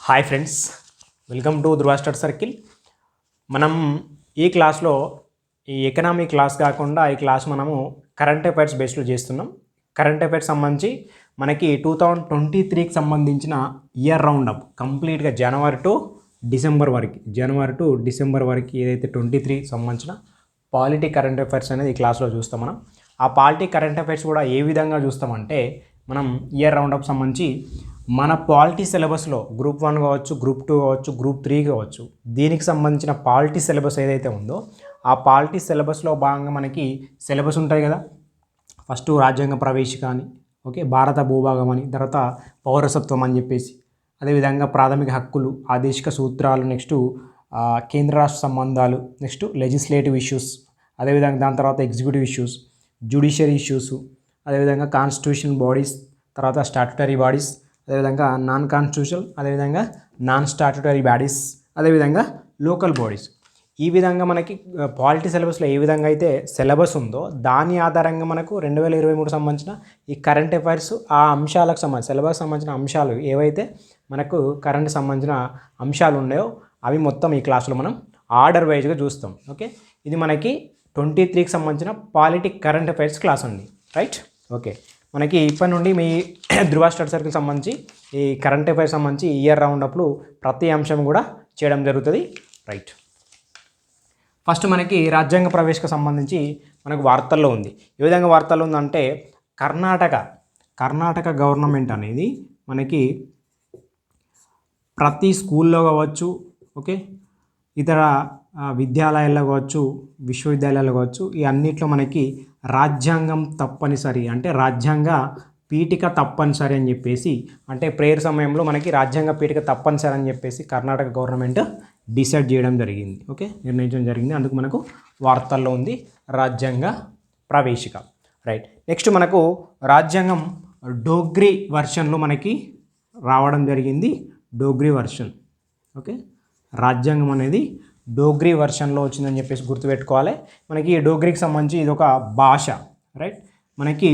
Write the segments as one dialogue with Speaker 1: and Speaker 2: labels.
Speaker 1: Hi friends, welcome to Dhruva study circle. మనం ఈ క్లాస్లో ఈ ఎకనామీ క్లాస్ కాకుండా ఈ క్లాస్ మనము కరెంట్ అఫైర్స్ బేస్లో చేస్తున్నాం. కరెంట్ అఫైర్స్ సంబంధించి మనకి 2023కి సంబంధించిన ఇయర్ రౌండ్ అప్ కంప్లీట్గా జనవరి టు డిసెంబర్ వరకు ఏదైతే 23 సంబంధించిన పాలిటీ కరెంట్ అఫైర్స్ అనేది ఈ క్లాస్లో చూస్తాం. మనం ఆ పాలిటీ కరెంట్ అఫైర్స్ కూడా ఏ విధంగా చూస్తామంటే, మనం ఇయర్ రౌండ్ అప్ సంబంధించి మన పాలిటీ సిలబస్లో గ్రూప్ 1 కావచ్చు, గ్రూప్ 2 కావచ్చు, గ్రూప్ 3 కావచ్చు, దీనికి సంబంధించిన పాలిటీ సిలబస్ ఏదైతే ఉందో ఆ పాలిటీ సిలబస్లో భాగంగా మనకి సిలబస్ ఉంటాయి కదా. ఫస్ట్ రాజ్యాంగ ప్రవేశిక అని, ఓకే, భారత భూభాగం అని, తర్వాత పౌరసత్వం అని చెప్పేసి, అదేవిధంగా ప్రాథమిక హక్కులు, ఆదేశిక సూత్రాలు, నెక్స్ట్ కేంద్ర రాష్ట్ర సంబంధాలు, నెక్స్ట్ లెజిస్లేటివ్ ఇష్యూస్, అదేవిధంగా దాని తర్వాత ఎగ్జిక్యూటివ్ ఇష్యూస్, జ్యుడిషియరీ ఇష్యూస్, అదేవిధంగా కాన్స్టిట్యూషన్ బాడీస్, తర్వాత స్టాట్యుటరీ బాడీస్, అదేవిధంగా నాన్ కాన్స్టిట్యూషనల్, అదేవిధంగా నాన్ స్టాట్యుటరీ బాడీస్, అదేవిధంగా లోకల్ బాడీస్. ఈ విధంగా మనకి పాలిటీ సిలబస్లో ఏ విధంగా అయితే సిలబస్ ఉందో దాని ఆధారంగా మనకు 2023 సంబంధించిన ఈ కరెంట్ అఫైర్స్ ఆ అంశాలకు సంబంధించి సిలబస్ సంబంధించిన అంశాలు ఏవైతే మనకు కరెంట్ సంబంధించిన అంశాలు ఉన్నాయో అవి మొత్తం ఈ క్లాస్లో మనం ఆర్డర్ వైజ్గా చూస్తాం. ఓకే, ఇది మనకి 23కి సంబంధించిన పాలిటీ కరెంట్ అఫైర్స్ క్లాస్ అండి. Right, okay. మనకి ఇప్పటి నుండి మీ ధృవ స్టడీ సర్కిల్ సంబంధించి ఈ కరెంట్ అఫైర్స్ సంబంధించి ఇయర్ రౌండ్ అప్లు ప్రతి అంశం కూడా చేయడం జరుగుతుంది. రైట్, ఫస్ట్ మనకి రాజ్యాంగ ప్రవేశకు సంబంధించి మనకు వార్తల్లో ఉంది. ఏ విధంగా వార్తల్లో ఉందంటే, కర్ణాటక గవర్నమెంట్ అనేది మనకి ప్రతి స్కూల్లో కావచ్చు, ఓకే, ఇతర విద్యాలయాల్లో కావచ్చు, విశ్వవిద్యాలయాల్లో కావచ్చు, ఈ అన్నిట్లో మనకి రాజ్యాంగం తప్పనిసరి, అంటే రాజ్యాంగ పీఠిక తప్పనిసరి అని చెప్పేసి, అంటే ప్రేయర్ సమయంలో మనకి రాజ్యాంగ పీఠిక తప్పనిసరి అని చెప్పేసి కర్ణాటక గవర్నమెంట్ డిసైడ్ చేయడం జరిగింది. ఓకే, నిర్ణయించడం జరిగింది. అందుకు మనకు వార్తల్లో ఉంది రాజ్యాంగ ప్రవేశిక. రైట్, నెక్స్ట్ మనకు రాజ్యాంగం డోగ్రీ వర్షన్లో మనకి రావడం జరిగింది. డోగ్రీ వర్షన్, ఓకే, రాజ్యాంగం అనేది డోగ్రీ వర్షన్లో వచ్చిందని చెప్పేసి గుర్తుపెట్టుకోవాలి. మనకి డోగ్రీకి సంబంధించి ఇది ఒక భాష. రైట్, మనకి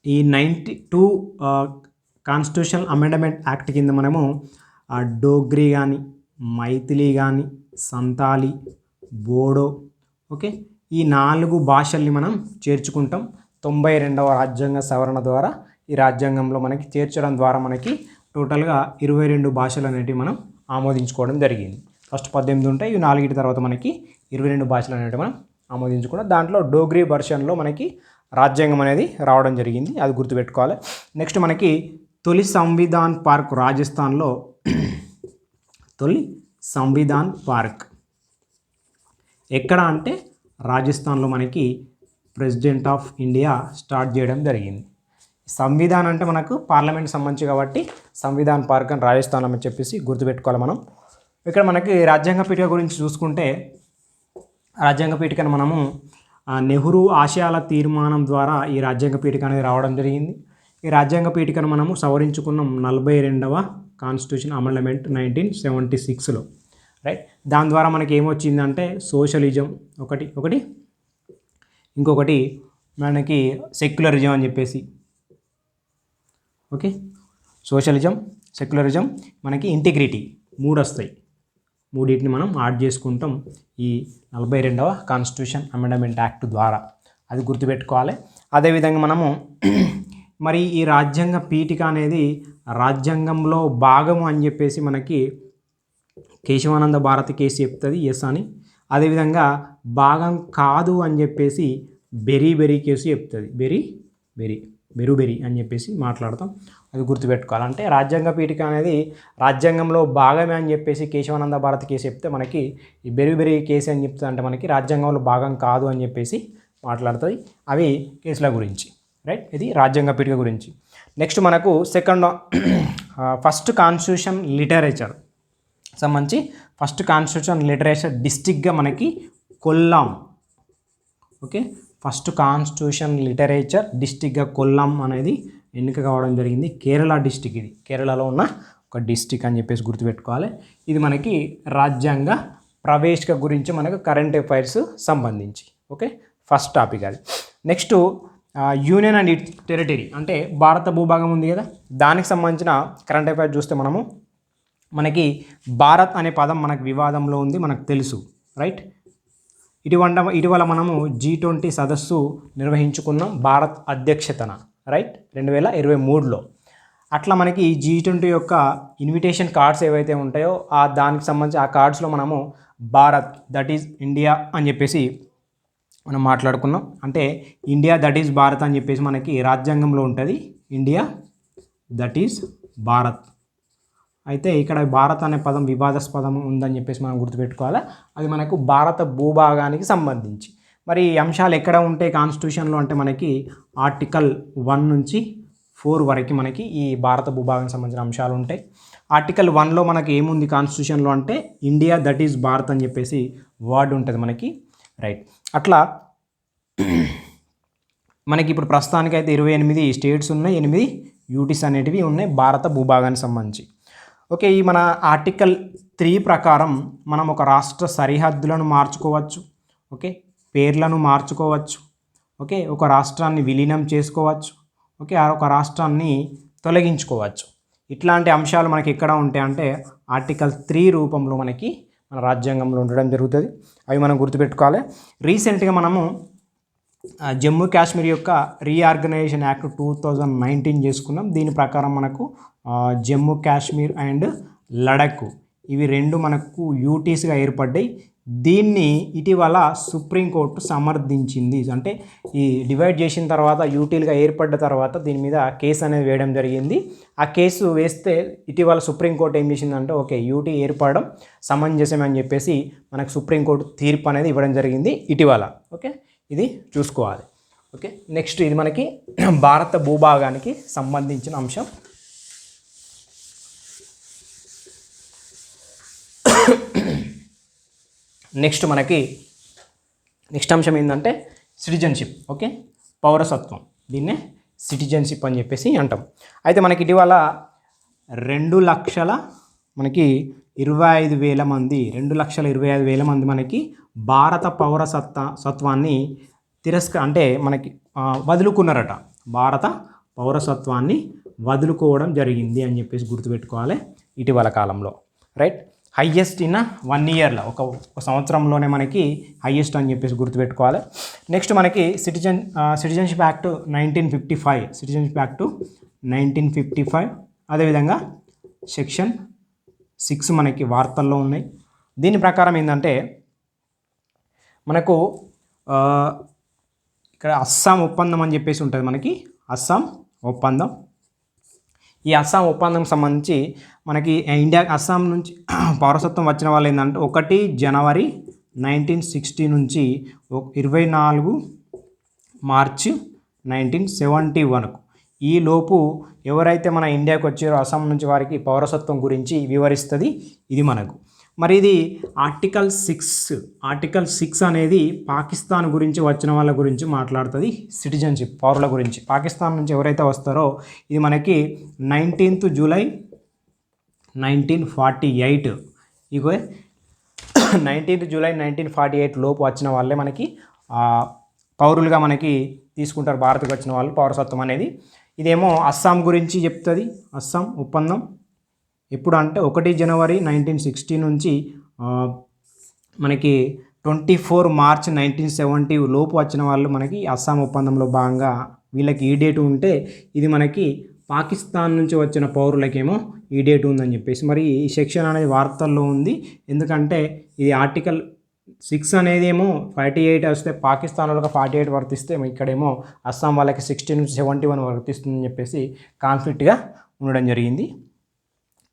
Speaker 1: ఈ 92 కాన్స్టిట్యూషనల్ అమెండ్మెంట్ యాక్ట్ కింద మనము డోగ్రీ కానీ, మైథిలి కానీ, సంతాలి, బోడో, ఓకే, ఈ 4 భాషల్ని మనం చేర్చుకుంటాం. 92వ రాజ్యాంగ సవరణ ద్వారా ఈ రాజ్యాంగంలో మనకి చేర్చడం ద్వారా మనకి టోటల్గా 22 భాషలు అనేటివి మనం ఆమోదించుకోవడం జరిగింది. ఫస్ట్ 18 ఉంటాయి, ఇవి 4 తర్వాత మనకి 22 భాషలు అనేవి మనం ఆమోదించుకోవడం. దాంట్లో డోగ్రీ వర్షన్లో మనకి రాజ్యాంగం అనేది రావడం జరిగింది, అది గుర్తుపెట్టుకోవాలి. నెక్స్ట్ మనకి తొలి సంవిధాన్ పార్క్ రాజస్థాన్లో, తొలి సంవిధాన్ పార్క్ ఎక్కడ అంటే రాజస్థాన్లో మనకి ప్రెసిడెంట్ ఆఫ్ ఇండియా స్టార్ట్ చేయడం జరిగింది. సంవిధాన్ అంటే మనకు పార్లమెంట్ సంబంధించి కాబట్టి సంవిధాన్ పార్క్ అని రాజస్థాన్ అని చెప్పేసి గుర్తుపెట్టుకోవాలి మనం. ఇక్కడ మనకి రాజ్యాంగ పీఠిక గురించి చూసుకుంటే, రాజ్యాంగ పీఠికను మనము నెహ్రూ ఆశయాల తీర్మానం ద్వారా ఈ రాజ్యాంగ పీఠిక అనేది రావడం జరిగింది. ఈ రాజ్యాంగ పీఠికను మనము సవరించుకున్నాం 42వ కాన్స్టిట్యూషన్ అమెండ్మెంట్ 1976లో. రైట్, దాని ద్వారా మనకి ఏమొచ్చిందంటే సోషలిజం ఒకటి, ఇంకొకటి మనకి సెక్యులరిజం అని చెప్పేసి, ఓకే, సోషలిజం, సెక్యులరిజం, మనకి ఇంటిగ్రిటీ 3 వస్తాయి. మూడింటిని మనం యాడ్ చేసుకుంటాం ఈ 42వ కాన్స్టిట్యూషన్ అమెండ్మెంట్ యాక్ట్ ద్వారా, అది గుర్తుపెట్టుకోవాలి. అదేవిధంగా మనము మరి ఈ రాజ్యాంగ పీఠిక అనేది రాజ్యాంగంలో భాగము అని చెప్పేసి మనకి కేశవానంద భారతి కేసు చెప్తుంది, ఎస్ అని. అదేవిధంగా భాగం కాదు అని చెప్పేసి బెరీ కేసు చెప్తుంది, బెరీ అని చెప్పేసి మాట్లాడతాం, అది గుర్తుపెట్టుకోవాలి. అంటే రాజ్యాంగ పీఠిక అనేది రాజ్యాంగంలో భాగమే అని చెప్పేసి కేశవానంద భారతి కేసు చెప్తే, మనకి ఈ బెరీ కేసు అని చెప్తుంది అంటే మనకి రాజ్యాంగంలో భాగం కాదు అని చెప్పేసి మాట్లాడుతుంది. అవి కేసుల గురించి. రైట్, ఇది రాజ్యాంగ పీఠిక గురించి. నెక్స్ట్ మనకు ఫస్ట్ కాన్స్టిట్యూషన్ లిటరేచర్ సంబంధించి ఫస్ట్ కాన్స్టిట్యూషన్ లిటరేచర్ డిస్ట్రిక్ట్గా మనకి Kollam, okay, first constitution literature డిస్ట్రిక్ట్గా కొల్లాం అనేది ఎన్నిక కావడం జరిగింది. కేరళ డిస్ట్రిక్ట్, ఇది కేరళలో ఉన్న ఒక డిస్ట్రిక్ట్ అని చెప్పేసి గుర్తుపెట్టుకోవాలి. ఇది మనకి రాజ్యాంగ ప్రవేశిక గురించి మనకు కరెంట్ అఫైర్స్ సంబంధించి, ఓకే, ఫస్ట్ టాపిక్ అది. Next union and its territory, అంటే భారత భూభాగం ఉంది కదా, దానికి సంబంధించిన కరెంట్ అఫైర్స్ చూస్తే మనము మనకి భారత్ అనే పదం మనకు వివాదంలో ఉంది, మనకు తెలుసు, రైట్. ఇటీవల మనము G20 సదస్సు నిర్వహించుకున్నాం భారత్ అధ్యక్షతన, రైట్, 2023లో. అట్లా మనకి G20 యొక్క ఇన్విటేషన్ కార్డ్స్ ఏవైతే ఉంటాయో దానికి సంబంధించి ఆ కార్డ్స్లో మనము భారత్ దట్ ఈజ్ ఇండియా అని చెప్పేసి మనం మాట్లాడుకున్నాం. అంటే ఇండియా దట్ ఈజ్ భారత్ అని చెప్పేసి మనకి రాజ్యాంగంలో ఉంటుంది, ఇండియా దట్ ఈజ్ భారత్. అయితే ఇక్కడ భారత్ అనే పదం వివాదాస్పదం ఉందని చెప్పేసి మనం గుర్తుపెట్టుకోవాలి. అది మనకు భారత భూభాగానికి సంబంధించి. మరి ఈ అంశాలు ఎక్కడ ఉంటాయి కాన్స్టిట్యూషన్లో అంటే మనకి ఆర్టికల్ 1 నుంచి 4 వరకు మనకి ఈ భారత భూభాగానికి సంబంధించిన అంశాలు ఉంటాయి. ఆర్టికల్ 1లో మనకి ఏముంది కాన్స్టిట్యూషన్లో అంటే ఇండియా దట్ ఈజ్ భారత్ అని చెప్పేసి వర్డ్ ఉంటుంది మనకి, రైట్. అట్లా మనకి ఇప్పుడు ప్రస్తుతానికైతే 28 స్టేట్స్ ఉన్నాయి, 8 యూటీస్ అనేటివి ఉన్నాయి భారత భూభాగానికి సంబంధించి. ఓకే, ఈ మన ఆర్టికల్ 3 ప్రకారం మనం ఒక రాష్ట్ర సరిహద్దులను మార్చుకోవచ్చు, ఓకే, పేర్లను మార్చుకోవచ్చు, ఓకే, ఒక రాష్ట్రాన్ని విలీనం చేసుకోవచ్చు, ఓకే, ఒక రాష్ట్రాన్ని తొలగించుకోవచ్చు. ఇట్లాంటి అంశాలు మనకి ఎక్కడ ఉంటాయంటే ఆర్టికల్ 3 రూపంలో మనకి మన రాజ్యాంగంలో ఉండడం జరుగుతుంది. అవి మనం గుర్తుపెట్టుకోవాలి. రీసెంట్గా మనము జమ్మూ కాశ్మీర్ యొక్క రీఆర్గనైజేషన్ యాక్ట్ 2019 చేసుకున్నాం. దీని ప్రకారం మనకు జమ్మూ కాశ్మీర్ అండ్ లడఖ్ ఇవి 2 మనకు యూటీస్గా ఏర్పడ్డాయి. దీన్ని ఇటీవల సుప్రీంకోర్టు సమర్థించింది. అంటే ఈ డివైడ్ చేసిన తర్వాత యూటీలుగా ఏర్పడ్డ తర్వాత దీని మీద కేసు అనేది వేయడం జరిగింది. ఆ కేసు వేస్తే ఇటీవల సుప్రీంకోర్టు ఏం చేసిందంటే ఓకే యూటీ ఏర్పడడం సమంజసమని చెప్పేసి మనకు సుప్రీంకోర్టు తీర్పు అనేది ఇవ్వడం జరిగింది ఇటీవల. ఓకే, ఇది చూసుకోవాలి. ఓకే, నెక్స్ట్ ఇది మనకి భారత భూభాగానికి సంబంధించిన అంశం. నెక్స్ట్ అంశం ఏంటంటే సిటిజన్షిప్. ఓకే, పౌరసత్వం, దీన్నే సిటిజన్షిప్ అని చెప్పేసి అంటాం. అయితే మనకి ఇటీవల 2,25,000 మంది 2,25,000 మంది మనకి భారత పౌరసత్వాన్ని అంటే మనకి వదులుకున్నారట. భారత పౌరసత్వాన్ని వదులుకోవడం జరిగింది అని చెప్పేసి గుర్తుపెట్టుకోవాలి ఇటీవల కాలంలో, రైట్. హయ్యెస్ట్ ఇన్ 1 ఇయర్లో, ఒక సంవత్సరంలోనే మనకి హయ్యెస్ట్ అని చెప్పేసి గుర్తుపెట్టుకోవాలి. నెక్స్ట్ మనకి సిటిజన్షిప్ యాక్ట్ 1955 అదేవిధంగా సెక్షన్ 6 మనకి వార్తల్లో ఉన్నాయి. దీని ప్రకారం ఏంటంటే మనకు ఇక్కడ అస్సాం ఒప్పందం అని చెప్పేసి ఉంటుంది మనకి, అస్సాం ఒప్పందం. ఈ అస్సాం ఒప్పందం సంబంధించి మనకి అస్సాం నుంచి పౌరసత్వం వచ్చిన వాళ్ళు ఏంటంటే 1 జనవరి 1960 నుంచి 24 మార్చి 1971 ఈ లోపు ఎవరైతే మన ఇండియాకి వచ్చారో అస్సాం నుంచి వారికి పౌరసత్వం గురించి వివరిస్తుంది ఇది మనకు. మరి ఇది ఆర్టికల్ 6 అనేది పాకిస్తాన్ గురించి వచ్చిన వాళ్ళ గురించి మాట్లాడుతుంది. సిటిజన్షిప్ పౌరుల గురించి పాకిస్తాన్ నుంచి ఎవరైతే వస్తారో ఇది మనకి 19th జూలై 1948 ఇగో 19th జూలై 1948 లోపు వచ్చిన వాళ్ళే మనకి పౌరులుగా మనకి తీసుకుంటారు. భారత్కి వచ్చిన వాళ్ళు పౌరసత్వం అనేది. ఇదేమో అస్సాం గురించి చెప్తుంది. అస్సాం ఒప్పందం ఎప్పుడు అంటే 1 జనవరి 1960 నుంచి మనకి 24 మార్చ్ 1970 లోపు వచ్చిన వాళ్ళు మనకి అస్సాం ఒప్పందంలో భాగంగా వీళ్ళకి ఈ డేట్ ఉంటే ఇది మనకి పాకిస్తాన్ నుంచి వచ్చిన పౌరులకేమో ఈ డేట్ ఉందని చెప్పేసి మరి ఈ సెక్షన్ అనేది వార్తల్లో ఉంది. ఎందుకంటే ఇది ఆర్టికల్ 6 అనేది ఏమో 48 వస్తే పాకిస్తాన్ వాళ్ళకి 48 వర్తిస్తే ఇక్కడేమో అస్సాం వాళ్ళకి 60 నుంచి 71 వర్తిస్తుందని చెప్పేసి కాన్ఫ్లిక్ట్గా ఉండడం జరిగింది.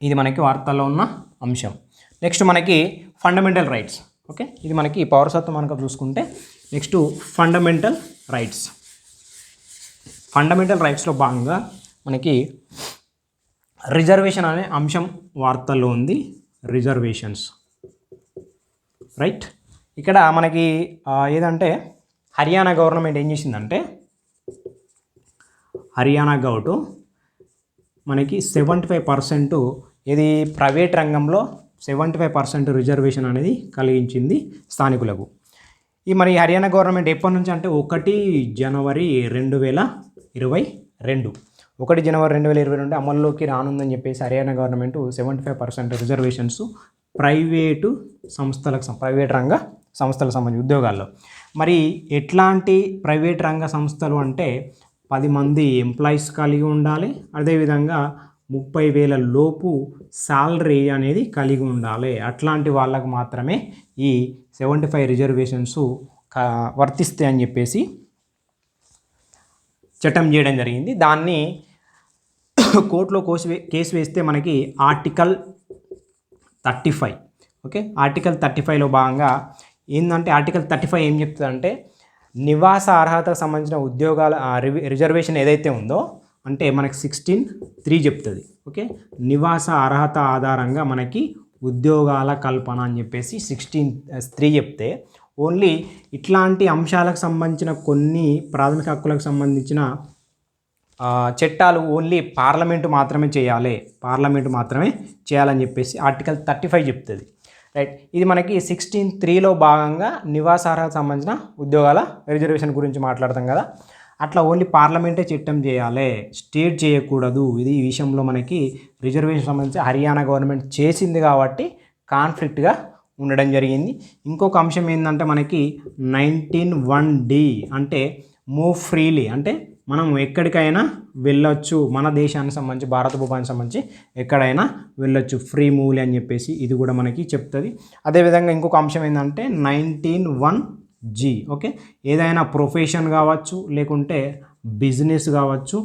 Speaker 1: ఇది మనకి వార్తల్లో ఉన్న అంశం. నెక్స్ట్ మనకి ఫండమెంటల్ రైట్స్. ఓకే, ఇది మనకి పౌరసత్వం మనకు చూసుకుంటే నెక్స్ట్ ఫండమెంటల్ రైట్స్లో భాగంగా మనకి రిజర్వేషన్ అనే అంశం వార్తల్లో ఉంది. Reservations, right. ఇక్కడ మనకి ఏదంటే హర్యానా గవర్నమెంట్ ఏం చేసిందంటే హర్యానా గవర్నమెంట్ మనకి 75% ఇది ప్రైవేట్ రంగంలో 75% రిజర్వేషన్ అనేది కలిగించింది స్థానికులకు. ఈ మరి హర్యానా గవర్నమెంట్ ఎప్పటి నుంచి అంటే 1 జనవరి 2022 1 జనవరి 2020 నుండి అమల్లోకి రానుందని చెప్పేసి హర్యానా గవర్నమెంట్ 75% రిజర్వేషన్స్ ప్రైవేట్ రంగ సంస్థలకు సంబంధించి ఉద్యోగాల్లో. మరి ఎట్లాంటి ప్రైవేట్ రంగ సంస్థలు అంటే 10 మంది ఎంప్లాయీస్ కలిగి ఉండాలి, అదేవిధంగా 30,000 లోపు శాలరీ అనేది కలిగి ఉండాలి. అట్లాంటి వాళ్ళకు మాత్రమే ఈ 75 రిజర్వేషన్స్ వర్తిస్తాయి అని చెప్పేసి చట్టం చేయడం జరిగింది. దాన్ని కోర్టులో కేసు వేస్తే మనకి ఆర్టికల్ 35, ఓకే, ఆర్టికల్ 35లో భాగంగా ఏంటంటే ఆర్టికల్ 35 ఏం చెప్తుందంటే నివాస అర్హతకు సంబంధించిన ఉద్యోగాల రిజర్వేషన్ ఏదైతే ఉందో అంటే మనకి 16(3) చెప్తుంది. ఓకే, నివాస అర్హత ఆధారంగా మనకి ఉద్యోగాల కల్పన అని చెప్పేసి 16(3) చెప్తే ఓన్లీ ఇట్లాంటి అంశాలకు సంబంధించిన కొన్ని ప్రాథమిక హక్కులకు సంబంధించిన చట్టాలు ఓన్లీ పార్లమెంటు మాత్రమే చేయాలని చెప్పేసి ఆర్టికల్ 35 చెప్తుంది. రైట్, ఇది మనకి 16(3)లో భాగంగా నివాస అర్హతకు సంబంధించిన ఉద్యోగాల రిజర్వేషన్ గురించి మాట్లాడతాం కదా. అట్లా ఓన్లీ పార్లమెంటే చట్టం చేయాలి, స్టేట్ చేయకూడదు. ఇది ఈ విషయంలో మనకి రిజర్వేషన్ సంబంధించి హర్యానా గవర్నమెంట్ చేసింది కాబట్టి కాన్ఫ్లిక్ట్గా ఉండడం జరిగింది. ఇంకొక అంశం ఏంటంటే మనకి 19(1)D అంటే మూవ్ ఫ్రీలీ, అంటే మనం ఎక్కడికైనా వెళ్ళొచ్చు, మన దేశానికి సంబంధించి భారత భూభానికి సంబంధించి ఎక్కడైనా వెళ్ళొచ్చు, ఫ్రీ మూవ్లీ అని చెప్పేసి ఇది కూడా మనకి చెప్తుంది. అదేవిధంగా ఇంకొక అంశం ఏంటంటే 19(1)G, ఓకే, ఏదైనా ప్రొఫెషన్ కావచ్చు లేకుంటే బిజినెస్ కావచ్చు,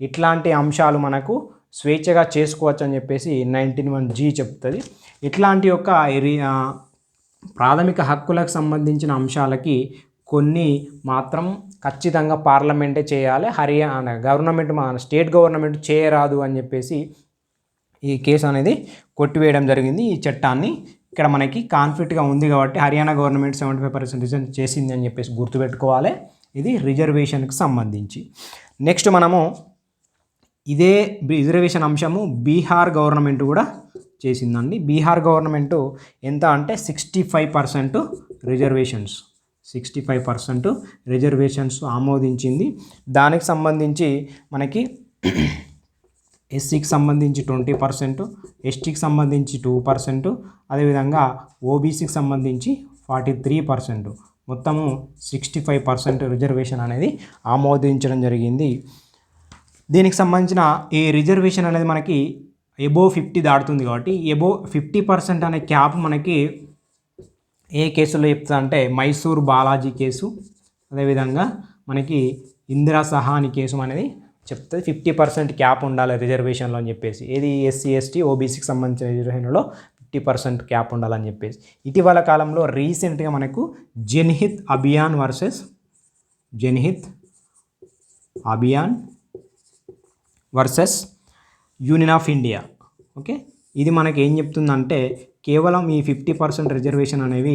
Speaker 1: ఇట్లాంటి అంశాలు మనకు స్వేచ్ఛగా చేసుకోవచ్చు అని చెప్పేసి 19(1)G చెప్తుంది. ఇట్లాంటి యొక్క ప్రాథమిక హక్కులకు సంబంధించిన అంశాలకి కొన్ని మాత్రం ఖచ్చితంగా పార్లమెంటే చేయాలి, హర్యానా గవర్నమెంట్ మన స్టేట్ గవర్నమెంట్ చేయరాదు అని చెప్పేసి ఈ కేసు అనేది కొట్టివేయడం జరిగింది. ఈ చట్టాన్ని ఇక్కడ మనకి కాన్ఫ్లిక్ట్గా ఉంది కాబట్టి హర్యానా గవర్నమెంట్ 75% రిజర్వ్ చేసింది అని చెప్పేసి గుర్తుపెట్టుకోవాలి. ఇది రిజర్వేషన్కి సంబంధించి. నెక్స్ట్ మనము ఇదే రిజర్వేషన్ అంశము బీహార్ గవర్నమెంట్ కూడా చేసిందండి. బీహార్ గవర్నమెంట్ ఎంత అంటే 65% రిజర్వేషన్స్ ఆమోదించింది. దానికి సంబంధించి మనకి ఎస్సీకి సంబంధించి 20%, ఎస్టీకి సంబంధించి 2%, అదేవిధంగా ఓబీసీకి సంబంధించి 43%, మొత్తము 65% రిజర్వేషన్ అనేది ఆమోదించడం జరిగింది. దీనికి సంబంధించిన ఈ రిజర్వేషన్ అనేది మనకి ఎబో 50 దాటుతుంది కాబట్టి ఎబో 50% అనే క్యాప్ మనకి ఏ కేసులో చెప్తా అంటే మైసూర్ బాలాజీ కేసు, అదేవిధంగా మనకి ఇందిరా సహాని కేసు అనేది చెప్తుంది. 50% క్యాప్ ఉండాలి రిజర్వేషన్లో అని చెప్పేసి, ఏది ఎస్సీ ఎస్టీ ఓబీసీకి సంబంధించిన రిజర్వేషన్లో 50% క్యాప్ ఉండాలని చెప్పేసి. ఇటీవల కాలంలో రీసెంట్గా మనకు Janhit Abhiyan versus union of India, okay, ఇది మనకి ఏం చెప్తుందంటే కేవలం ఈ 50% రిజర్వేషన్ అనేవి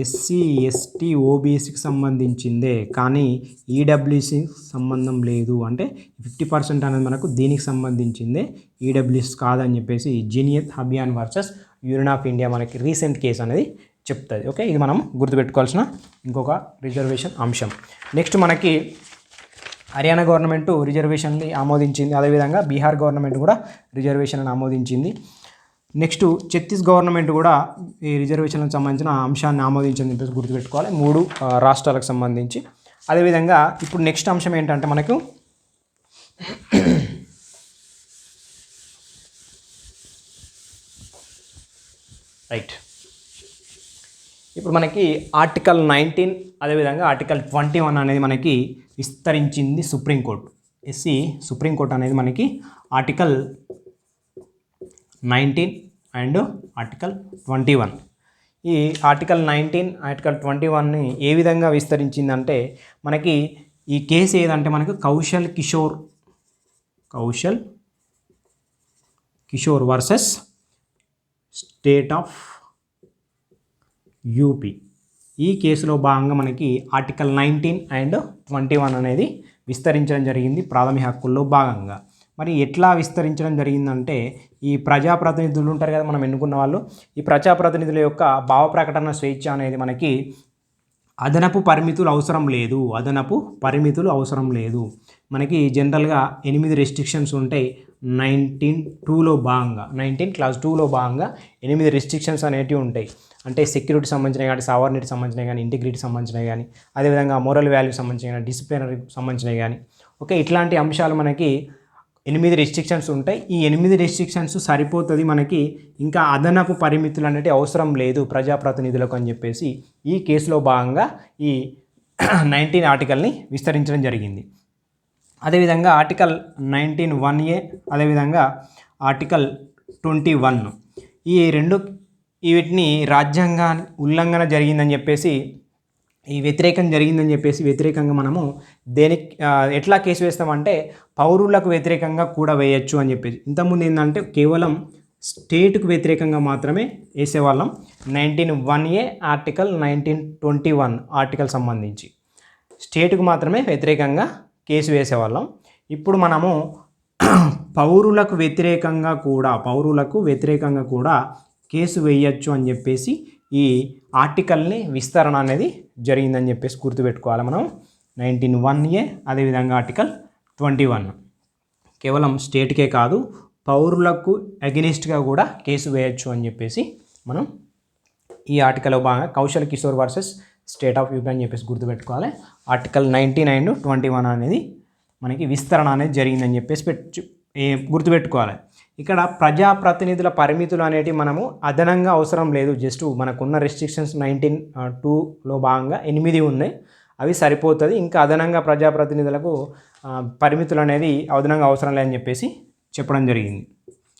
Speaker 1: ఎస్సీ ఎస్టీ ఓబీసీకి సంబంధించిందే, కానీ ఈడబ్ల్యూసీకి సంబంధం లేదు. అంటే 50% అనేది మనకు దీనికి సంబంధించిందే, ఈడబ్ల్యూసీ కాదని చెప్పేసి Janhit Abhiyan versus union of India మనకి రీసెంట్ కేసు అనేది చెప్తుంది. ఓకే, ఇది మనం గుర్తుపెట్టుకోవాల్సిన ఇంకొక రిజర్వేషన్ అంశం. నెక్స్ట్ మనకి హర్యానా గవర్నమెంట్ రిజర్వేషన్ని ఆమోదించింది, అదేవిధంగా బీహార్ గవర్నమెంట్ కూడా రిజర్వేషన్లను ఆమోదించింది. నెక్స్ట్ ఛత్తీస్ గవర్నమెంట్ కూడా ఈ రిజర్వేషన్లకు సంబంధించిన అంశాన్ని ఆమోదించింది చెప్పేసి గుర్తుపెట్టుకోవాలి, 3 రాష్ట్రాలకు సంబంధించి. అదేవిధంగా ఇప్పుడు నెక్స్ట్ అంశం ఏంటంటే మనకు రైట్, ఇప్పుడు మనకి ఆర్టికల్ 19 అదేవిధంగా ఆర్టికల్ 21 అనేది మనకి విస్తరించింది సుప్రీంకోర్టు. సుప్రీంకోర్టు అనేది మనకి ఆర్టికల్ 19 అండ్ ఆర్టికల్ 21, ఈ ఆర్టికల్ 19 ఆర్టికల్ 21ని ఏ విధంగా విస్తరించిందంటే మనకి ఈ కేసు ఏదంటే మనకు Kaushal Kishore versus state of UP. ఈ కేసులో భాగంగా మనకి ఆర్టికల్ 19 అండ్ 21 అనేది విస్తరించడం జరిగింది ప్రాథమిక హక్కుల్లో భాగంగా. మరి ఎట్లా విస్తరించడం జరిగిందంటే ఈ ప్రజాప్రతినిధులు ఉంటారు కదా మనం ఎన్నుకున్న వాళ్ళు, ఈ ప్రజాప్రతినిధుల యొక్క భావ ప్రకటన స్వేచ్ఛ అనేది మనకి అదనపు పరిమితులు అవసరం లేదు. అదనపు పరిమితులు అవసరం లేదు. మనకి జనరల్గా 8 రెస్ట్రిక్షన్స్ ఉంటాయి. 19(2)లో భాగంగా క్లాస్ 2లో భాగంగా 8 రెస్ట్రిక్షన్స్ అనేటివి ఉంటాయి. అంటే సెక్యూరిటీ సంబంధించినవి కానీ, సావర్నిటీ సంబంధించినవి కానీ, ఇంటిగ్రిటీ సంబంధించినవి కానీ, అదేవిధంగా మోరల్ వాల్యూ సంబంధించినవి కానీ, డిసిప్లినరీ సంబంధించినవి కానీ, ఓకే, ఇట్లాంటి అంశాలు మనకి 8 రెస్ట్రిక్షన్స్ ఉంటాయి. ఈ 8 రెస్ట్రిక్షన్స్ సరిపోతుంది మనకి, ఇంకా అదనపు పరిమితులు అనేవి అవసరం లేదు ప్రజాప్రతినిధులకు అని చెప్పేసి ఈ కేసులో భాగంగా ఈ 19 ఆర్టికల్ని విస్తరించడం జరిగింది. అదేవిధంగా ఆర్టికల్ 19(1)(a) అదేవిధంగా ఆర్టికల్ 21 వీటిని రాజ్యాంగ ఉల్లంఘన జరిగిందని చెప్పేసి వ్యతిరేకంగా మనము ఎట్లా కేసు వేస్తామంటే పౌరులకు వ్యతిరేకంగా కూడా వేయచ్చు అని చెప్పేసి. ఇంతకుముందు ఏంటంటే కేవలం స్టేట్కు వ్యతిరేకంగా మాత్రమే వేసేవాళ్ళం. 19(1)(a) ఆర్టికల్ 19(21) ఆర్టికల్ సంబంధించి స్టేట్కు మాత్రమే వ్యతిరేకంగా కేసు వేసేవాళ్ళం. ఇప్పుడు మనము పౌరులకు వ్యతిరేకంగా కూడా కేసు వేయచ్చు అని చెప్పేసి ఈ ఆర్టికల్ని విస్తరణ అనేది జరిగిందని చెప్పేసి గుర్తుపెట్టుకోవాలి మనం. 19(1)(a) అదేవిధంగా ఆర్టికల్ 21 కేవలం స్టేట్కే కాదు పౌరులకు అగెనిస్ట్గా కూడా కేసు వేయచ్చు అని చెప్పేసి మనం ఈ ఆర్టికల్లో భాగంగా Kaushal Kishore versus state of UP అని చెప్పేసి గుర్తుపెట్టుకోవాలి. ఆర్టికల్ 19 అండ్ 21 అనేది మనకి విస్తరణ అనేది జరిగిందని చెప్పేసి గుర్తుపెట్టుకోవాలి. ఇక్కడ ప్రజాప్రతినిధుల పరిమితులు అనేటివి మనము అదనంగా అవసరం లేదు. జస్ట్ మనకున్న రెస్ట్రిక్షన్స్ 19(2)లో భాగంగా 8 ఉన్నాయి, అవి సరిపోతుంది. ఇంకా అదనంగా ప్రజాప్రతినిధులకు పరిమితులు అనేది అదనంగా అవసరం లేదని చెప్పేసి చెప్పడం జరిగింది.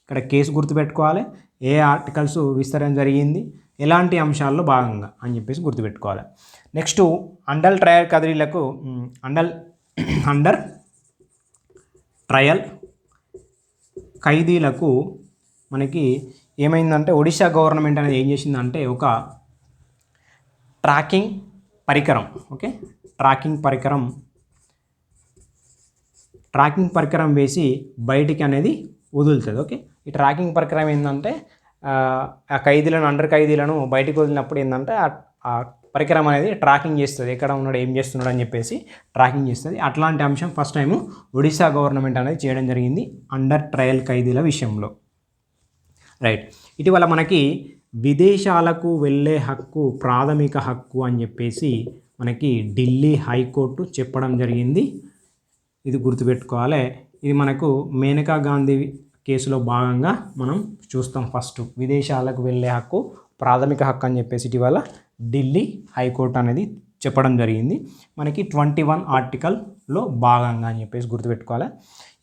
Speaker 1: ఇక్కడ కేసు గుర్తుపెట్టుకోవాలి, ఏ ఆర్టికల్స్ విస్తరణ జరిగింది, ఎలాంటి అంశాల్లో భాగంగా అని చెప్పేసి గుర్తుపెట్టుకోవాలి. నెక్స్ట్ అండర్ ట్రయల్ ఖైదీలకు మనకి ఏమైందంటే ఒడిశా గవర్నమెంట్ అనేది ఏం చేసిందంటే ఒక ట్రాకింగ్ పరికరం వేసి బయటికి అనేది వదులుతుంది. ఓకే, ఈ ట్రాకింగ్ పరికరం ఏంటంటే ఆ అండర్ ఖైదీలను బయటికి వదిలినప్పుడు ఏంటంటే ఆ పరికరం అనేది ట్రాకింగ్ చేస్తుంది, ఎక్కడ ఉన్నాడు ఏం చేస్తున్నాడు అని చెప్పేసి ట్రాకింగ్ చేస్తుంది. అట్లాంటి అంశం ఫస్ట్ టైము ఒడిశా గవర్నమెంట్ అనేది చేయడం జరిగింది అండర్ ట్రయల్ ఖైదీల విషయంలో. రైట్, ఇటీవల మనకి విదేశాలకు వెళ్ళే హక్కు ప్రాథమిక హక్కు అని చెప్పేసి మనకి ఢిల్లీ హైకోర్టు చెప్పడం జరిగింది. ఇది గుర్తుపెట్టుకోవాలి. ఇది మనకు మేనకా గాంధీ కేసులో భాగంగా మనం చూస్తాం. ఫస్ట్ విదేశాలకు వెళ్ళే హక్కు ప్రాథమిక హక్కు అని చెప్పేసి ఇటీవల ఢిల్లీ హైకోర్టు అనేది చెప్పడం జరిగింది. మనకి 21 ఆర్టికల్లో భాగంగా అని చెప్పేసి గుర్తుపెట్టుకోవాలి.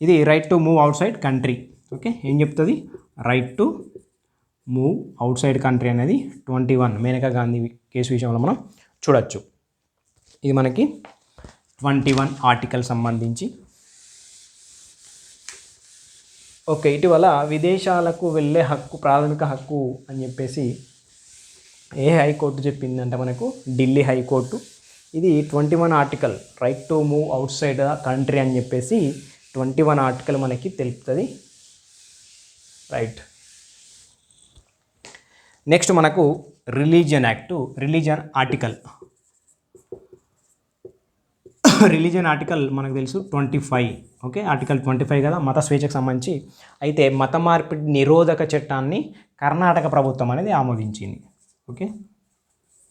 Speaker 1: ఇది right to move out side country. Okay, ఏం చెప్తుంది? Right to move out side country అనేది 21 మేనకా గాంధీ కేసు విషయంలో మనం చూడొచ్చు. ఇది మనకి 21 ఆర్టికల్ సంబంధించి. ఓకే, ఇటీవల విదేశాలకు వెళ్ళే హక్కు ప్రాథమిక హక్కు అని చెప్పేసి ఏ హైకోర్టు చెప్పిందంటే మనకు ఢిల్లీ హైకోర్టు. ఇది 21 article right to move out side country అని చెప్పేసి 21 ఆర్టికల్ మనకి తెలుపుతుంది. రైట్, నెక్స్ట్ మనకు రిలీజియన్ ఆర్టికల్ మనకు తెలుసు 25. ఓకే, ఆర్టికల్ 25 కదా, మత స్వేచ్ఛకు సంబంధించి. అయితే మత మార్పిడి నిరోధక చట్టాన్ని కర్ణాటక ప్రభుత్వం అనేది ఆమోదించింది. ఓకే,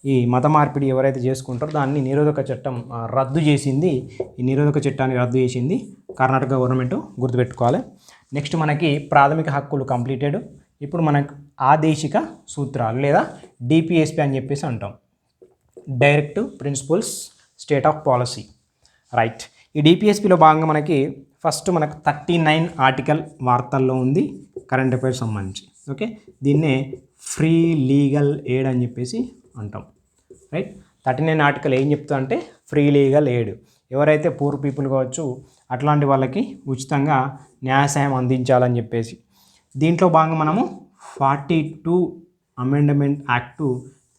Speaker 1: ఈ మత మార్పిడి ఎవరైతే చేసుకుంటారో దాన్ని నిరోధక చట్టం రద్దు చేసింది. ఈ నిరోధక చట్టాన్ని రద్దు చేసింది కర్ణాటక గవర్నమెంట్, గుర్తుపెట్టుకోవాలి. నెక్స్ట్ మనకి ప్రాథమిక హక్కులు కంప్లీటెడ్. ఇప్పుడు మనకు ఆదేశిక సూత్రాలు లేదా డిపిఎస్పి అని చెప్పేసి అంటాం, directive principles state of policy. Right, ఈ డిపిఎస్పిలో భాగంగా మనకి ఫస్ట్ మనకు 39 ఆర్టికల్ వార్తల్లో ఉంది కరెంట్ అఫైర్స్ సంబంధించి. ఓకే, దీన్నే ఫ్రీ లీగల్ ఎయిడ్ అని చెప్పేసి అంటాం. రైట్, 39 ఆర్టికల్ ఏం చెప్తా అంటే ఫ్రీ లీగల్ ఎయిడ్, ఎవరైతే పూర్ పీపుల్ కావచ్చు అట్లాంటి వాళ్ళకి ఉచితంగా న్యాయ సాయం అందించాలని చెప్పేసి. దీంట్లో భాగంగా మనము 42 అమెండ్మెంట్ యాక్టు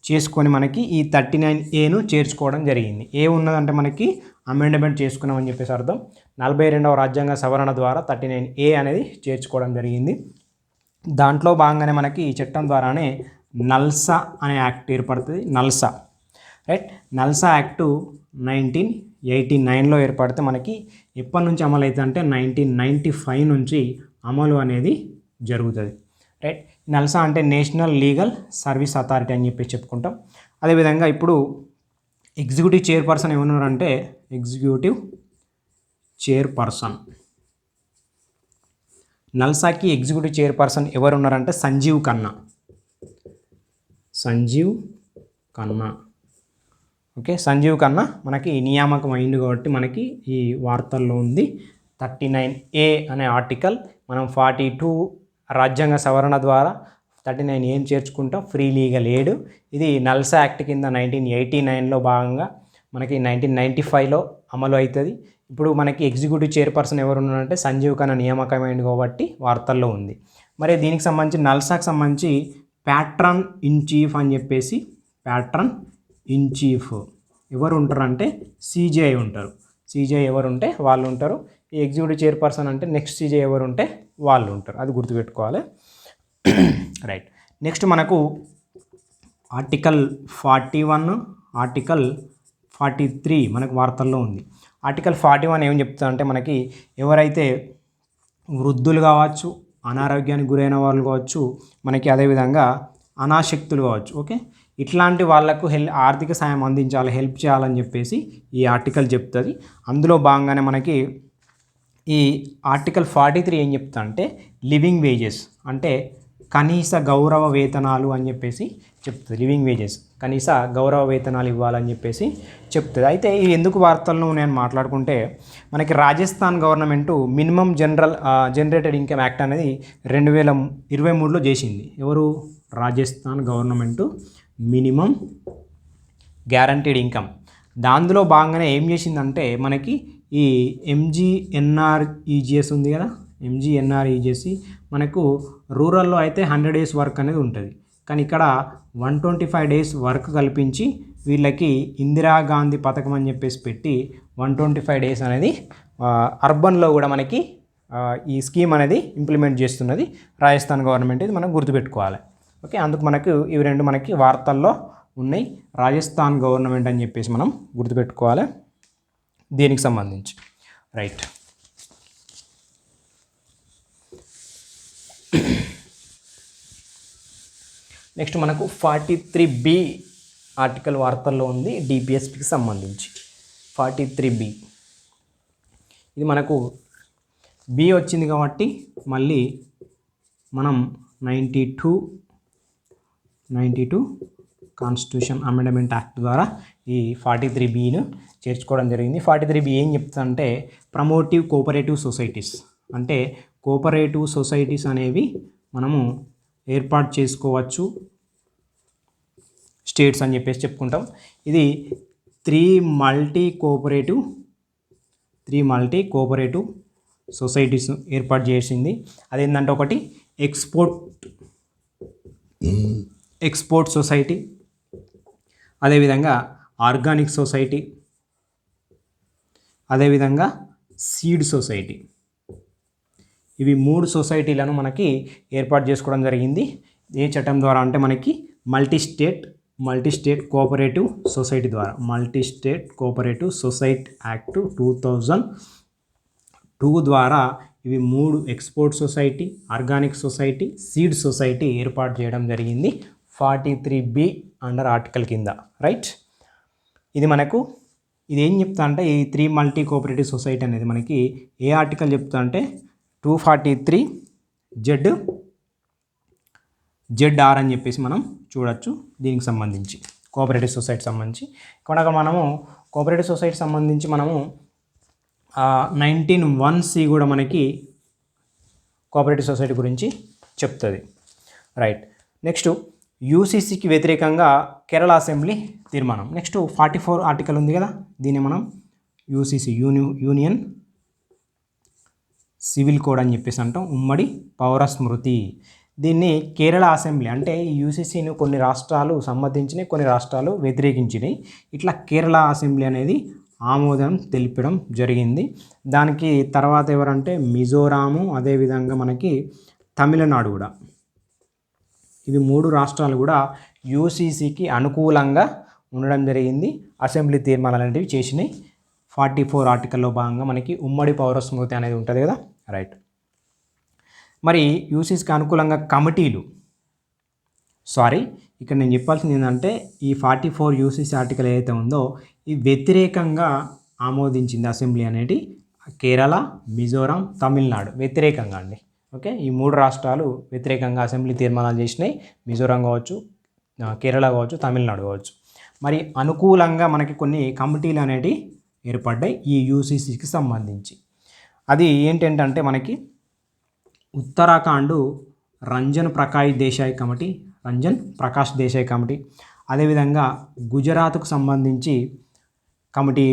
Speaker 1: చేసుకొని మనకి ఈ 39A చేర్చుకోవడం జరిగింది. ఏ ఉన్నదంటే మనకి అమెండ్మెంట్ చేసుకున్నామని చెప్పేసి అర్థం. 42వ రాజ్యాంగ సవరణ ద్వారా 39A అనేది చేర్చుకోవడం జరిగింది. దాంట్లో భాగంగానే మనకి ఈ చట్టం ద్వారానే నల్సా అనే యాక్ట్ ఏర్పడుతుంది. NALSA right. నల్సా యాక్టు 1989లో ఏర్పడితే మనకి ఎప్పటి నుంచి అమలు అవుతుంది అంటే 1995 నుంచి అమలు అనేది జరుగుతుంది. రైట్. నల్సా అంటే నేషనల్ లీగల్ సర్వీస్ అథారిటీ అని చెప్పి చెప్పుకుంటాం. అదేవిధంగా ఇప్పుడు ఎగ్జిక్యూటివ్ చైర్పర్సన్ ఏమన్నారంటే ఎగ్జిక్యూటివ్ చైర్పర్సన్ నల్సాకి ఎగ్జిక్యూటివ్ చైర్పర్సన్ ఎవరు ఉన్నారంటే సంజీవ్ ఖన్నా. ఓకే, సంజీవ్ ఖన్నా మనకి నియామకం అయింది కాబట్టి మనకి ఈ వార్తల్లో ఉంది. 39A అనే ఆర్టికల్ మనం 42 రాజ్యాంగ సవరణ ద్వారా 39 ఏం చేర్చుకుంటాం, ఫ్రీ లీగల్ ఎయిడ్. ఇది నల్సా యాక్ట్ కింద 1989లో భాగంగా మనకి 1995లో అమలు అవుతుంది. ఇప్పుడు మనకి ఎగ్జిక్యూటివ్ చైర్పర్సన్ ఎవరు ఉన్నారంటే సంజీవ్ ఖన్నా నియామకమైంది కాబట్టి వార్తల్లో ఉంది. మరి దీనికి సంబంధించి నల్సాకి సంబంధించి ప్యాట్రన్ ఇన్ చీఫ్ అని చెప్పేసి ప్యాట్రన్ ఇన్ చీఫ్ ఎవరు ఉంటారంటే CJI ఉంటారు. CJI ఎవరు ఉంటే వాళ్ళు ఉంటారు. ఈ ఎగ్జిక్యూటివ్ చైర్పర్సన్ అంటే నెక్స్ట్ CJI ఎవరు ఉంటే వాళ్ళు ఉంటారు. అది గుర్తుపెట్టుకోవాలి. రైట్. నెక్స్ట్ మనకు ఆర్టికల్ 41, ఆర్టికల్ 43 మనకు వార్తల్లో ఉంది. ఆర్టికల్ 41 ఏం చెప్తుందంటే మనకి ఎవరైతే వృద్ధులు కావచ్చు, అనారోగ్యానికి గురైన వాళ్ళు కావచ్చు, మనకి అదేవిధంగా అనాశక్తులు కావచ్చు, ఓకే, ఇట్లాంటి వాళ్ళకు ఆర్థిక సాయం అందించాలి, హెల్ప్ చేయాలని చెప్పేసి ఈ ఆర్టికల్ చెప్తుంది. అందులో భాగంగానే మనకి ఈ ఆర్టికల్ 43 ఏం చెప్తా అంటే లివింగ్ వేజెస్ అంటే కనీస గౌరవ వేతనాలు అని చెప్పేసి చెప్తుంది. లివింగ్ వేజెస్ కనీస గౌరవ వేతనాలు ఇవ్వాలని చెప్పేసి చెప్తుంది. అయితే ఇది ఎందుకు వార్తలను నేను మాట్లాడుకుంటే మనకి Rajasthan government minimum generated income act అనేది 2023లో చేసింది. ఎవరు? Rajasthan government minimum guaranteed income. దానిలో భాగంగానే ఏం చేసిందంటే మనకి ఈ MGNREGS ఉంది కదా, MGNREGS మనకు రూరల్లో అయితే 100 days వర్క్ అనేది ఉంటుంది. కానీ ఇక్కడ 125 days వర్క్ కల్పించి వీళ్ళకి ఇందిరాగాంధీ పథకం అని చెప్పేసి పెట్టి 125 days అనేది అర్బన్లో కూడా మనకి ఈ స్కీమ్ అనేది ఇంప్లిమెంట్ చేస్తున్నది రాజస్థాన్ గవర్నమెంట్. ఇది మనం గుర్తుపెట్టుకోవాలి. ఓకే, అందుకు మనకు ఇవి రెండు మనకి వార్తల్లో ఉన్నాయి. రాజస్థాన్ గవర్నమెంట్ అని చెప్పేసి మనం గుర్తుపెట్టుకోవాలి దీనికి సంబంధించి. రైట్. నెక్స్ట్ మనకు 43B ఆర్టికల్ వార్తల్లో ఉంది DPSPకి సంబంధించి. 43B ఇది మనకు B వచ్చింది కాబట్టి మళ్ళీ మనం 92 కాన్స్టిట్యూషన్ అమెండ్మెంట్ యాక్ట్ ద్వారా ఈ 43Bను చేర్చుకోవడం జరిగింది. 43B ఏం చెప్తుందంటే ప్రమోటివ్ కోఆపరేటివ్ సొసైటీస్ అంటే కోఆపరేటివ్ సొసైటీస్ అనేవి మనము ఏర్పాటు చేసుకోవచ్చు స్టేట్స్ అని చెప్పేసి చెప్పుకుంటాం. ఇది 3 మల్టీ కోఆపరేటివ్ సొసైటీస్ ఏర్పాటు చేసింది. అదేంటంటే ఒకటి ఎక్స్పోర్ట్ సొసైటీ, అదేవిధంగా ఆర్గానిక్ సొసైటీ, అదేవిధంగా సీడ్ సొసైటీ. ఇవి 3 సొసైటీలను మనకి ఏర్పాటు చేసుకోవడం జరిగింది. ఏ చట్టం ద్వారా అంటే మనకి మల్టీ స్టేట్ కోఆపరేటివ్ సొసైటీ ద్వారా, multi state cooperative society act 2002 ద్వారా ఇవి 3 export society, organic society, seed society ఏర్పాటు చేయడం జరిగింది 43B అండర్ ఆర్టికల్ కింద. రైట్. ఇది మనకు ఇది ఏం చెప్తా అంటే ఈ 3 మల్టీ కోఆపరేటివ్ సొసైటీ అనేది మనకి ఏ ఆర్టికల్ చెప్తా అంటే 243 ZR అని చెప్పేసి మనం చూడొచ్చు. దీనికి సంబంధించి కోఆపరేటివ్ సొసైటీ సంబంధించి ఇక్కడ మనము కోఆపరేటివ్ సొసైటీ సంబంధించి మనము 19(1)C కూడా మనకి కోఆపరేటివ్ సొసైటీ గురించి చెప్తుంది. రైట్. నెక్స్ట్ UCCకి వ్యతిరేకంగా కేరళ అసెంబ్లీ తీర్మానం. నెక్స్ట్ 44 ఆర్టికల్ ఉంది కదా, దీన్ని మనం UCC యూనియన్ సివిల్ కోడ్ అని చెప్పేసి అంటాం, ఉమ్మడి పౌర స్మృతి. దీన్ని కేరళ అసెంబ్లీ అంటే UCCను కొన్ని రాష్ట్రాలు సమ్మతించినాయి, కొన్ని రాష్ట్రాలు వ్యతిరేకించినాయి. ఇట్లా కేరళ అసెంబ్లీ అనేది ఆమోదం తెలిపడం జరిగింది. దానికి తర్వాత ఎవరంటే మిజోరాము, అదేవిధంగా మనకి తమిళనాడు కూడా. ఇవి 3 రాష్ట్రాలు కూడా UCCకి అనుకూలంగా ఉండడం జరిగింది. అసెంబ్లీ తీర్మానాలు అనేవి చేసినాయి. 44 ఆర్టికల్లో భాగంగా మనకి ఉమ్మడి పౌర స్మృతి అనేది ఉంటుంది కదా, రైట్. మరి యూసీసీకి అనుకూలంగా కమిటీలు, ఇక్కడ నేను చెప్పాల్సింది ఏంటంటే ఈ 44 యూసీసీ ఆర్టికల్ ఏదైతే ఉందో ఇది వ్యతిరేకంగా ఆమోదించింది అసెంబ్లీ అనేది కేరళ, మిజోరాం, తమిళనాడు వ్యతిరేకంగా అండి. ఓకే, ఈ 3 రాష్ట్రాలు వ్యతిరేకంగా అసెంబ్లీ తీర్మానాలు చేసినాయి. మిజోరాం కావచ్చు, కేరళ కావచ్చు, తమిళనాడు కావచ్చు. మరి అనుకూలంగా మనకి కొన్ని కమిటీలు అనేవి ఏర్పడ్డాయి ఈ యూసీసీకి సంబంధించి. అది ఏంటంటే మనకి ఉత్తరాఖండ్ రంజన్ ప్రకాష్ దేశాయ్ కమిటీ, అదేవిధంగా గుజరాత్కు సంబంధించి కమిటీ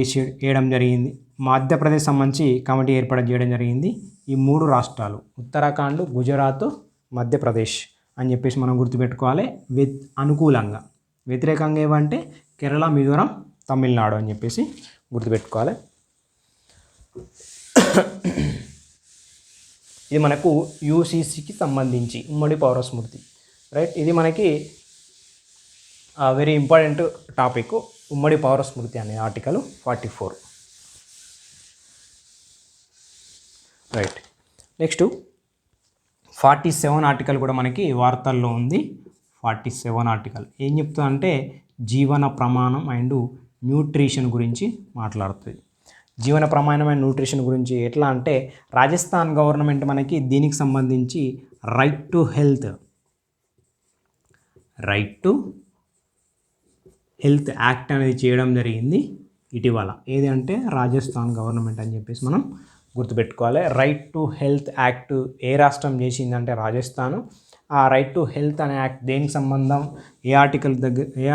Speaker 1: వేయడం జరిగింది. మధ్యప్రదేశ్ సంబంధించి కమిటీ ఏర్పాటు చేయడం జరిగింది. ఈ 3 రాష్ట్రాలు ఉత్తరాఖండ్, గుజరాత్, మధ్యప్రదేశ్ అని చెప్పేసి మనం గుర్తుపెట్టుకోవాలి. అనుకూలంగా, వ్యతిరేకంగా ఏమంటే కేరళ, మిజోరాం, తమిళనాడు అని చెప్పేసి గుర్తుపెట్టుకోవాలి. ఇది మనకు యూసీసీకి సంబంధించి ఉమ్మడి పౌర స్మృతి, రైట్. ఇది మనకి వెరీ ఇంపార్టెంట్ టాపిక్, ఉమ్మడి పౌర స్మృతి అనే ఆర్టికల్ 44, రైట్. నెక్స్ట్ 47 ఆర్టికల్ కూడా మనకి వార్తల్లో ఉంది. 47 ఆర్టికల్ ఏం చెప్తుంది అంటే జీవన ప్రమాణం అండ్ న్యూట్రిషన్ గురించి మాట్లాడుతుంది. జీవన ప్రమాణం అండ్ న్యూట్రిషన్ గురించి ఎట్లా అంటే రాజస్థాన్ గవర్నమెంట్ మనకి దీనికి సంబంధించి రైట్ టు హెల్త్ యాక్ట్ అనేది చేయడం జరిగింది ఇటీవల. ఏది అంటే రాజస్థాన్ గవర్నమెంట్ అని చెప్పేసి మనం గుర్తుపెట్టుకోవాలి. రైట్ టు హెల్త్ యాక్ట్ ఏ రాష్ట్రం చేసిందంటే రాజస్థాన్. ఆ రైట్ టు హెల్త్ అనే యాక్ట్ దేనికి సంబంధం, ఏ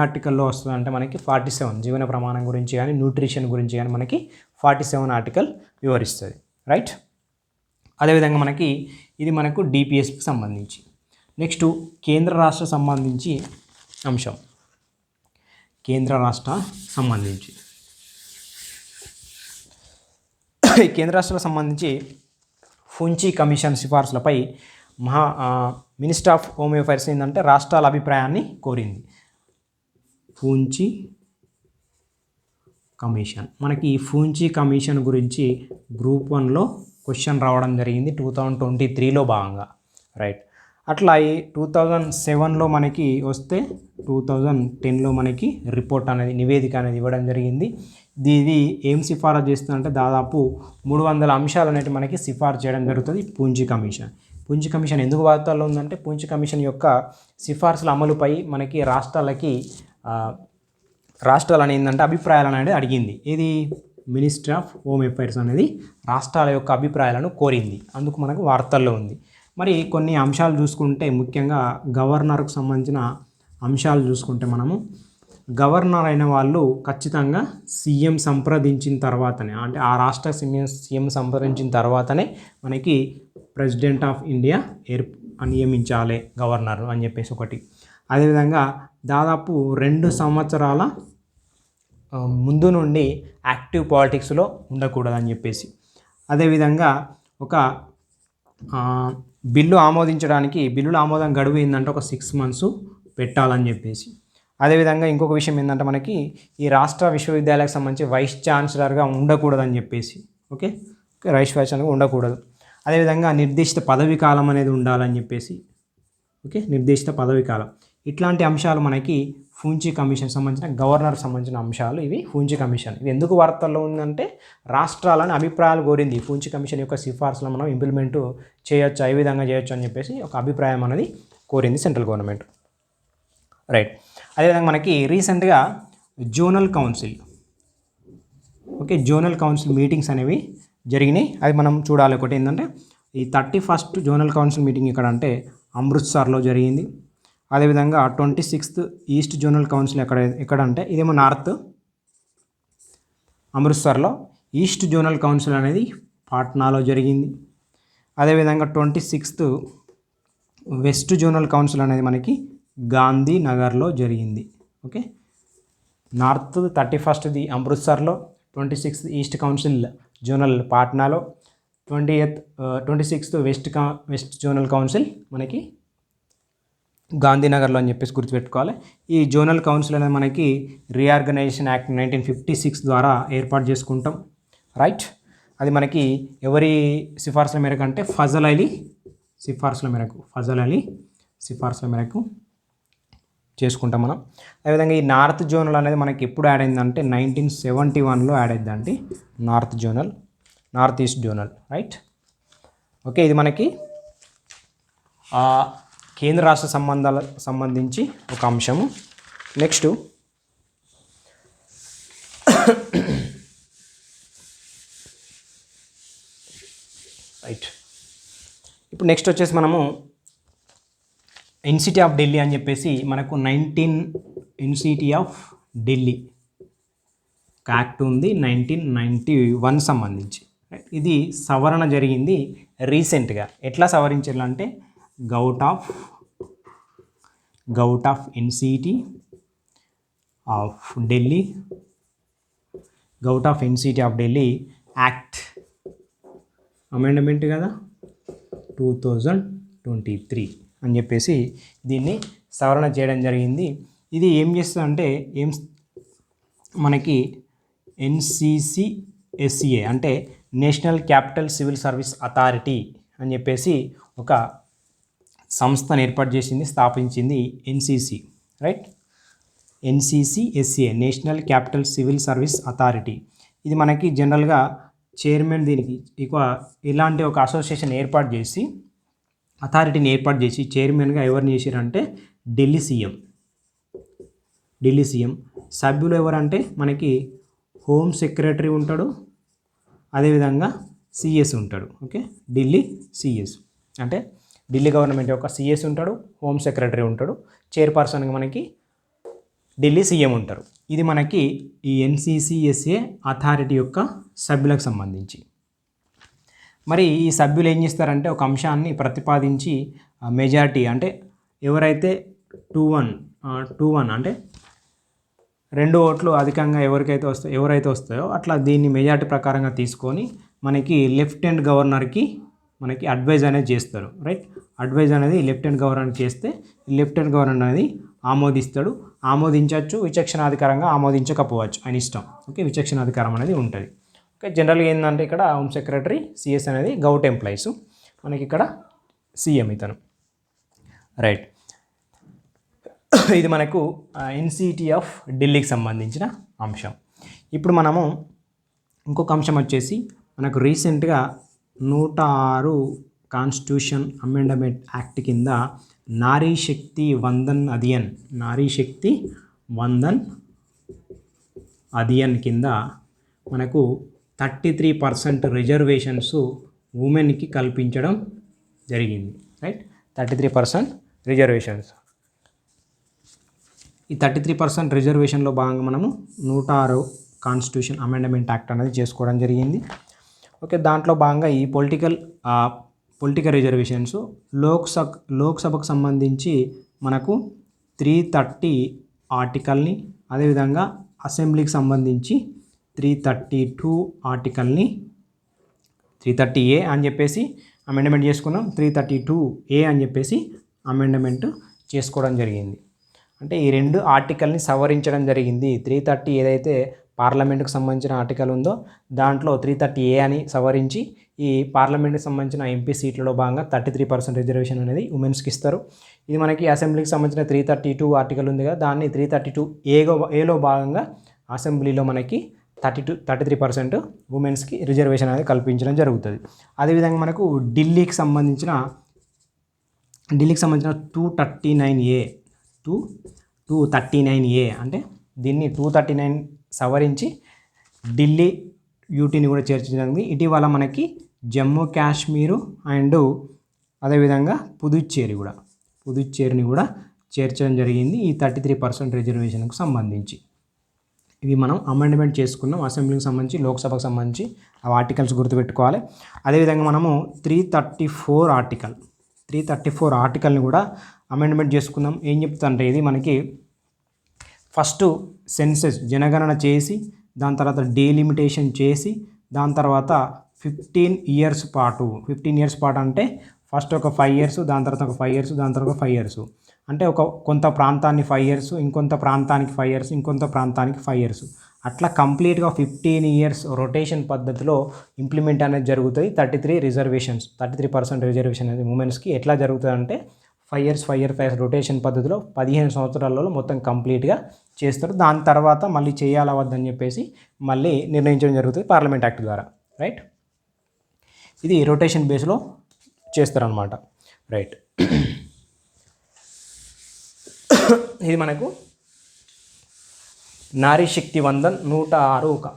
Speaker 1: ఆర్టికల్లో వస్తుంది అంటే మనకి 47 జీవన ప్రమాణం గురించి కానీ న్యూట్రిషన్ గురించి కానీ మనకి 47 ఆర్టికల్ వివరిస్తుంది, రైట్. అదేవిధంగా మనకి ఇది మనకు డిపిఎస్కి సంబంధించి. నెక్స్ట్ కేంద్ర రాష్ట్ర సంబంధించి అంశం, కేంద్ర రాష్ట్రాలకు సంబంధించి ఫుంచి కమిషన్ సిఫార్సులపై మినిస్టర్ ఆఫ్ హోమ్ అఫైర్స్ ఏంటంటే రాష్ట్రాల అభిప్రాయాన్ని కోరింది. ఫుంచి కమిషన్, మనకి ఈ ఫుంచి కమిషన్ గురించి గ్రూప్ 1లో క్వశ్చన్ రావడం జరిగింది 2023లో భాగంగా, రైట్. అట్లా ఈ 2007లో మనకి వస్తే 2010లో మనకి రిపోర్ట్ అనేది, నివేదిక అనేది ఇవ్వడం జరిగింది. ఇది ఏం సిఫారసు చేస్తుందంటే దాదాపు 300 అంశాలు అనేవి మనకి సిఫారసు చేయడం జరుగుతుంది పూంచి కమిషన్ ఎందుకు వార్తల్లో ఉందంటే పూంచి కమిషన్ యొక్క సిఫార్సుల అమలుపై మనకి రాష్ట్రాలు ఏంటంటే అభిప్రాయాలు అనేది అడిగింది. ఇది మినిస్టర్ ఆఫ్ హోమ్ అఫైర్స్ అనేది రాష్ట్రాల యొక్క అభిప్రాయాలను కోరింది, అందుకు మనకు వార్తల్లో ఉంది. మరి కొన్ని అంశాలు చూసుకుంటే ముఖ్యంగా గవర్నర్కు సంబంధించిన అంశాలు చూసుకుంటే మనము గవర్నర్ అయిన వాళ్ళు ఖచ్చితంగా సీఎం సంప్రదించిన తర్వాతనే, అంటే ఆ రాష్ట్ర సీఎం సంప్రదించిన తర్వాతనే మనకి ప్రెసిడెంట్ ఆఫ్ ఇండియా నియమించాలి గవర్నర్ అని చెప్పేసి ఒకటి. అదేవిధంగా దాదాపు 2 సంవత్సరాల ముందు నుండి యాక్టివ్ పాలిటిక్స్లో ఉండకూడదని చెప్పేసి. అదేవిధంగా ఒక బిల్లుల ఆమోదం గడువు ఏంటంటే ఒక 6 months పెట్టాలని చెప్పేసి. అదేవిధంగా ఇంకొక విషయం ఏంటంటే మనకి ఈ రాష్ట్ర విశ్వవిద్యాలయాలకు సంబంధించి వైస్ ఛాన్సలర్గా ఉండకూడదని చెప్పేసి. ఓకే, వైస్ ఛాన్సలర్గా ఉండకూడదు. అదేవిధంగా నిర్దిష్ట పదవీ కాలం అనేది ఉండాలని చెప్పేసి. ఓకే, నిర్దిష్ట పదవీ కాలం. ఇట్లాంటి అంశాలు మనకి ఫుంచి కమిషన్ సంబంధించిన గవర్నర్కి సంబంధించిన అంశాలు ఇవి. ఫుంచి కమిషన్ ఇది ఎందుకు వార్తల్లో ఉందంటే రాష్ట్రాలను అభిప్రాయాలు కోరింది. ఫుంచి కమిషన్ యొక్క సిఫార్సులు మనం ఇంప్లిమెంట్ చేయొచ్చు, ఏ విధంగా చేయొచ్చు అని చెప్పేసి ఒక అభిప్రాయం అనేది కోరింది సెంట్రల్ గవర్నమెంట్, రైట్. అదేవిధంగా మనకి రీసెంట్గా జోనల్ కౌన్సిల్ మీటింగ్స్ అనేవి జరిగినాయి. అది మనం చూడాలి. ఒకటి ఏంటంటే ఈ 31st జోనల్ కౌన్సిల్ మీటింగ్ ఇక్కడ అంటే అమృత్సర్లో జరిగింది. అదేవిధంగా 26th ఈస్ట్ జోనల్ కౌన్సిల్ ఎక్కడ అంటే ఇదేమో నార్త్ అమృత్సర్లో, ఈస్ట్ జోనల్ కౌన్సిల్ అనేది పాట్నాలో జరిగింది. అదేవిధంగా 26th వెస్ట్ జోనల్ కౌన్సిల్ అనేది మనకి గాంధీనగర్లో జరిగింది. ఓకే, నార్త్ 31st అమృత్సర్లో, 26th ఈస్ట్ కౌన్సిల్ జోనల్ పాట్నాలో, 26th వెస్ట్ జోనల్ కౌన్సిల్ మనకి గాంధీనగర్లో అని చెప్పేసి గుర్తుపెట్టుకోవాలి. ఈ జోనల్ కౌన్సిల్ అనేది మనకి రీఆర్గనైజేషన్ యాక్ట్ 1956 ద్వారా ఏర్పాటు చేసుకుంటాం, రైట్. అది మనకి ఎవరి సిఫార్సుల మేరకు అంటే ఫజల్ అలీ సిఫార్సుల మేరకు చేసుకుంటాం మనం. అదేవిధంగా ఈ నార్త్ జోనల్ అనేది మనకి ఎప్పుడు యాడ్ అయిందంటే 1971లో యాడ్ అయిందండి. North east zonal, right. Okay, ఇది మనకి కేంద్ర రాష్ట్ర సంబంధాలకు సంబంధించి ఒక అంశము. నెక్స్ట్ రైట్, ఇప్పుడు నెక్స్ట్ వచ్చేసి మనము ఎన్సిటీ ఆఫ్ ఢిల్లీ అని చెప్పేసి మనకు ఎన్సిటీ ఆఫ్ ఢిల్లీ ఒక యాక్ట్ ఉంది 1991 సంబంధించి. ఇది సవరణ జరిగింది రీసెంట్గా. ఎట్లా సవరించాలంటే government of NCT of Delhi act amendment కదా 2023 అని చెప్పేసి దీన్ని సవరణ చేయడం జరిగింది. ఇది ఏం చేస్తుందంటే మనకి NCCSA అంటే national capital civil service authority అని చెప్పేసి ఒక సంస్థను ఏర్పాటు చేసింది, స్థాపించింది NCC, right. NCCSA national capital civil service authority. ఇది మనకి జనరల్గా చైర్మన్ దీనికి ఇలాంటి ఒక అసోసియేషన్ అథారిటీని ఏర్పాటు చేసి చైర్మన్గా ఎవరిని చేశారంటే ఢిల్లీ సీఎం. సభ్యులు ఎవరంటే మనకి హోమ్ సెక్రటరీ ఉంటాడు, అదేవిధంగా సిఎస్ ఉంటాడు. ఓకే, ఢిల్లీ సిఎస్ అంటే ఢిల్లీ గవర్నమెంట్ యొక్క సిఎస్ ఉంటాడు, హోమ్ సెక్రటరీ ఉంటాడు, చైర్పర్సన్గా మనకి ఢిల్లీ సీఎం ఉంటారు. ఇది మనకి ఈ NCCSA అథారిటీ యొక్క సభ్యులకు సంబంధించి. మరి ఈ సభ్యులు ఏం చేస్తారంటే ఒక అంశాన్ని ప్రతిపాదించి మెజారిటీ అంటే ఎవరైతే 2-1 అంటే 2 ఓట్లు అధికంగా ఎవరైతే వస్తాయో అట్లా దీన్ని మెజారిటీ ప్రకారంగా తీసుకొని మనకి లెఫ్టినెంట్ గవర్నర్కి మనకి అడ్వైజ్ అనేది చేస్తారు, రైట్. అడ్వైజ్ అనేది లెఫ్టినెంట్ గవర్నర్ చేస్తే లెఫ్టినెంట్ గవర్నర్ అనేది ఆమోదిస్తాడు. ఆమోదించవచ్చు, విచక్షణాధికారంగా ఆమోదించకపోవచ్చు, ఆయన ఇష్టం. ఓకే, విచక్షణాధికారం అనేది ఉంటుంది. ఓకే, జనరల్గా ఏంటంటే ఇక్కడ హోమ్ సెక్రటరీ సిఎస్ అనేది గౌట్ ఎంప్లాయీస్, మనకి ఇక్కడ సీఎం ఇతను, రైట్. ఇది మనకు ఎన్సిటీ ఆఫ్ ఢిల్లీకి సంబంధించిన అంశం. ఇప్పుడు మనము ఇంకొక అంశం వచ్చేసి మనకు రీసెంట్గా 106 కాన్స్టిట్యూషన్ అమెండ్మెంట్ యాక్ట్ కింద నారీ శక్తి వందన్ అధియన్ కింద మనకు 33% రిజర్వేషన్స్ ఉమెన్కి కల్పించడం జరిగింది, రైట్. 33% రిజర్వేషన్స్. ఈ 33% రిజర్వేషన్లో భాగంగా మనము 106 కాన్స్టిట్యూషన్ అమెండ్మెంట్ యాక్ట్ అనేది చేసుకోవడం జరిగింది. ఓకే, దాంట్లో భాగంగా ఈ పొలిటికల్ రిజర్వేషన్స్ లోక్సభకు సంబంధించి మనకు 330 ఆర్టికల్ని, అదేవిధంగా అసెంబ్లీకి సంబంధించి 332 ఆర్టికల్ని 330A అని చెప్పేసి అమెండ్మెంట్ చేసుకున్నాం, 332A అని చెప్పేసి అమెండ్మెంట్ చేసుకోవడం జరిగింది. అంటే ఈ 2 ఆర్టికల్ని సవరించడం జరిగింది. 330 ఏదైతే పార్లమెంటుకు సంబంధించిన ఆర్టికల్ ఉందో దాంట్లో 330A అని సవరించి ఈ పార్లమెంట్కి సంబంధించిన ఎంపీ సీట్లలో భాగంగా 33% రిజర్వేషన్ అనేది ఉమెన్స్కి ఇస్తారు. ఇది మనకి అసెంబ్లీకి సంబంధించిన 332 ఆర్టికల్ ఉంది కదా, దాన్ని 332Aలో భాగంగా అసెంబ్లీలో మనకి 33% ఉమెన్స్కి రిజర్వేషన్ అనేది కల్పించడం జరుగుతుంది. అదేవిధంగా మనకు ఢిల్లీకి సంబంధించిన 239A అంటే దీన్ని 239 సవరించి ఢిల్లీ యూటీని కూడా చేర్చడం జరిగింది. ఇటీవల మనకి జమ్మూ కాశ్మీరు అండ్ అదేవిధంగా పుదుచ్చేరిని కూడా చేర్చడం జరిగింది ఈ 33% రిజర్వేషన్కు సంబంధించి. ఇవి మనం అమెండ్మెంట్ చేసుకున్నాం అసెంబ్లీకి సంబంధించి, లోక్సభకు సంబంధించి ఆ ఆర్టికల్స్ గుర్తుపెట్టుకోవాలి. అదేవిధంగా మనము 334 ఆర్టికల్ని కూడా అమెండ్మెంట్ చేసుకున్నాం. ఏం చెప్తుంటే ఇది మనకి ఫస్ట్ సెన్సెస్ జనగణన చేసి దాని తర్వాత డీలిమిటేషన్ చేసి దాని తర్వాత 15 ఇయర్స్ పాటు అంటే ఫస్ట్ ఒక 5 ఇయర్స్, దాని తర్వాత ఒక 5 ఇయర్స్, దాని తర్వాత ఒక 5 ఇయర్స్. అంటే కొంత ప్రాంతాన్ని 5 ఇయర్స్, ఇంకొంత ప్రాంతానికి 5 ఇయర్స్, ఇంకొంత ప్రాంతానికి 5 ఇయర్స్, అట్లా కంప్లీట్గా 15 ఇయర్స్ రొటేషన్ పద్ధతిలో ఇంప్లిమెంట్ అనేది జరుగుతుంది. 33% రిజర్వేషన్ అనేది ఉమెన్స్కి ఎట్లా జరుగుతుంది అంటే 5 ఇయర్స్ 5 ఇయర్స్ రొటేషన్ పద్ధతిలో 15 సంవత్సరాలలో మొత్తం కంప్లీట్గా చేస్తారు. దాని తర్వాత మళ్ళీ చేయాలా వద్దని చెప్పేసి మళ్ళీ నిర్ణయించడం జరుగుతుంది పార్లమెంట్ యాక్ట్ ద్వారా. రైట్, ఇది రొటేషన్ బేస్లో చేస్తారనమాట. రైట్, ఇది మనకు నారీ శక్తి వందన్ 106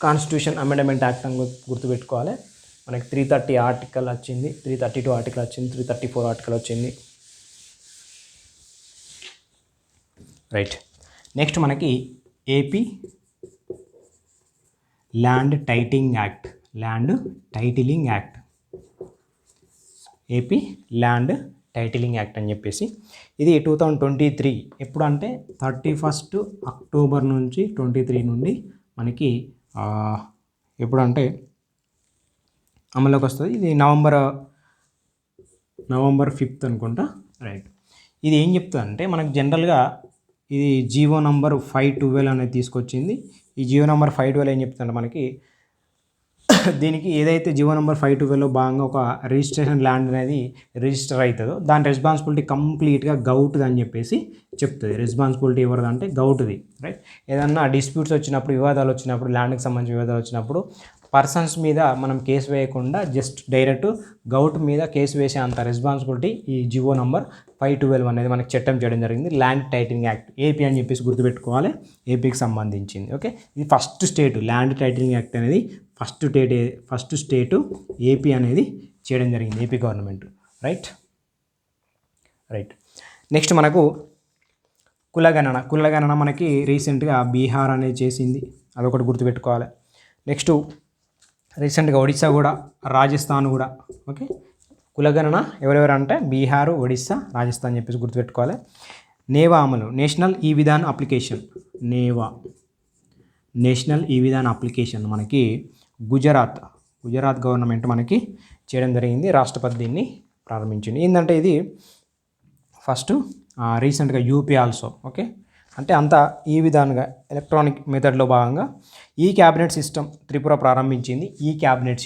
Speaker 1: కాన్స్టిట్యూషన్ అమెండ్మెంట్ యాక్ట్ అని గుర్తుపెట్టుకోవాలి. మనకి 330 ఆర్టికల్ వచ్చింది, 332 ఆర్టికల్ వచ్చింది, 334 ఆర్టికల్ వచ్చింది. రైట్, నెక్స్ట్ మనకి AP land titling act, AP land titling act అని చెప్పేసి ఇది 2023 ఎప్పుడు అంటే 31 అక్టోబర్ నుంచి 23 నుండి మనకి ఎప్పుడంటే అమల్లోకి వస్తుంది. ఇది నవంబర్ 5 అనుకుంటా. రైట్, ఇది ఏం చెప్తుంది అంటే మనకు జనరల్గా ఇది జీవో నంబర్ 512 అనేది తీసుకొచ్చింది. ఈ జీవో నంబర్ 512 ఏం చెప్తుందంటే మనకి దీనికి ఏదైతే జీవో నంబర్ 512లో భాగంగా ఒక రిజిస్ట్రేషన్ ల్యాండ్ అనేది రిజిస్టర్ అవుతుందో దాని రెస్పాన్సిబిలిటీ కంప్లీట్గా గౌట్ది అని చెప్పేసి చెప్తుంది. రెస్పాన్సిబిలిటీ ఎవరిదంటే గౌట్ది. రైట్, ఏదన్నా డిస్ప్యూట్స్ వచ్చినప్పుడు, వివాదాలు వచ్చినప్పుడు, ల్యాండ్కి సంబంధించిన వివాదాలు వచ్చినప్పుడు పర్సన్స్ మీద మనం కేసు వేయకుండా జస్ట్ డైరెక్ట్ గౌట్ మీద కేసు వేసే అంత రెస్పాన్సిబిలిటీ ఈ జీవో నంబర్ 512 అనేది మనకి చట్టం చేయడం జరిగింది. ల్యాండ్ టైటిలింగ్ యాక్ట్ ఏపీ అని చెప్పేసి గుర్తుపెట్టుకోవాలి, ఏపీకి సంబంధించింది. ఓకే, ఇది first state land titling act అనేది ఫస్ట్ స్టేటు ఏపీ అనేది చేయడం జరిగింది, ఏపీ గవర్నమెంట్. రైట్, నెక్స్ట్ మనకు కులగణన మనకి రీసెంట్గా బీహార్ అనేది చేసింది, అదొకటి గుర్తుపెట్టుకోవాలి. నెక్స్ట్ రీసెంట్గా ఒడిశా కూడా, రాజస్థాన్ కూడా. ఓకే, కులగణన ఎవరెవరు అంటే బీహారు, ఒడిశా, రాజస్థాన్ అని చెప్పేసి గుర్తుపెట్టుకోవాలి. నేవా అమలు, నేషనల్ ఈ విధాన్ అప్లికేషన్, నేషనల్ ఈ విధాన్ అప్లికేషన్ మనకి గుజరాత్ గవర్నమెంట్ మనకి చేయడం జరిగింది. రాష్ట్రపతి దీన్ని ప్రారంభించింది. ఏంటంటే ఇది ఫస్ట్ రీసెంట్గా యూపీ ఆల్సో. ఓకే, అంటే అంతా ఈ విధానంగా ఎలక్ట్రానిక్ మెథడ్లో భాగంగా ఈ క్యాబినెట్ సిస్టమ్ త్రిపుర ప్రారంభించింది. ఈ క్యాబినెట్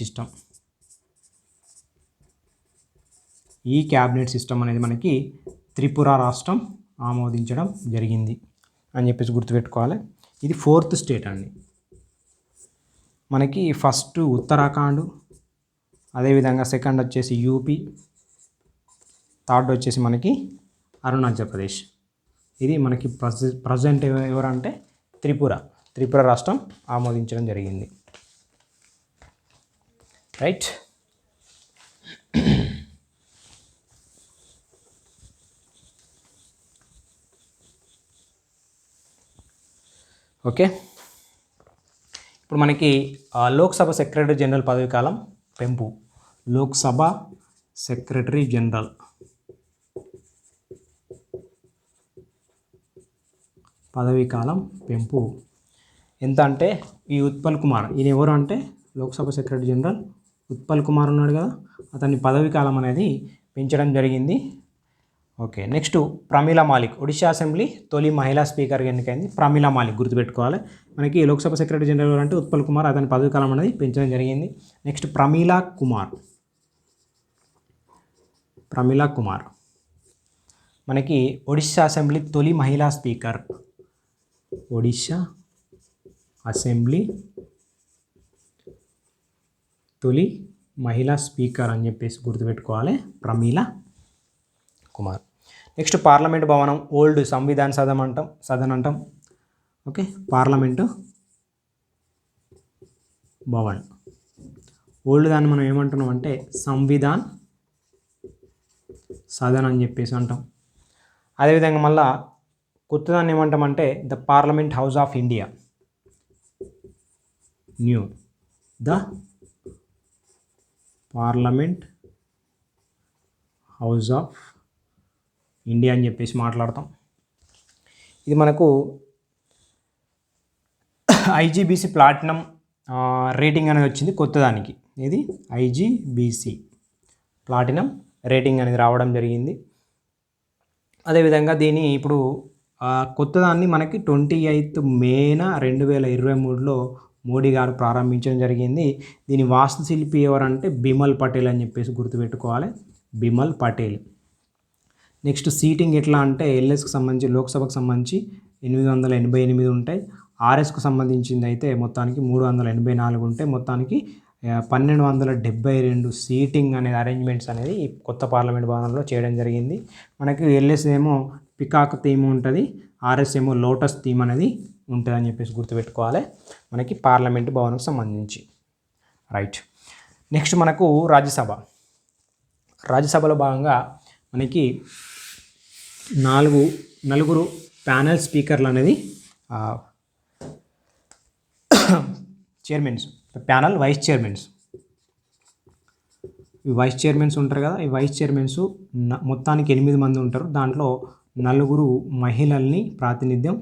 Speaker 1: సిస్టమ్ అనేది మనకి త్రిపుర రాష్ట్రం ఆమోదించడం జరిగింది అని చెప్పేసి గుర్తుపెట్టుకోవాలి. ఇది 4th స్టేట్ అండి. మనకి ఫస్ట్ ఉత్తరాఖండ్, అదేవిధంగా సెకండ్ వచ్చేసి యూపీ, థర్డ్ వచ్చేసి మనకి అరుణాచల్ ప్రదేశ్. ఇది మనకి ప్రజెంట్ ఎవరంటే త్రిపుర రాష్ట్రం ఆమోదించడం జరిగింది. రైట్, ఓకే, ఇప్పుడు మనకి లోక్సభ సెక్రటరీ జనరల్ పదవి కాలం పెంపు, లోక్సభ సెక్రటరీ జనరల్ పదవీ కాలం పెంపు ఎంత అంటే ఈ ఉత్పల్ కుమార్, ఈయన ఎవరు అంటే లోక్సభ సెక్రటరీ జనరల్ ఉత్పల్ కుమార్ ఉన్నాడు కదా, అతని పదవీ కాలం అనేది పెంచడం జరిగింది. Okay, next Pramila Malik, Odisha assembly తొలి మహిళా స్పీకర్గా ఎన్నికైంది ప్రమీలా మాలిక్, గుర్తుపెట్టుకోవాలి. మనకి లోక్సభ సెక్రటరీ జనరల్ అంటే ఉత్పల్ కుమార్, అతని పదవీ కాలం అనేది పెంచడం జరిగింది. నెక్స్ట్ ప్రమీలా కుమార్ మనకి ఒడిశా అసెంబ్లీ తొలి మహిళా స్పీకర్, ఒడిశా అసెంబ్లీ తొలి మహిళా స్పీకర్ అని చెప్పేసి గుర్తుపెట్టుకోవాలి, ప్రమీలా కుమార్. నెక్స్ట్ పార్లమెంట్ భవనం ఓల్డ్ సంవిధాన్ సదన్ అంటాం. ఓకే, పార్లమెంటు భవన్ ఓల్డ్ దాన్ని మనం ఏమంటున్నాం అంటే సంవిధాన్ సదన్ అని చెప్పేసి అంటాం. అదేవిధంగా మళ్ళా కొత్తదాన్ని ఏమంటామంటే the parliament house of India, the parliament house of India అని చెప్పేసి మాట్లాడతాం. ఇది మనకు ఐజీబీసీ ప్లాటినం రేటింగ్ అనేది వచ్చింది కొత్తదానికి. ఇది ఐజీబీసీ ప్లాటినం రేటింగ్ అనేది రావడం జరిగింది. అదేవిధంగా దీని ఇప్పుడు కొత్తదాన్ని మనకి 28 మేన 2023లో మోడీ గారు ప్రారంభించడం జరిగింది. దీని వాస్తుశిల్పి ఎవరంటే బిమల్ పటేల్ అని చెప్పేసి గుర్తుపెట్టుకోవాలి, బిమల్ పటేల్. నెక్స్ట్ సీటింగ్ ఎట్లా అంటే ఎల్ఎస్కి సంబంధించి లోక్సభకు సంబంధించి 888 ఉంటాయి, ఆర్ఎస్కు సంబంధించింది అయితే మొత్తానికి 384 ఉంటాయి. మొత్తానికి 1272 సీటింగ్ అనేది అరేంజ్మెంట్స్ అనేది ఈ కొత్త పార్లమెంట్ భవనంలో చేయడం జరిగింది. మనకి ఎల్ఎస్ ఏమో పికాక్ థీమ్ ఉంటుంది, ఆర్ఎస్ ఏమో లోటస్ థీమ్ అనేది ఉంటుంది అని చెప్పేసి గుర్తుపెట్టుకోవాలి మనకి పార్లమెంట్ భవనంకి సంబంధించి. రైట్. నెక్స్ట్ మనకు రాజ్యసభలో భాగంగా మనకి నలుగురు ప్యానెల్ స్పీకర్లు అనేది చైర్మన్స్, ప్యానల్ వైస్ చైర్మన్స్. ఈ వైస్ చైర్మన్స్ ఉంటారు కదా, ఈ వైస్ చైర్మన్స్ మొత్తానికి 8 మంది ఉంటారు. దాంట్లో 4 మహిళల్ని ప్రాతినిధ్యం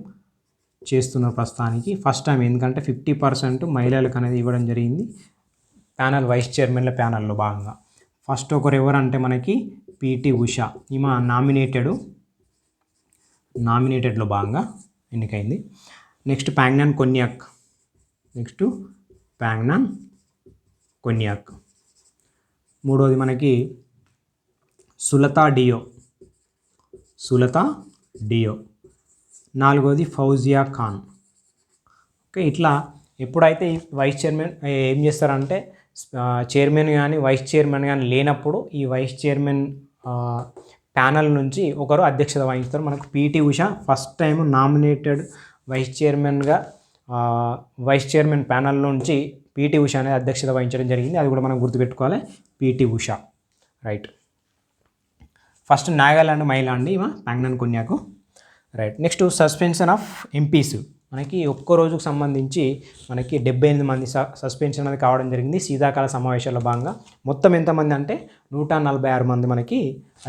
Speaker 1: చేస్తున్నారు ప్రస్తుతానికి. ఫస్ట్ టైం, ఎందుకంటే 50% మహిళలకు అనేది ఇవ్వడం జరిగింది ప్యానల్ వైస్ చైర్మన్ల ప్యానల్లో భాగంగా. ఫస్ట్ ఒకరు ఎవరంటే మనకి పిటి ఉషా, ఈమె నామినేటెడ్లో భాగంగా ఎన్నికైంది. నెక్స్ట్ ప్యాంగ్నాన్ కొన్యాక్. మూడోది మనకి సులతా డియో. నాలుగోది ఫౌజియా ఖాన్. ఓకే, ఇట్లా ఎప్పుడైతే వైస్ చైర్మన్ ఏం చేస్తారంటే చైర్మన్ కానీ వైస్ చైర్మన్ కానీ లేనప్పుడు ఈ వైస్ చైర్మన్ ప్యానల్ నుంచి ఒకరు అధ్యక్షత వహిస్తారు. మనకు PT Usha first time nominated vice chairman panel నుంచి పిటి ఉషా అనేది అధ్యక్షత వహించడం జరిగింది. అది కూడా మనం గుర్తుపెట్టుకోవాలి, పిటి ఉషా. రైట్. ఫస్ట్ నాగాలాండ్ మహిళ అండి ఈమె Phangnon Konyak. Right. Next suspension of MPs. మనకి ఒక్క రోజుకు సంబంధించి మనకి 78 మంది సస్పెన్షన్ అనేది కావడం జరిగింది శీతాకాల సమావేశాల్లో భాగంగా. మొత్తం ఎంతమంది అంటే 146 మంది మనకి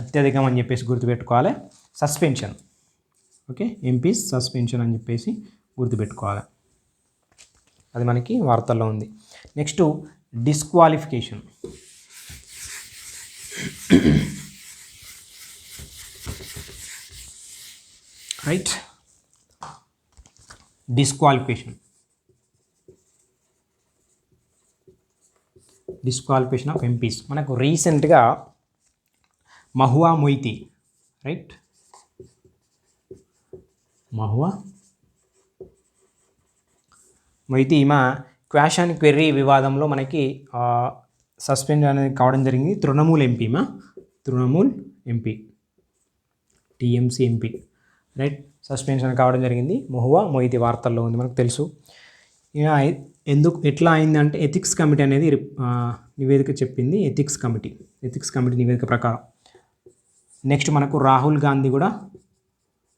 Speaker 1: అత్యధికం అని చెప్పేసి గుర్తుపెట్టుకోవాలి సస్పెన్షన్. ఓకే, ఎంపీస్ సస్పెన్షన్ అని చెప్పేసి గుర్తుపెట్టుకోవాలి, అది మనకి వార్తల్లో ఉంది. Next disqualification. Right. Disqualification of MPs. మనకు రీసెంట్గా మహువా మొయితీ, రైట్, మహువా మొయితీ ఈమె క్వాష్ అండ్ క్వెర్రీ వివాదంలో మనకి సస్పెండ్ అనేది కావడం జరిగింది. Trinamool MP TMC MP, right, suspension కావడం జరిగింది. మహువా మొయితీ వార్తల్లో ఉంది, మనకు తెలుసు. ఎట్లా అయిందంటే ఎథిక్స్ కమిటీ అనేది నివేదిక చెప్పింది, ఎథిక్స్ కమిటీ నివేదిక ప్రకారం. నెక్స్ట్ మనకు రాహుల్ గాంధీ కూడా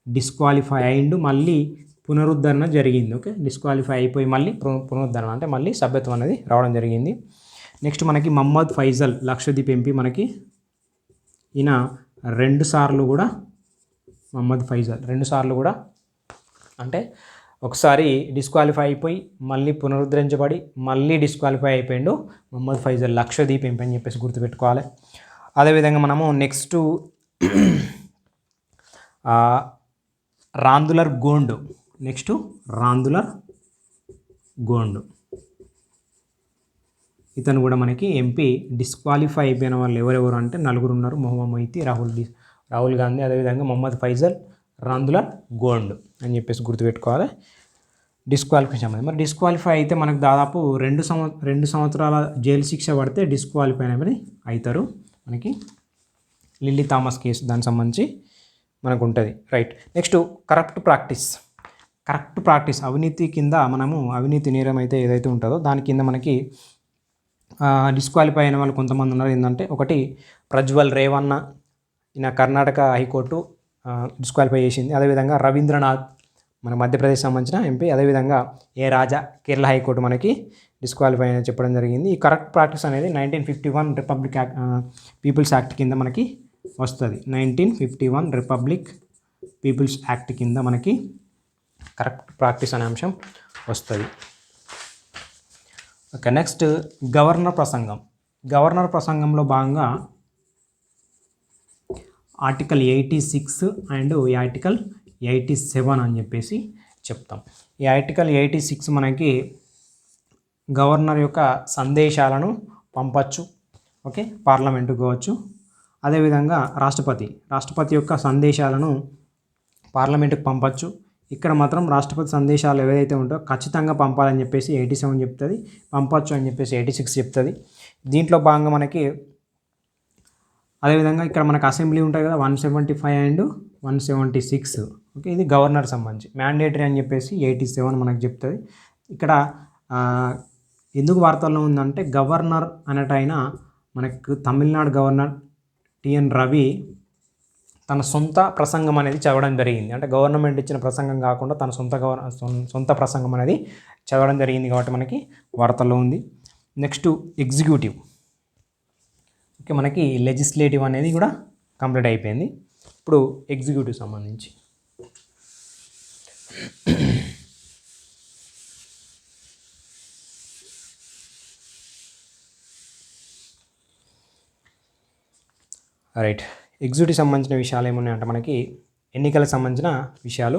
Speaker 1: డిస్క్వాలిఫై అయిండు, మళ్ళీ పునరుద్ధరణ జరిగింది. ఓకే, డిస్క్వాలిఫై అయిపోయి మళ్ళీ పునరుద్ధరణ అంటే మళ్ళీ సభ్యత్వం అనేది రావడం జరిగింది. నెక్స్ట్ మనకి మహమ్మద్ ఫైజల్ లక్షద్వీప్ ఎంపీ, మనకి ఈయన 2 సార్లు కూడా మహమ్మద్ ఫైజల్ 2 సార్లు కూడా అంటే ఒకసారి డిస్క్వాలిఫై అయిపోయి మళ్ళీ పునరుద్ధరించబడి మళ్ళీ డిస్క్వాలిఫై అయిపోయిండు మహమ్మద్ ఫైజల్ లక్షద్వీప్ ఎంపీ అని చెప్పేసి గుర్తుపెట్టుకోవాలి. అదేవిధంగా మనము నెక్స్ట్ రాందులర్ గోండ్. ఇతను కూడా మనకి ఎంపీ. డిస్క్వాలిఫై అయిపోయిన వాళ్ళు ఎవరెవరు అంటే 4 ఉన్నారు, మహువా మొయితీ, రాహుల్ గాంధీ, అదేవిధంగా మహమ్మద్ ఫైజల్, రాందులర్ గోండ్ అని చెప్పేసి గుర్తుపెట్టుకోవాలి డిస్క్వాలిఫికేషన్. మరి డిస్క్వాలిఫై అయితే మనకు దాదాపు 2 సంవత్సరాల జైలు శిక్ష పడితే డిస్క్వాలిఫై అనేది అవుతారు. మనకి లిల్లీ థామస్ కేసు దానికి సంబంధించి మనకు ఉంటుంది. రైట్. నెక్స్ట్ కరప్ట్ ప్రాక్టీస్ అవినీతి కింద మనము అవినీతి నేరం అయితే ఏదైతే ఉంటుందో దాని కింద మనకి డిస్క్వాలిఫై అయిన వాళ్ళు కొంతమంది ఉన్నారు. ఏంటంటే ఒకటి ప్రజ్వల్ రేవన్న, ఈయన కర్ణాటక హైకోర్టు డిస్క్వాలిఫై చేసింది. అదేవిధంగా రవీంద్రనాథ్ మన మధ్యప్రదేశ్ సంబంధించిన ఎంపీ, అదేవిధంగా ఏ రాజా కేరళ హైకోర్టు మనకి డిస్క్వాలిఫై అని చెప్పడం జరిగింది. ఈ కరప్ట్ ప్రాక్టీస్ అనేది 1951 రిపబ్లిక్ పీపుల్స్ యాక్ట్ కింద మనకి వస్తుంది. 1951 రిపబ్లిక్ పీపుల్స్ యాక్ట్ కింద మనకి కరప్ట్ ప్రాక్టీస్ అనే అంశం వస్తుంది. ఓకే, నెక్స్ట్ గవర్నర్ ప్రసంగంలో భాగంగా ఆర్టికల్ 86 అండ్ ఈ ఆర్టికల్ 87 అని చెప్పేసి చెప్తాం. ఈ ఆర్టికల్ 86 మనకి గవర్నర్ యొక్క సందేశాలను పంపచ్చు, ఓకే, పార్లమెంటుకు కావచ్చు. అదేవిధంగా రాష్ట్రపతి యొక్క సందేశాలను పార్లమెంటుకు పంపచ్చు. ఇక్కడ మాత్రం రాష్ట్రపతి సందేశాలు ఏవైతే ఉంటాయో ఖచ్చితంగా పంపాలని చెప్పేసి 87 చెప్తుంది, పంపచ్చు అని చెప్పేసి 86 చెప్తుంది. దీంట్లో భాగంగా మనకి అదేవిధంగా ఇక్కడ మనకు అసెంబ్లీ ఉంటాయి కదా 175 అండ్ 176, ఓకే, ఇది గవర్నర్ సంబంధించి మ్యాండేటరీ అని చెప్పేసి 87 మనకు చెప్తుంది. ఇక్కడ ఎందుకు వార్తల్లో ఉందంటే గవర్నర్ అన్నటైనా మనకు తమిళనాడు గవర్నర్ టిఎన్ రవి తన సొంత ప్రసంగం అనేది చదవడం జరిగింది. అంటే గవర్నమెంట్ ఇచ్చిన ప్రసంగం కాకుండా తన సొంత ప్రసంగం అనేది చదవడం జరిగింది కాబట్టి మనకి వార్తల్లో ఉంది. నెక్స్ట్ ఎగ్జిక్యూటివ్, ఓకే, మనకి లెజిస్లేటివ్ అనేది కూడా కంప్లీట్ అయిపోయింది. ఇప్పుడు ఎగ్జిక్యూటివ్ సంబంధించి రైట్, ఎగ్జిక్యూటివ్ సంబంధించిన విషయాలు ఏమున్నాయంటే మనకి ఎన్నికలకు సంబంధించిన విషయాలు.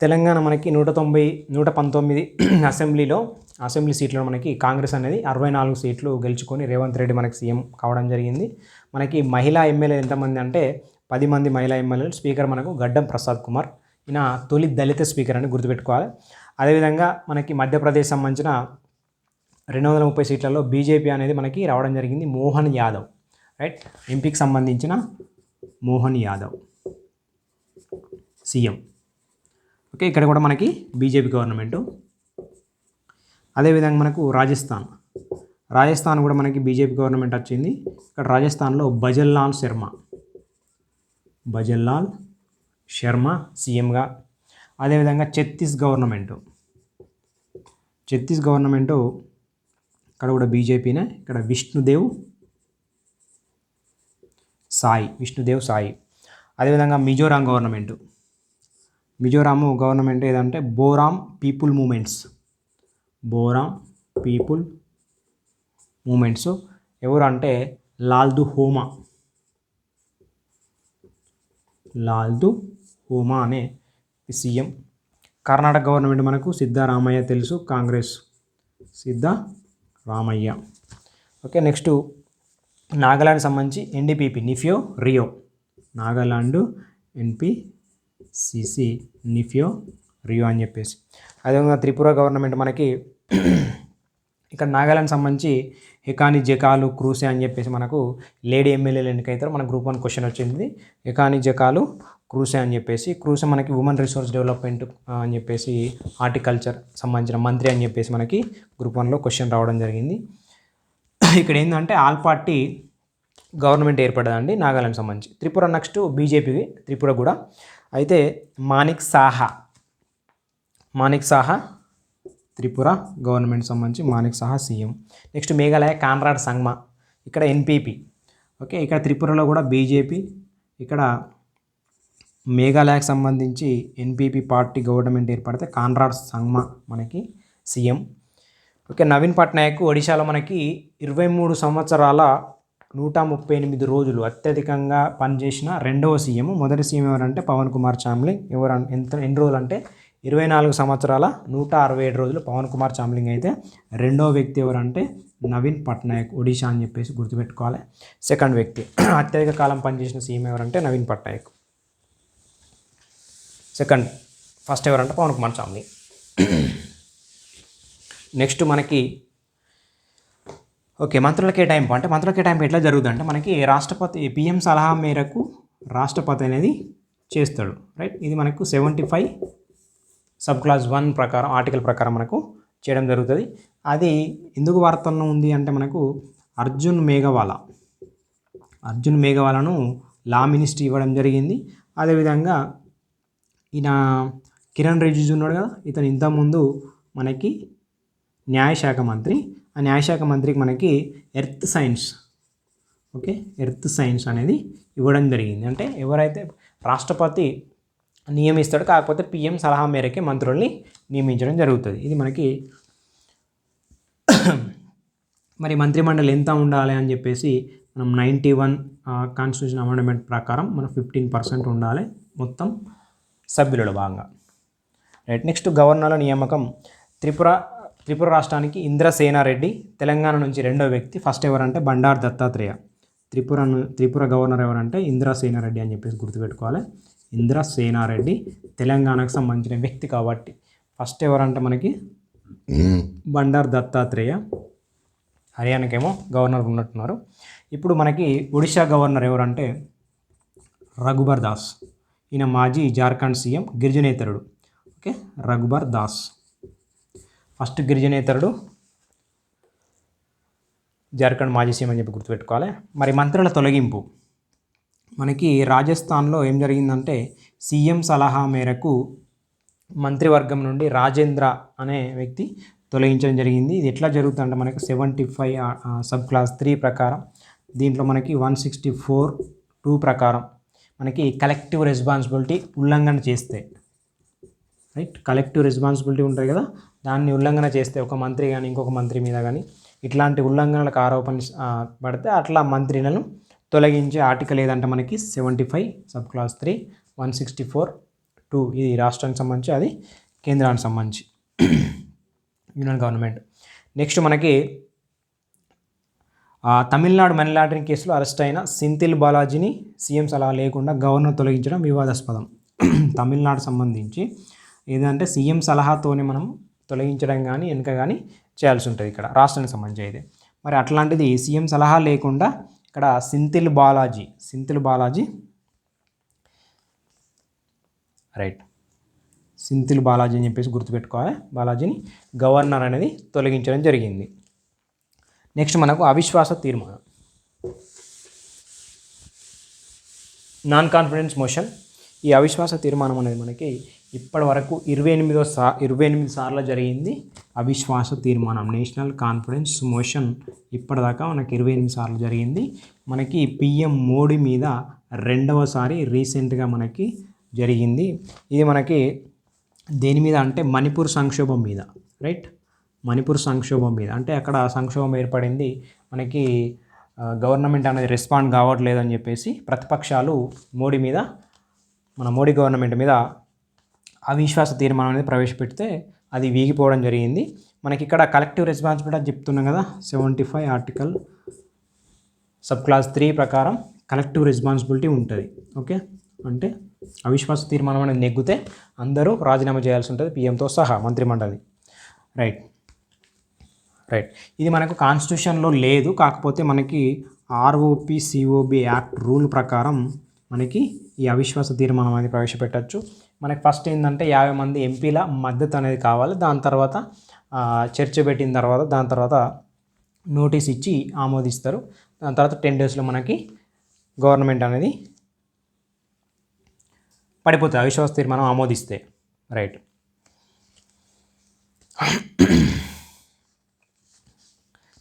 Speaker 1: తెలంగాణ మనకి 119 అసెంబ్లీ సీట్లో మనకి కాంగ్రెస్ అనేది 64 సీట్లు గెలుచుకొని రేవంత్ రెడ్డి మనకి సీఎం కావడం జరిగింది. మనకి మహిళా ఎమ్మెల్యేలు ఎంతమంది అంటే 10 మంది మహిళా ఎమ్మెల్యేలు. స్పీకర్ మనకు గడ్డం ప్రసాద్ కుమార్, ఈయన తొలి దళిత స్పీకర్ అని గుర్తుపెట్టుకోవాలి. అదేవిధంగా మనకి మధ్యప్రదేశ్ సంబంధించిన 230 సీట్లలో బీజేపీ అనేది మనకి రావడం జరిగింది. మోహన్ యాదవ్, రైట్, ఎంపీకి సంబంధించిన మోహన్ యాదవ్ సీఎం, ఓకే, ఇక్కడ కూడా మనకి బీజేపీ గవర్నమెంటు. అదేవిధంగా మనకు రాజస్థాన్ కూడా మనకి బీజేపీ గవర్నమెంట్ వచ్చింది. ఇక్కడ రాజస్థాన్లో భజన్లాల్ శర్మ సీఎంగా. అదేవిధంగా ఛత్తీస్ గవర్నమెంటు ఇక్కడ కూడా బీజేపీనే. ఇక్కడ విష్ణుదేవ్ సాయి. అదేవిధంగా మిజోరాం గవర్నమెంట్ ఏదంటే బోరాం పీపుల్ మూమెంట్స్ ఎవరు అంటే లాల్దు హోమా అనే సీఎం. కర్ణాటక గవర్నమెంట్ మనకు సిద్ధరామయ్య తెలుసు, కాంగ్రెస్ సిద్ధరామయ్య, ఓకే. నెక్స్ట్ నాగాలాండ్ సంబంధించి NDPP Neiphiu Rio, Nagaland ఎన్పీసీసీ Neiphiu Rio అని చెప్పేసి. అదేవిధంగా త్రిపుర గవర్నమెంట్ మనకి ఇక్కడ నాగాలాండ్ సంబంధించి ఎకాని జకాలు క్రూసే అని చెప్పేసి మనకు లేడీ ఎమ్మెల్యేలు ఎన్నికైతారు. మన గ్రూప్ 1 క్వశ్చన్ వచ్చింది. ఎకాని జకాలు క్రూసే అని చెప్పేసి. క్రూసే మనకి ఉమెన్ రిసోర్స్ డెవలప్మెంట్ అని చెప్పేసి హార్టికల్చర్ సంబంధించిన మంత్రి అని చెప్పేసి మనకి గ్రూప్ 1లో క్వశ్చన్ రావడం జరిగింది. ఇక్కడ ఏంటంటే ఆల్ పార్టీ గవర్నమెంట్ ఏర్పడదండి నాగాలాండ్ సంబంధించి. త్రిపుర నెక్స్ట్ బీజేపీ త్రిపుర కూడా. అయితే మాణిక్ సాహా త్రిపుర గవర్నమెంట్ సంబంధించి Manik Saha CM. Next Meghalaya Conrad Sangma, ఇక్కడ ఎన్పీపీ, ఓకే. ఇక్కడ త్రిపురలో కూడా బీజేపీ, ఇక్కడ మేఘాలయకు సంబంధించి ఎన్పీపీ పార్టీ గవర్నమెంట్ ఏర్పడితే కాన్రాడ్ సంగ్మా మనకి సీఎం, ఓకే. నవీన్ పట్నాయక్ ఒడిశాలో మనకి 23 సంవత్సరాల 138 రోజులు అత్యధికంగా పనిచేసిన రెండవ సీఎం. మొదటి సీఎం ఎవరంటే పవన్ కుమార్ చామ్లింగ్. ఎన్ని రోజులు అంటే 24 సంవత్సరాల 167 రోజులు పవన్ కుమార్ చామ్లింగ్ అయితే రెండవ వ్యక్తి ఎవరంటే నవీన్ పట్నాయక్ ఒడిశా అని చెప్పేసి గుర్తుపెట్టుకోవాలి. సెకండ్ వ్యక్తి అత్యధిక కాలం పనిచేసిన సీఎం ఎవరంటే నవీన్ పట్నాయక్. ఫస్ట్ ఎవరంటే పవన్ కుమార్ చామ్లింగ్. నెక్స్ట్ మనకి ఓకే మంత్రుల కేటాయింపు. అంటే మంత్రుల కేటాయింపు ఎట్లా జరుగుతుంది అంటే మనకి రాష్ట్రపతి పిఎం సలహా మేరకు రాష్ట్రపతి అనేది చేస్తాడు, రైట్. ఇది మనకు 75 సబ్ క్లాస్ 1 ప్రకారం ఆర్టికల్ ప్రకారం మనకు చేయడం జరుగుతుంది. అది ఎందుకు వార్తల్లో ఉంది అంటే మనకు అర్జున్ మేఘవాలను లా మినిస్ట్రీ ఇవ్వడం జరిగింది. అదేవిధంగా ఈయన కిరణ్ రిజిజు ఉన్నాడు కదా, ఇతను ఇంతకుముందు మనకి న్యాయశాఖ మంత్రి. ఆ న్యాయశాఖ మంత్రికి మనకి ఎర్త్ సైన్స్ అనేది ఇవ్వడం జరిగింది. అంటే ఎవరైతే రాష్ట్రపతి నియమిస్తాడు, కాకపోతే పిఎం సలహా మేరకే మంత్రుల్ని నియమించడం జరుగుతుంది. ఇది మనకి మరి మంత్రిమండలి ఎంత ఉండాలి అని చెప్పేసి మనం 91 కాన్స్టిట్యూషన్ అమెండ్మెంట్ ప్రకారం మనం 15% ఉండాలి మొత్తం సభ్యులలో భాగంగా. రైట్. నెక్స్ట్ గవర్నర్ల నియామకం. త్రిపుర రాష్ట్రానికి ఇంద్రసేనారెడ్డి, తెలంగాణ నుంచి రెండో వ్యక్తి. ఫస్ట్ ఎవరంటే బండారు దత్తాత్రేయ. త్రిపుర గవర్నర్ ఎవరంటే ఇంద్రసేనారెడ్డి అని చెప్పేసి గుర్తుపెట్టుకోవాలి. ఇంద్రసేనారెడ్డి తెలంగాణకు సంబంధించిన వ్యక్తి కాబట్టి ఫస్ట్ ఎవరంటే మనకి బండారు దత్తాత్రేయ. హర్యానాకేమో గవర్నర్ ఉన్నట్టున్నారు. ఇప్పుడు మనకి ఒడిశా గవర్నర్ ఎవరంటే రఘుబర్ దాస్. ఈయన మాజీ జార్ఖండ్ సీఎం, గిరిజనేతరుడు. ఓకే, రఘుబర్ దాస్ ఫస్ట్ గిరిజనేతరుడు, జార్ఖండ్ మాజీ సీఎం అని చెప్పి గుర్తుపెట్టుకోవాలి. మరి మంత్రుల తొలగింపు. మనకి రాజస్థాన్లో ఏం జరిగిందంటే సీఎం సలహా మేరకు మంత్రివర్గం నుండి రాజేంద్ర అనే వ్యక్తి తొలగించడం జరిగింది. ఇది ఎట్లా జరుగుతుందంటే మనకి 75 సబ్ క్లాస్ 3 ప్రకారం, దీంట్లో మనకి 164(2) ప్రకారం మనకి కలెక్టివ్ రెస్పాన్సిబిలిటీ ఉల్లంఘన చేస్తే, రైట్, కలెక్టివ్ రెస్పాన్సిబిలిటీ ఉంటుంది కదా, దాన్ని ఉల్లంఘన చేస్తే ఒక మంత్రి కానీ ఇంకొక మంత్రి మీద కానీ ఇట్లాంటి ఉల్లంఘనలకు ఆరోపణ పడితే అట్లా మంత్రులను తొలగించే ఆర్టికల్ ఏదంటే మనకి 75 సబ్ క్లాస్ 3 164(2). ఇది రాష్ట్రానికి సంబంధించి, అది కేంద్రానికి సంబంధించి, యూనియన్ గవర్నమెంట్. నెక్స్ట్ మనకి తమిళనాడు మనీ లాండరింగ్ కేసులో అరెస్ట్ అయిన సెంథిల్ బాలాజీని సీఎం సలహా లేకుండా గవర్నర్ తొలగించడం వివాదాస్పదం. తమిళనాడు సంబంధించి ఏదంటే సీఎం సలహాతోనే మనం తొలగించడం కానీ వెనుక కానీ చేయాల్సి ఉంటుంది ఇక్కడ రాష్ట్రానికి సంబంధించి అయితే. మరి అట్లాంటిది సీఎం సలహా లేకుండా ఇక్కడ సెంథిల్ బాలాజీ రైట్, సెంథిల్ బాలాజీ అని చెప్పేసి గుర్తుపెట్టుకోవాలి. బాలాజీని గవర్నర్ అనేది తొలగించడం జరిగింది. నెక్స్ట్ మనకు అవిశ్వాస తీర్మానం, నాన్ కాన్ఫిడెన్స్ మోషన్. ఈ అవిశ్వాస తీర్మానం అనేది మనకి ఇప్పటి వరకు 28 సార్లు జరిగింది. అవిశ్వాస తీర్మానం, నేషనల్ కాన్ఫిడెన్స్ మోషన్ ఇప్పటిదాకా మనకి 28 సార్లు జరిగింది. మనకి పిఎం మోడీ మీద రెండవసారి రీసెంట్గా మనకి జరిగింది. ఇది మనకి దేని మీద అంటే మణిపూర్ సంక్షోభం మీద, రైట్, మణిపూర్ సంక్షోభం మీద. అంటే అక్కడ సంక్షోభం ఏర్పడింది, మనకి గవర్నమెంట్ అనేది రెస్పాండ్ కావట్లేదు అని చెప్పేసి ప్రతిపక్షాలు మోడీ గవర్నమెంట్ మీద అవిశ్వాస తీర్మానం అనేది ప్రవేశపెడితే అది వీగిపోవడం జరిగింది. మనకి ఇక్కడ కలెక్టివ్ రెస్పాన్సిబిలిటీ అని చెప్తున్నాం కదా, 75 ఆర్టికల్ సబ్ క్లాస్ 3 ప్రకారం కలెక్టివ్ రెస్పాన్సిబిలిటీ ఉంటుంది. ఓకే, అంటే అవిశ్వాస తీర్మానం అనేది నెగ్గితే అందరూ రాజీనామా చేయాల్సి ఉంటుంది, పిఎంతో సహా మంత్రిమండలి. రైట్. ఇది మనకు కాన్స్టిట్యూషన్లో లేదు, కాకపోతే మనకి ROP-COB యాక్ట్ రూల్ ప్రకారం మనకి ఈ అవిశ్వాస తీర్మానం అనేది ప్రవేశపెట్టచ్చు. మనకి ఫస్ట్ ఏంటంటే 50 మంది ఎంపీల మద్దతు అనేది కావాలి. దాని తర్వాత చర్చ పెట్టిన తర్వాత దాని తర్వాత నోటీస్ ఇచ్చి ఆమోదిస్తారు. దాని తర్వాత 10 డేస్లో మనకి గవర్నమెంట్ అనేది పడిపోతుంది అవిశ్వాస తీర్మానం ఆమోదిస్తే. రైట్.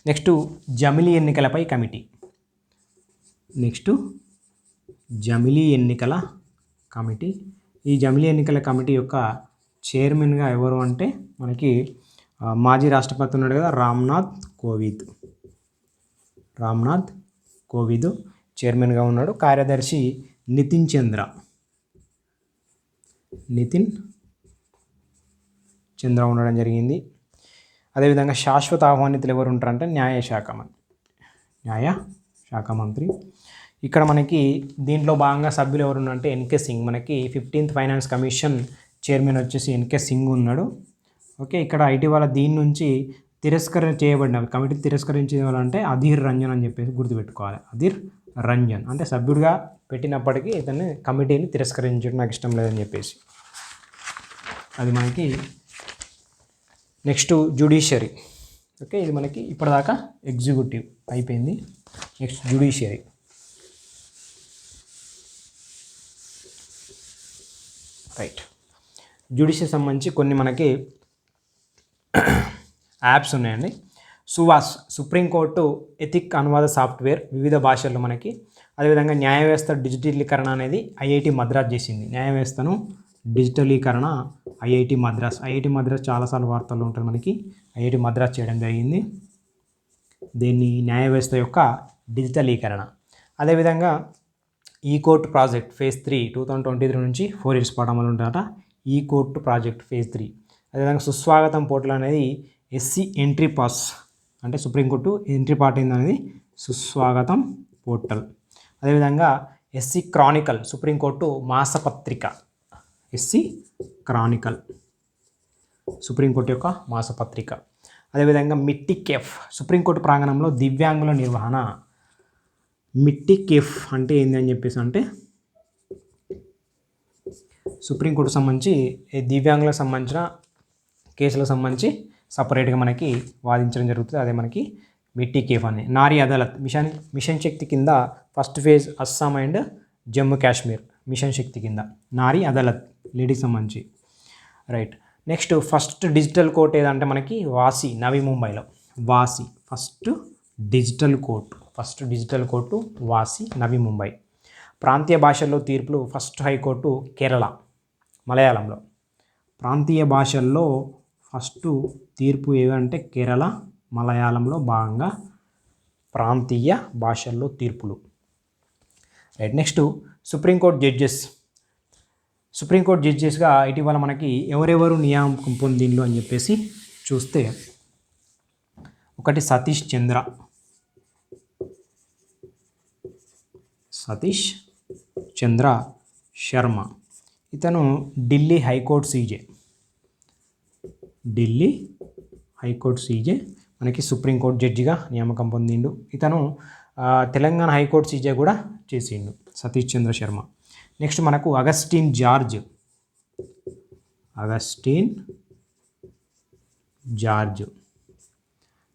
Speaker 1: నెక్స్ట్ జమిలీ ఎన్నికలపై కమిటీ. ఈ జమిలీ ఎన్నికల కమిటీ యొక్క చైర్మన్గా ఎవరు అంటే మనకి మాజీ రాష్ట్రపతి ఉన్నాడు కదా, రామ్నాథ్ కోవిద్ చైర్మన్గా ఉన్నాడు. కార్యదర్శి నితిన్ చంద్ర ఉండడం జరిగింది. అదేవిధంగా శాశ్వత ఆహ్వానితులు ఎవరు ఉంటారంటే న్యాయశాఖ మంత్రి. ఇక్కడ మనకి దీంట్లో భాగంగా సభ్యులు ఎవరు ఉన్నారంటే ఎన్కే సింగ్. మనకి 15th ఫైనాన్స్ కమిషన్ చైర్మన్ వచ్చేసి ఎన్కే సింగ్ ఉన్నాడు. ఓకే, ఇక్కడ ఇటీవల దీని నుంచి కమిటీ తిరస్కరించిన వాళ్ళంటే అధీర్ రంజన్ అని చెప్పేసి గుర్తుపెట్టుకోవాలి. అధీర్ రంజన్ అంటే సభ్యుడిగా పెట్టినప్పటికీ ఇతన్ని కమిటీని తిరస్కరించడం నాకు ఇష్టం లేదని చెప్పేసి, అది మనకి. Next judiciary. ఓకే, ఇది మనకి ఇప్పటిదాకా ఎగ్జిక్యూటివ్ అయిపోయింది. Next judiciary. రైట్. జ్యుడిషియరీ సంబంధించి కొన్ని మనకి యాప్స్ ఉన్నాయండి. సువాస్ సుప్రీంకోర్టు ఎథిక్ అనువాద సాఫ్ట్వేర్ వివిధ భాషల్లో మనకి. అదేవిధంగా న్యాయ వ్యవస్థ డిజిటలీకరణ అనేది ఐఐటి మద్రాస్ చేసింది. న్యాయ వ్యవస్థను డిజిటలీకరణ ఐఐటి మద్రాస్ చాలాసార్లు వార్తల్లో ఉంటుంది మనకి. ఐఐటి మద్రాస్ చేయడం జరిగింది. దీన్ని న్యాయ వ్యవస్థ యొక్క డిజిటలీకరణ. అదేవిధంగా ఈ కోర్టు ప్రాజెక్ట్ ఫేజ్ 3 2023 నుంచి 4 ఇయర్స్ పాటు అమలు ఉంటారట. ఈ కోర్టు ప్రాజెక్ట్ ఫేజ్ 3. అదేవిధంగా సుస్వాగతం పోర్టల్ అనేది ఎస్సీ ఎంట్రీ పాస్, అంటే సుప్రీంకోర్టు ఎంట్రీ పార్ట్ అనేది సుస్వాగతం పోర్టల్. అదేవిధంగా ఎస్సీ క్రానికల్ సుప్రీంకోర్టు మాసపత్రిక, ఎస్సీ క్రానికల్ సుప్రీంకోర్టు యొక్క మాసపత్రిక. అదేవిధంగా మిట్టి కేఫ్ సుప్రీంకోర్టు ప్రాంగణంలో దివ్యాంగుల నిర్వహణ. మిట్టి కేఫ్ అంటే ఏంది అని చెప్పేసి అంటే సుప్రీంకోర్టుకు సంబంధించి దివ్యాంగులకు సంబంధించిన కేసులకు సంబంధించి సపరేట్గా మనకి వాదించడం జరుగుతుంది. అదే మనకి మిట్టి కేఫ్ అని. నారీ అదాలత్ మిషన్ శక్తి కింద first phase Assam and Jammu Kashmir mission Shakti కింద నారీ అదాలత్ లేడీకి సంబంధించి. Right. Next first digital court ఏదంటే మనకి వాసి, నవీ ముంబైలో వాసి ఫస్ట్ డిజిటల్ కోర్టు వాసి, నవీ ముంబై. ప్రాంతీయ భాషల్లో తీర్పులు ఫస్ట్ హైకోర్టు కేరళ, మలయాళంలో. ప్రాంతీయ భాషల్లో ఫస్ట్ తీర్పు ఏదంటే కేరళ, మలయాళంలో భాగంగా ప్రాంతీయ భాషల్లో తీర్పులు. రైట్. నెక్స్ట్ సుప్రీంకోర్టు జడ్జెస్గా ఇటీవల మనకి ఎవరెవరు నియామకం పొందిండ్రు అని చెప్పేసి చూస్తే, ఒకటి సతీష్ చంద్ర శర్మ. ఇతను ఢిల్లీ హైకోర్టు సీజే మనకి సుప్రీంకోర్టు జడ్జిగా నియామకం పొందిండు. ఇతను తెలంగాణ హైకోర్టు సీజే కూడా చేసిండు, సతీష్ చంద్ర శర్మ. నెక్స్ట్ మనకు అగస్టిన్ జార్జ్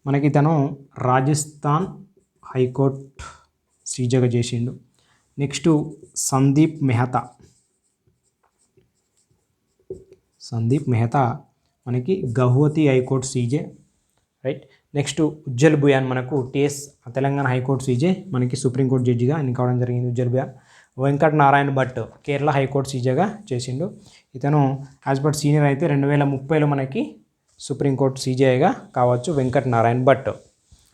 Speaker 1: మనకి ఇతను రాజస్థాన్ హైకోర్టు సీజేగా చేసిండు. నెక్స్ట్ సందీప్ మెహతా మనకి Guwahati high court CJ. Right. Next Ujjal Bhuyan మనకు తెలంగాణ హైకోర్టు సీజే మనకి సుప్రీంకోర్టు జడ్జిగా ఎన్నికవడం జరిగింది. ఉజ్జల్ బుయాన్. వెంకట్ నారాయణ భట్ కేరళ హైకోర్టు సీజేగా చేసిండు. ఇతను యాజ్ బట్ సీనియర్ అయితే 2030లో మనకి సుప్రీంకోర్టు సీజేగా కావచ్చు వెంకట్ నారాయణ భట్.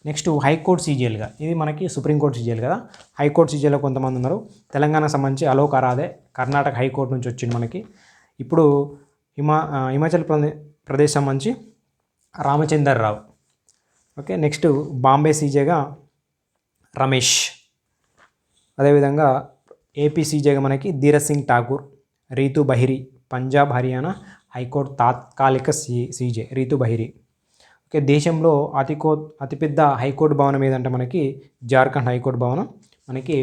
Speaker 1: నెక్స్ట్ హైకోర్టు సీజేలుగా, ఇది మనకి సుప్రీంకోర్టు సీజేలు కదా. హైకోర్టు సీజేలో కొంతమంది ఉన్నారు. తెలంగాణకు సంబంధించి అలోక్ అరాధే కర్ణాటక హైకోర్టు నుంచి వచ్చింది మనకి. ఇప్పుడు హిమాచల్ ప్రదేశ్ సంబంధించి రామచందర్ రావు. ఓకే. నెక్స్ట్ బాంబే సీజేగా రమేష్. అదేవిధంగా ఏపీ సీజేగా మనకి ధీరజ్ సింగ్ ఠాకూర్, రీతు బహిరి. పంజాబ్ హర్యానా హైకోర్టు తాత్కాలిక సీజే రీతు బహిరి. ఓకే. దేశంలో అతిపెద్ద హైకోర్టు భవనం ఏదంటే మనకి జార్ఖండ్ హైకోర్టు భవనం. మనకి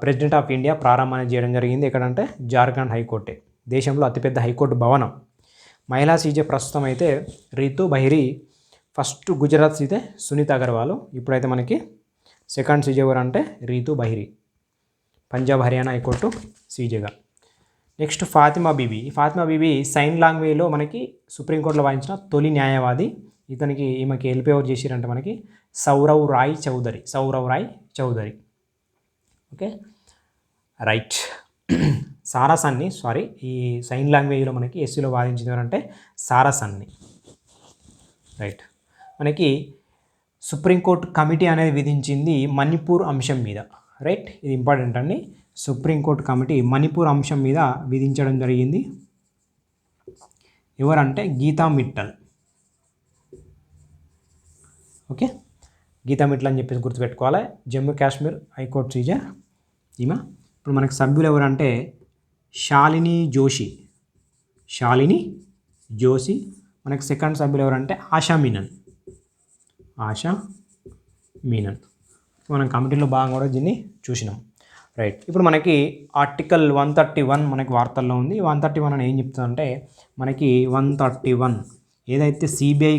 Speaker 1: ప్రెసిడెంట్ ఆఫ్ ఇండియా ప్రారంభాన్ని చేయడం జరిగింది. ఎక్కడంటే జార్ఖండ్ హైకోర్టే దేశంలో అతిపెద్ద హైకోర్టు భవనం. మహిళా సీజే ప్రస్తుతం అయితే రీతు బహిరి. First Gujarat CJ Sunita Agarwal. ఇప్పుడైతే మనకి సెకండ్ సీజే ఎవరు అంటే రీతు బహిరి, పంజాబ్ హర్యానా హైకోర్టు సీజేగా. నెక్స్ట్ ఫాతిమా బీబీ సైన్ లాంగ్వేజ్లో మనకి సుప్రీంకోర్టులో వాదించిన తొలి న్యాయవాది. ఈమెకి హెల్ప్ ఎవరు చేసిరంటే మనకి సౌరవ్ రాయ్ చౌదరి. ఓకే. రైట్. ఈ సైన్ లాంగ్వేజ్లో మనకి ఎస్సీలో వాదించింది ఎవరంటే సారసన్ని. రైట్. మనకి సుప్రీంకోర్టు కమిటీ అనేది విధించింది మణిపూర్ అంశం మీద. రైట్. ఇది ఇంపార్టెంట్ అండి. సుప్రీంకోర్టు కమిటీ మణిపూర్ అంశం మీద విధించడం జరిగింది. ఎవరంటే గీతా మిట్టల్. ఓకే. గీతా మిట్టల్ అని చెప్పేసి గుర్తుపెట్టుకోవాలి. జమ్మూ కాశ్మీర్ హైకోర్టు సీజే ఈమె. ఇప్పుడు మనకి సభ్యులు ఎవరంటే శాలిని జోషి. మనకి సెకండ్ సభ్యులు ఎవరంటే ఆశా మీనన్. మనం కమిటీలో భాగంగా కూడా దీన్ని చూసినాం. రైట్. ఇప్పుడు మనకి ఆర్టికల్ 131 మనకి వార్తల్లో ఉంది. 131 అని ఏం చెప్తుందంటే మనకి 131 ఏదైతే సిబిఐ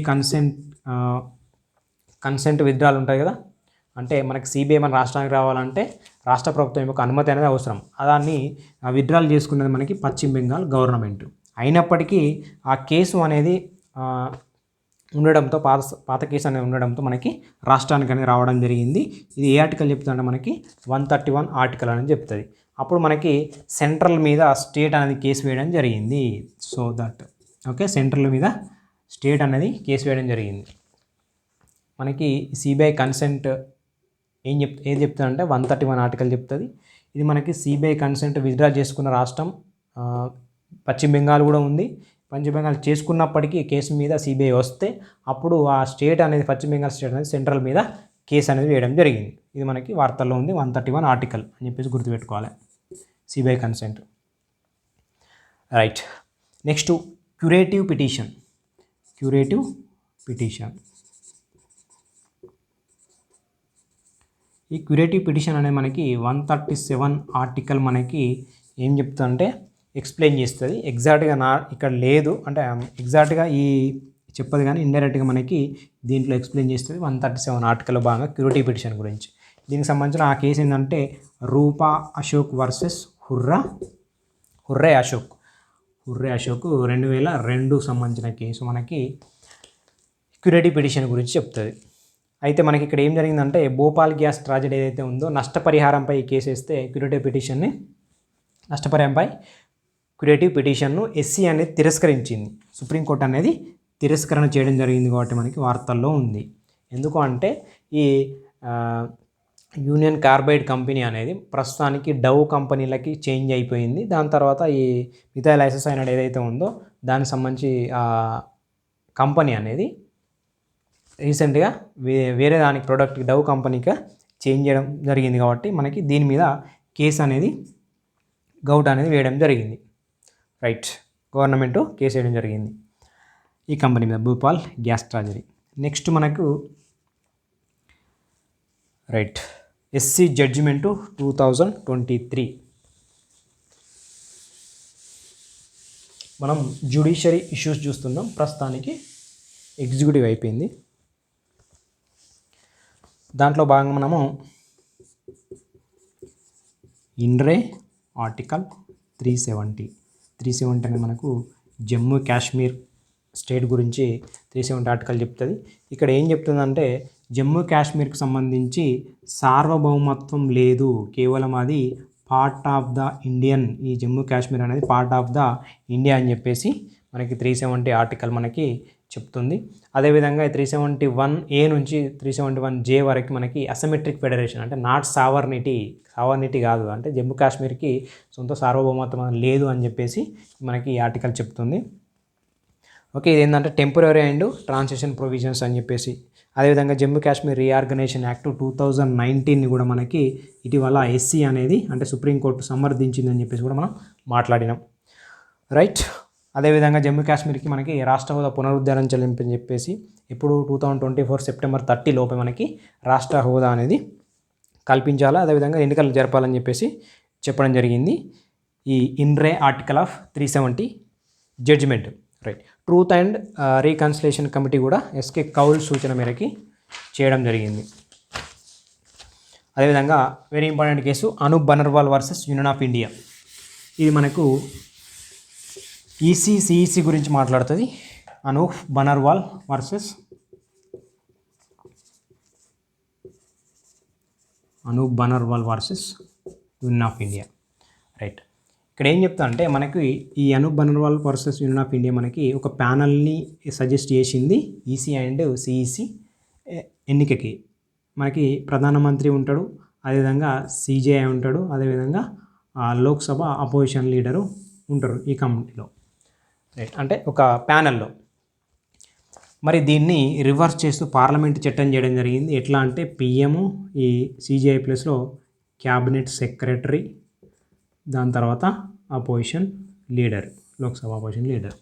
Speaker 1: కన్సెంట్ విత్డ్రాల్ ఉంటాయి కదా, అంటే మనకి సిబిఐ మన రాష్ట్రానికి రావాలంటే రాష్ట్ర ప్రభుత్వం యొక్క అనుమతి అనేది అవసరం. దాన్ని విత్డ్రాల్ చేసుకున్నది మనకి పశ్చిమ బెంగాల్ గవర్నమెంట్. అయినప్పటికీ ఆ కేసు అనేది ఉండడంతో పాత కేసు అనేది ఉండడంతో మనకి రాష్ట్రానికి అనేది రావడం జరిగింది. ఇది ఏ ఆర్టికల్ చెప్తుందంటే మనకి 131 ఆర్టికల్ అనేది చెప్తుంది. అప్పుడు మనకి సెంట్రల్ మీద స్టేట్ అనేది కేసు వేయడం జరిగింది. సో దట్ ఓకే, సెంట్రల్ మీద స్టేట్ అనేది కేసు వేయడం జరిగింది. మనకి సిబిఐ కన్సెంట్ ఏది చెప్తుందంటే 131 ఆర్టికల్ చెప్తుంది. ఇది మనకి సిబిఐ కన్సెంట్ విత్డ్రా చేసుకున్న రాష్ట్రం పశ్చిమ బెంగాల్ కూడా ఉంది. పశ్చిమ బెంగాల్ చేసుకున్నప్పటికీ కేసు మీద సిబిఐ వస్తే అప్పుడు ఆ స్టేట్ అనేది పశ్చిమ బెంగాల్ స్టేట్ అనేది సెంట్రల్ మీద కేసు అనేది వేయడం జరిగింది. ఇది మనకి వార్తల్లో ఉంది 131 ఆర్టికల్ అని చెప్పేసి గుర్తుపెట్టుకోవాలి, CBI consent. Right. Next curative petition. ఈ క్యూరేటివ్ పిటిషన్ అనేది మనకి 137 ఆర్టికల్ మనకి ఏం చెప్తుందంటే ఎక్స్ప్లెయిన్ చేస్తుంది. ఎగ్జాక్ట్గా ఇక్కడ లేదు అంటే ఎగ్జాక్ట్గా ఈ చెప్పదు కానీ ఇండైరెక్ట్గా మనకి దీంట్లో ఎక్స్ప్లెయిన్ చేస్తుంది 137 ఆర్టికల్ భాగంగా క్యూరేటివ్ పిటిషన్ గురించి. దీనికి సంబంధించిన ఆ కేసు ఏంటంటే రూపా అశోక్ వర్సెస్ హుర్రే అశోక్ 2002 సంబంధించిన కేసు మనకి క్యూరేటివ్ పిటిషన్ గురించి చెప్తుంది. అయితే మనకి ఇక్కడ ఏం జరిగిందంటే భోపాల్ గ్యాస్ ట్రాజెడీ ఏదైతే ఉందో నష్టపరిహారంపై కేసు వేస్తే క్యూరేటివ్ పిటిషన్ను ఎస్సీ అనేది తిరస్కరించింది. సుప్రీంకోర్టు అనేది తిరస్కరణ చేయడం జరిగింది కాబట్టి మనకి వార్తల్లో ఉంది. ఎందుకు అంటే ఈ యూనియన్ కార్బైడ్ కంపెనీ అనేది ప్రస్తుతానికి డవ్ కంపెనీలకి చేంజ్ అయిపోయింది. దాని తర్వాత ఈ మిథైల్ ఐసోసైనైడ్ ఏదైతే ఉందో దానికి సంబంధించి కంపెనీ అనేది రీసెంట్గా వేరే దానికి ప్రోడక్ట్ డవ్ కంపెనీగా చేంజ్ చేయడం జరిగింది కాబట్టి మనకి దీని మీద కేసు అనేది గౌట్ అనేది వేయడం జరిగింది. రైట్. గవర్నమెంట్ కేసు వేయడం జరిగింది ఈ కంపెనీ మీద, భూపాల్ గ్యాస్ ట్రాజెడీ. నెక్స్ట్ మనకు రైట్ ఎస్సీ జడ్జిమెంటు 2023. మనం జ్యుడిషియరీ ఇష్యూస్ చూస్తున్నాం. ప్రస్తుతానికి ఎగ్జిక్యూటివ్ అయిపోయింది. దాంట్లో భాగంగా మనము ఇన్రే ఆర్టికల్ 370 అనేది మనకు జమ్మూ కాశ్మీర్ స్టేట్ గురించి 370 ఆర్టికల్ చెప్తుంది. ఇక్కడ ఏం చెప్తుందంటే జమ్మూ కాశ్మీర్కి సంబంధించి సార్వభౌమత్వం లేదు, కేవలం అది పార్ట్ ఆఫ్ ద ఇండియన్, ఈ జమ్మూ కాశ్మీర్ అనేది పార్ట్ ఆఫ్ ద ఇండియా అని చెప్పేసి మనకి 370 ఆర్టికల్ మనకి చెప్తుంది. అదేవిధంగా 371A నుంచి 371J వరకు మనకి అసిమెట్రిక్ ఫెడరేషన్ అంటే నాట్ సావర్నిటీ కాదు, అంటే జమ్మూ కాశ్మీర్కి సొంత సార్వభౌమత్వం లేదు అని చెప్పేసి మనకి ఈ ఆర్టికల్ చెప్తుంది. ఓకే, ఇది ఏంటంటే టెంపరరీ అండ్ ట్రాన్సిషన్ ప్రొవిజన్స్ అని చెప్పేసి. అదేవిధంగా జమ్మూ కాశ్మీర్ రీఆర్గనైజేషన్ యాక్ట్ 2019ని కూడా మనకి ఇటీవల ఎస్సీ అనేది అంటే సుప్రీంకోర్టు సమర్థించిందని చెప్పేసి కూడా మనం మాట్లాడినాం. రైట్. అదేవిధంగా జమ్మూ కాశ్మీర్కి మనకి రాష్ట్ర హోదా పునరుద్ధరణ చెల్లింపని చెప్పేసి ఇప్పుడు 2024 సెప్టెంబర్ 30 లోపే మనకి రాష్ట్ర హోదా అనేది కల్పించాలి, అదేవిధంగా ఎన్నికలు జరపాలని చెప్పేసి చెప్పడం జరిగింది ఈ in re article of 370 judgment. Right. Truth and reconciliation committee కూడా ఎస్కే కౌల్ సూచన మేరకి చేయడం జరిగింది. అదేవిధంగా very important case Anoop Baranwal versus union of India. ఇది మనకు సిఈసి గురించి మాట్లాడుతుంది. Anoop Baranwal versus union of India. Right. ఇక్కడ ఏం చెప్తా అంటే మనకి ఈ Anoop Baranwal versus union of India మనకి ఒక ప్యానల్ని సజెస్ట్ చేసింది ఈసీ అండ్ సిఈసి ఎన్నికకి. మనకి ప్రధానమంత్రి ఉంటాడు, అదేవిధంగా సిజేఐ ఉంటాడు, అదేవిధంగా లోక్సభ అపోజిషన్ లీడరు ఉంటారు ఈ కమిటీలో. రైట్. అంటే ఒక ప్యానల్లో. మరి దీన్ని రివర్స్ చేస్తూ పార్లమెంట్ చట్టం చేయడం జరిగింది. ఎట్లా అంటే పిఎం ఈ సిజేఐ ప్లేస్లో క్యాబినెట్ సెక్రటరీ, దాని తర్వాత opposition leader, Lok Sabha opposition leader.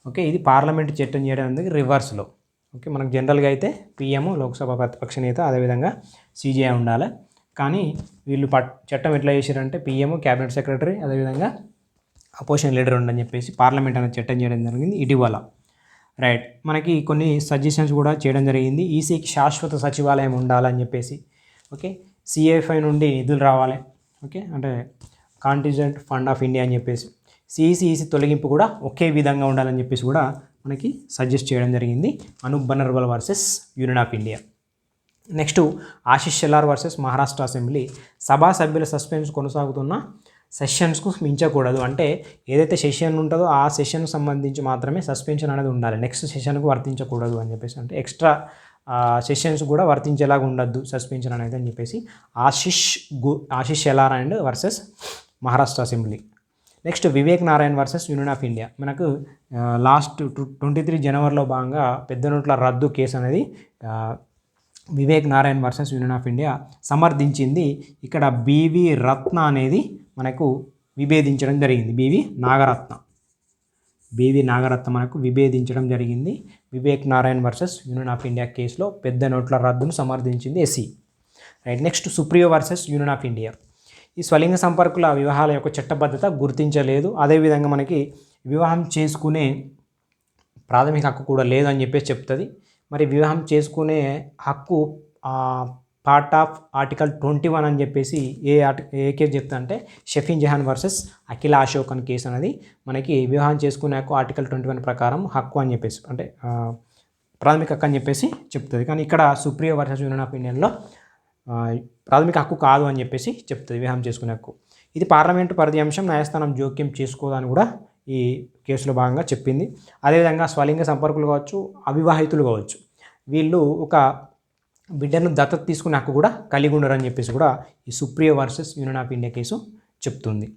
Speaker 1: Okay, ఇది పార్లమెంట్ చట్టం చేయడం అనేది రివర్స్లో. ఓకే, మనకు జనరల్గా అయితే పిఎం లోక్సభ ప్రతిపక్ష నేత, అదేవిధంగా సిజేఐ ఉండాలి. కానీ వీళ్ళు చట్టం ఎట్లా చేశారంటే పిఎం క్యాబినెట్ సెక్రటరీ, అదేవిధంగా అపోజిషన్ లీడర్ ఉండని చెప్పేసి పార్లమెంట్ అనేది చట్టం చేయడం జరిగింది ఇటీవల. రైట్. మనకి కొన్ని సజెషన్స్ కూడా చేయడం జరిగింది. ఈసీకి శాశ్వత సచివాలయం ఉండాలని చెప్పేసి. ఓకే, సిఎఫ్ఐ నుండి నిధులు రావాలి. ఓకే, అంటే కాంటిజెంట్ ఫండ్ ఆఫ్ ఇండియా అని చెప్పేసి. ఈసీ తొలగింపు కూడా ఒకే విధంగా ఉండాలని చెప్పేసి కూడా మనకి సజెస్ట్ చేయడం జరిగింది Anoop Baranwal versus union of India. Next Ashish Shelar versus Maharashtra assembly. సభా సభ్యుల సస్పెన్స్ కొనసాగుతున్న సెషన్స్కు మించకూడదు, అంటే ఏదైతే సెషన్ ఉంటుందో ఆ సెషన్కు సంబంధించి మాత్రమే సస్పెన్షన్ అనేది ఉండాలి, నెక్స్ట్ సెషన్కు వర్తించకూడదు అని చెప్పేసి. అంటే ఎక్స్ట్రా సెషన్స్ కూడా వర్తించేలాగా ఉండద్దు సస్పెన్షన్ అనేది అని చెప్పేసి Ashish Shelar and versus Maharashtra assembly. Next Vivek Narayan versus union of India. మనకు లాస్ట్ 23 జనవరిలో భాగంగా పెద్ద నోట్ల రద్దు కేసు అనేది Vivek Narayan versus union of India సమర్థించింది. ఇక్కడ బివి రత్న అనేది మనకు విభేదించడం జరిగింది. బివి నాగరత్న మనకు విభేదించడం జరిగింది. Vivek Narayan versus union of India కేసులో పెద్ద నోట్ల రద్దును సమర్థించింది SC. Right. Next Supriyo versus union of India. ఈ స్వలింగ సంపర్కుల వివాహాల యొక్క చట్టబద్ధత గుర్తించలేదు. అదేవిధంగా మనకి వివాహం చేసుకునే ప్రాథమిక హక్కు కూడా లేదు అని చెప్పేసి చెప్తుంది. మరి వివాహం చేసుకునే హక్కు పార్ట్ ఆఫ్ ఆర్టికల్ 21 అని చెప్పేసి ఏ కేసు చెప్తా అంటే షఫీన్ జహాన్ వర్సెస్ అఖిల అశోక్ అని కేసు అనేది మనకి వివాహం చేసుకునే హక్కు ఆర్టికల్ 21 ప్రకారం హక్కు అని చెప్పేసి అంటే ప్రాథమిక హక్కు అని చెప్పేసి చెప్తుంది. కానీ ఇక్కడ సుప్రియో వర్సెస్ యూనియన్ ఆఫ్ ఇండియన్లో ప్రాథమిక హక్కు కాదు అని చెప్పేసి చెప్తుంది వివాహం చేసుకునే హక్కు. ఇది పార్లమెంటు పరిధి అంశం, న్యాయస్థానం జోక్యం చేసుకోదని కూడా ఈ కేసులో భాగంగా చెప్పింది. అదేవిధంగా స్వలింగ సంపర్కులు కావచ్చు, అవివాహితులు కావచ్చు, వీళ్ళు ఒక బిడ్డను దత్తత తీసుకునే హక్కు కూడా కలిగి ఉండరని చెప్పేసి కూడా ఈ Supriyo versus union of India case చెప్తుంది.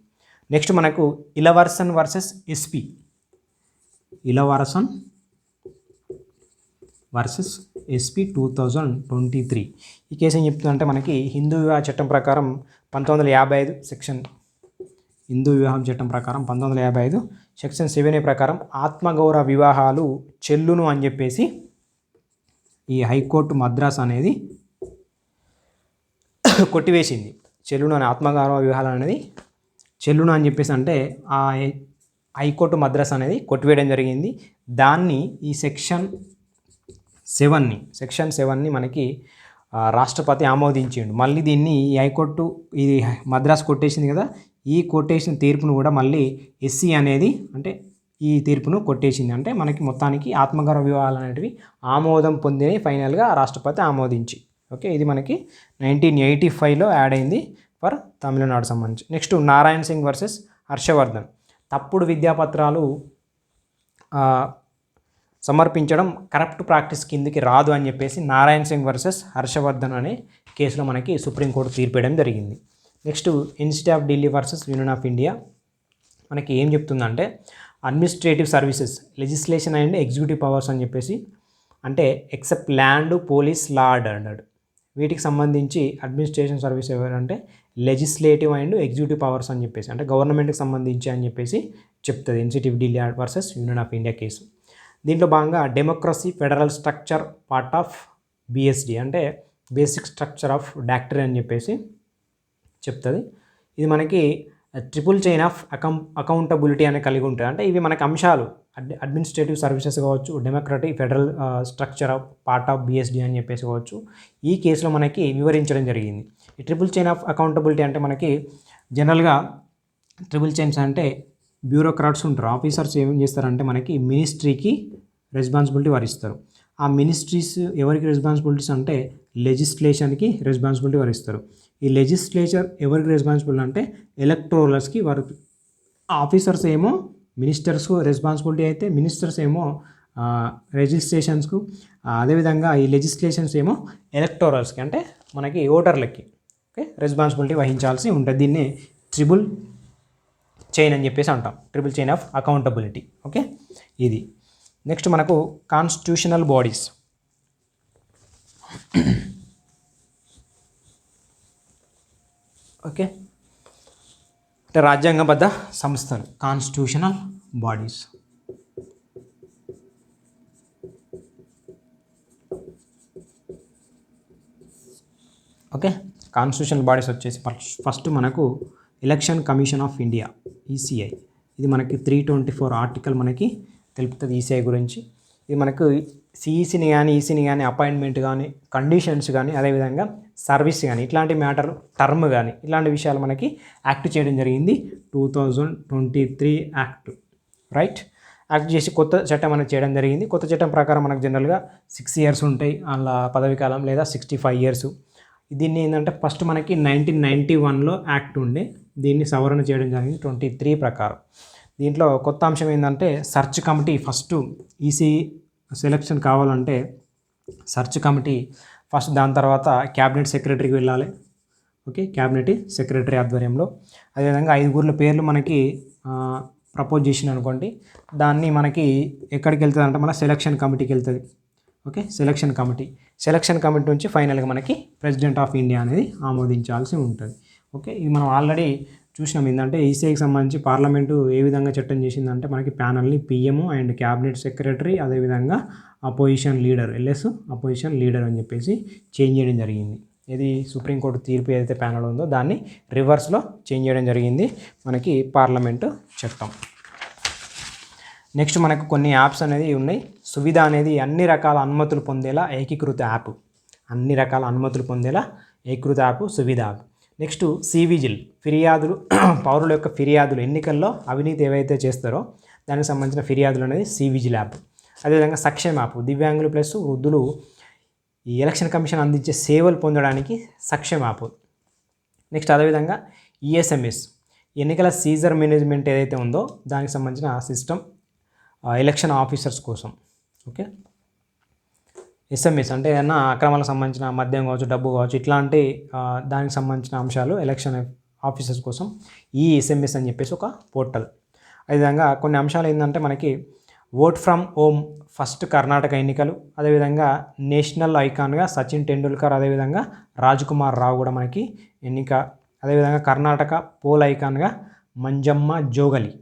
Speaker 1: నెక్స్ట్ మనకు Ilavarasan versus SP. Ilavarasan versus SP 2023. ఈ కేసు ఏం చెప్తుందంటే మనకి హిందూ వివాహ చట్టం ప్రకారం 1955 సెక్షన్ హిందూ వివాహం చట్టం ప్రకారం 1955 సెక్షన్ 7A ప్రకారం ఆత్మగౌరవ వివాహాలు చెల్లును అని చెప్పేసి ఈ హైకోర్టు మద్రాస్ అనేది కొట్టివేసింది. చెల్లును అని ఆత్మగౌరవ వివాహాలు అనేది చెల్లును అని చెప్పేసి అంటే ఆ హైకోర్టు మద్రాస్ అనేది కొట్టివేయడం జరిగింది. దాన్ని ఈ సెక్షన్ 7ని మనకి రాష్ట్రపతి ఆమోదించిండు. మళ్ళీ దీన్ని ఈ హైకోర్టు ఇది మద్రాస్ కొట్టేసింది కదా, ఈ కొట్టేసిన తీర్పును కూడా మళ్ళీ ఎస్సీ అనేది అంటే ఈ తీర్పును కొట్టేసింది. అంటే మనకి మొత్తానికి ఆత్మగౌరవ వివాహాలు అనేటివి ఆమోదం పొందినవి ఫైనల్గా రాష్ట్రపతి ఆమోదించి. ఓకే, ఇది మనకి 1985లో యాడ్ అయింది ఫర్ తమిళనాడు సంబంధించి. Next Narayan Singh versus Harshvardhan. తప్పుడు విద్యాపత్రాలు సమర్పించడం కరప్ట్ ప్రాక్టీస్ కిందికి రాదు అని చెప్పేసి నారాయణ్ సింగ్ వర్సెస్ హర్షవర్ధన్ అనే కేసులో మనకి సుప్రీంకోర్టు తీర్పేయడం జరిగింది. Next institute of Delhi versus union of India. మనకి ఏం చెప్తుందంటే administrative services, legislation and executive powers అని చెప్పేసి అంటే ఎక్సెప్ట్ ల్యాండ్, పోలీస్, లా అన్నాడు. వీటికి సంబంధించి అడ్మినిస్ట్రేషన్ సర్వీస్ ఎవరంటే లెజిస్లేటివ్ అండ్ ఎగ్జిక్యూటివ్ పవర్స్ అని చెప్పేసి అంటే గవర్నమెంట్కి సంబంధించి అని చెప్పేసి చెప్తుంది institute Delhi versus union of India case. దీంట్లో భాగంగా democracy federal structure part of BSD అంటే బేసిక్ స్ట్రక్చర్ ఆఫ్ డాక్టరీ అని చెప్పేసి చెప్తుంది. ఇది మనకి ట్రిపుల్ చైన్ ఆఫ్ అకౌంటబిలిటీ అనేది కలిగి ఉంటుంది. అంటే ఇవి మనకి అంశాలు అడ్మినిస్ట్రేటివ్ సర్వీసెస్ కావచ్చు, democratic federal structure of part of BSD అని చెప్పేసి కావచ్చు, ఈ కేసులో మనకి వివరించడం జరిగింది. ఈ ట్రిపుల్ చైన్ ఆఫ్ అకౌంటబిలిటీ అంటే మనకి జనరల్గా ట్రిపుల్ చైన్స్ అంటే బ్యూరోక్రాట్స్ ఉంటారు, ఆఫీసర్స్ ఏం చేస్తారంటే మనకి మినిస్ట్రీకి రెస్పాన్సిబిలిటీ వరిస్తారు. ఆ మినిస్ట్రీస్ ఎవరికి రెస్పాన్సిబిలిటీస్ అంటే లెజిస్లేషన్కి రెస్పాన్సిబిలిటీ వరిస్తారు. ఈ లెజిస్లేచర్ ఎవరికి రెస్పాన్సిబుల్ అంటే ఎలక్టోరల్స్కి వారు ఆఫీసర్స్ ఏమో మినిస్టర్స్ రెస్పాన్సిబిలిటీ అయితే మినిస్టర్స్ ఏమో లెజిస్లేషన్స్కు, అదేవిధంగా ఈ లెజిస్లేషన్స్ ఏమో ఎలక్టోరల్స్కి అంటే మనకి ఓటర్లకి ఓకే రెస్పాన్సిబిలిటీ వహించాల్సి ఉంటుంది. దీన్ని ట్రిపుల్ చైన్ అని చెప్పేసి అంటాం, triple chain of accountability. Okay, ఇది నెక్స్ట్ మనకు కాన్స్టిట్యూషనల్ బాడీస్. ఓకే, అంటే రాజ్యాంగబద్ధ సంస్థలు constitutional bodies. Okay, constitutional bodies వచ్చేసి ఫస్ట్ మనకు election commission of India ECI. ఇది మనకి 324 ఆర్టికల్ మనకి తెలుపుతుంది ఈసీఐ గురించి. ఇది మనకు సిఈసిని కానీ ఈసీని కానీ అపాయింట్మెంట్ కానీ కండిషన్స్ కానీ అదేవిధంగా సర్వీస్ కానీ ఇట్లాంటి మ్యాటర్ టర్మ్ కానీ ఇలాంటి విషయాలు మనకి యాక్ట్ చేయడం జరిగింది 2023 యాక్ట్. రైట్, యాక్ట్ చేసి కొత్త చట్టం అనేది చేయడం జరిగింది. కొత్త చట్టం ప్రకారం మనకు జనరల్గా 6 years ఉంటాయి అలా పదవి కాలం, లేదా 65 years. దీన్ని ఏంటంటే ఫస్ట్ మనకి 1991లో యాక్ట్ ఉండే, దీన్ని సవరణ చేయడం జరిగింది 23 ప్రకారం. దీంట్లో కొత్త అంశం ఏంటంటే search committee first EC selection కావాలంటే సెర్చ్ కమిటీ ఫస్ట్, దాని తర్వాత క్యాబినెట్ సెక్రటరీకి వెళ్ళాలి. ఓకే, క్యాబినెట్ సెక్రటరీ ఆధ్వర్యంలో. అదేవిధంగా 5 పేర్లు మనకి ప్రపోజ్ చేసిన అనుకోండి, దాన్ని మనకి ఎక్కడికి వెళ్తుంది అంటే మన సెలక్షన్ కమిటీకి వెళ్తుంది. ఓకే, సెలక్షన్ కమిటీ నుంచి ఫైనల్గా మనకి ప్రెసిడెంట్ ఆఫ్ ఇండియా అనేది ఆమోదించాల్సి ఉంటుంది. ఓకే, ఇది మనం ఆల్రెడీ చూసినాం. ఏంటంటే ఈసీఐకి సంబంధించి పార్లమెంటు ఏ విధంగా చట్టం చేసిందంటే మనకి ప్యానల్ని పిఎం అండ్ క్యాబినెట్ సెక్రటరీ, అదేవిధంగా అపోజిషన్ లీడర్, అపోజిషన్ లీడర్ అని చెప్పేసి చేంజ్ చేయడం జరిగింది. ఇది సుప్రీంకోర్టు తీర్పు ఏదైతే ప్యానల్ ఉందో దాన్ని రివర్స్లో చేంజ్ చేయడం జరిగింది మనకి పార్లమెంటు చట్టం. నెక్స్ట్ మనకు కొన్ని యాప్స్ అనేది ఉన్నాయి. సువిధ అనేది అన్ని రకాల అనుమతులు పొందేలా ఏకీకృత app. Suvidha app. Next cVIGIL, ఫిర్యాదులు, పౌరుల యొక్క ఫిర్యాదులు, ఎన్నికల్లో అవినీతి ఏవైతే చేస్తారో దానికి సంబంధించిన ఫిర్యాదులు అనేది సివిజిల్ యాప్. అదేవిధంగా సక్షేమ యాప్, దివ్యాంగులు ప్లస్ వృద్ధులు ఈ ఎలక్షన్ కమిషన్ అందించే సేవలు పొందడానికి సక్షేమ యాప్. నెక్స్ట్ అదేవిధంగా ఈఎస్ఎంఎస్, ఎన్నికల సీజర్ మేనేజ్మెంట్ ఏదైతే ఉందో దానికి సంబంధించిన సిస్టమ్ ఎలక్షన్ ఆఫీసర్స్ కోసం. ఓకే, ఎస్ఎంఎస్ అంటే ఏదైనా అక్రమాలకు సంబంధించిన మద్యం కావచ్చు, డబ్బు కావచ్చు, ఇట్లాంటి దానికి సంబంధించిన అంశాలు ఎలక్షన్ ఆఫీసర్స్ కోసం ఈ ఎస్ఎంఎస్ అని చెప్పేసి ఒక పోర్టల్. అదేవిధంగా కొన్ని అంశాలు ఏంటంటే మనకి vote from home, first Karnataka ఎన్నికలు, అదేవిధంగా నేషనల్ ఐకాన్గా సచిన్ టెండూల్కర్, అదేవిధంగా రాజ్కుమార్ రావు కూడా మనకి ఎన్నిక. అదేవిధంగా కర్ణాటక పోల్ ఐకాన్గా Manjamma Jogati,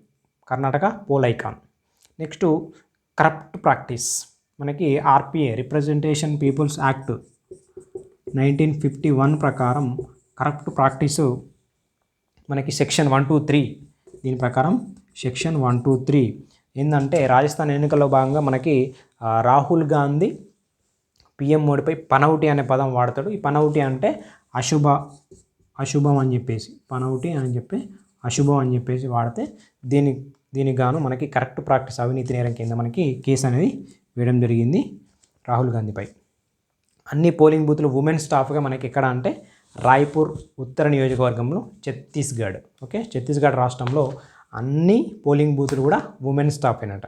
Speaker 1: Karnataka poll icon. Next corrupt practice, మనకి ఆర్పిఏ, రిప్రజెంటేషన్ పీపుల్స్ యాక్ట్ 1951 ప్రకారం కరప్ట్ ప్రాక్టీసు మనకి సెక్షన్ 123, దీని ప్రకారం సెక్షన్ 123 ఏంటంటే రాజస్థాన్ ఎన్నికల్లో భాగంగా మనకి రాహుల్ గాంధీ పిఎం మోడీపై పనౌటి అనే పదం వాడతాడు. ఈ పనౌటి అంటే అశుభం అని చెప్పేసి, అశుభం అని చెప్పేసి వాడితే దీనికి గాను మనకి కరెక్ట్ ప్రాక్టీస్ అవినీతి నేరం కింద మనకి కేసు అనేది వేయడం జరిగింది రాహుల్ గాంధీపై. అన్ని పోలింగ్ బూత్లు ఉమెన్ స్టాఫ్గా మనకి ఎక్కడ అంటే రాయ్పూర్ ఉత్తర నియోజకవర్గంలో ఛత్తీస్గఢ్. ఓకే, ఛత్తీస్గఢ్ రాష్ట్రంలో అన్ని పోలింగ్ బూతులు కూడా ఉమెన్ స్టాఫ్ అయినట,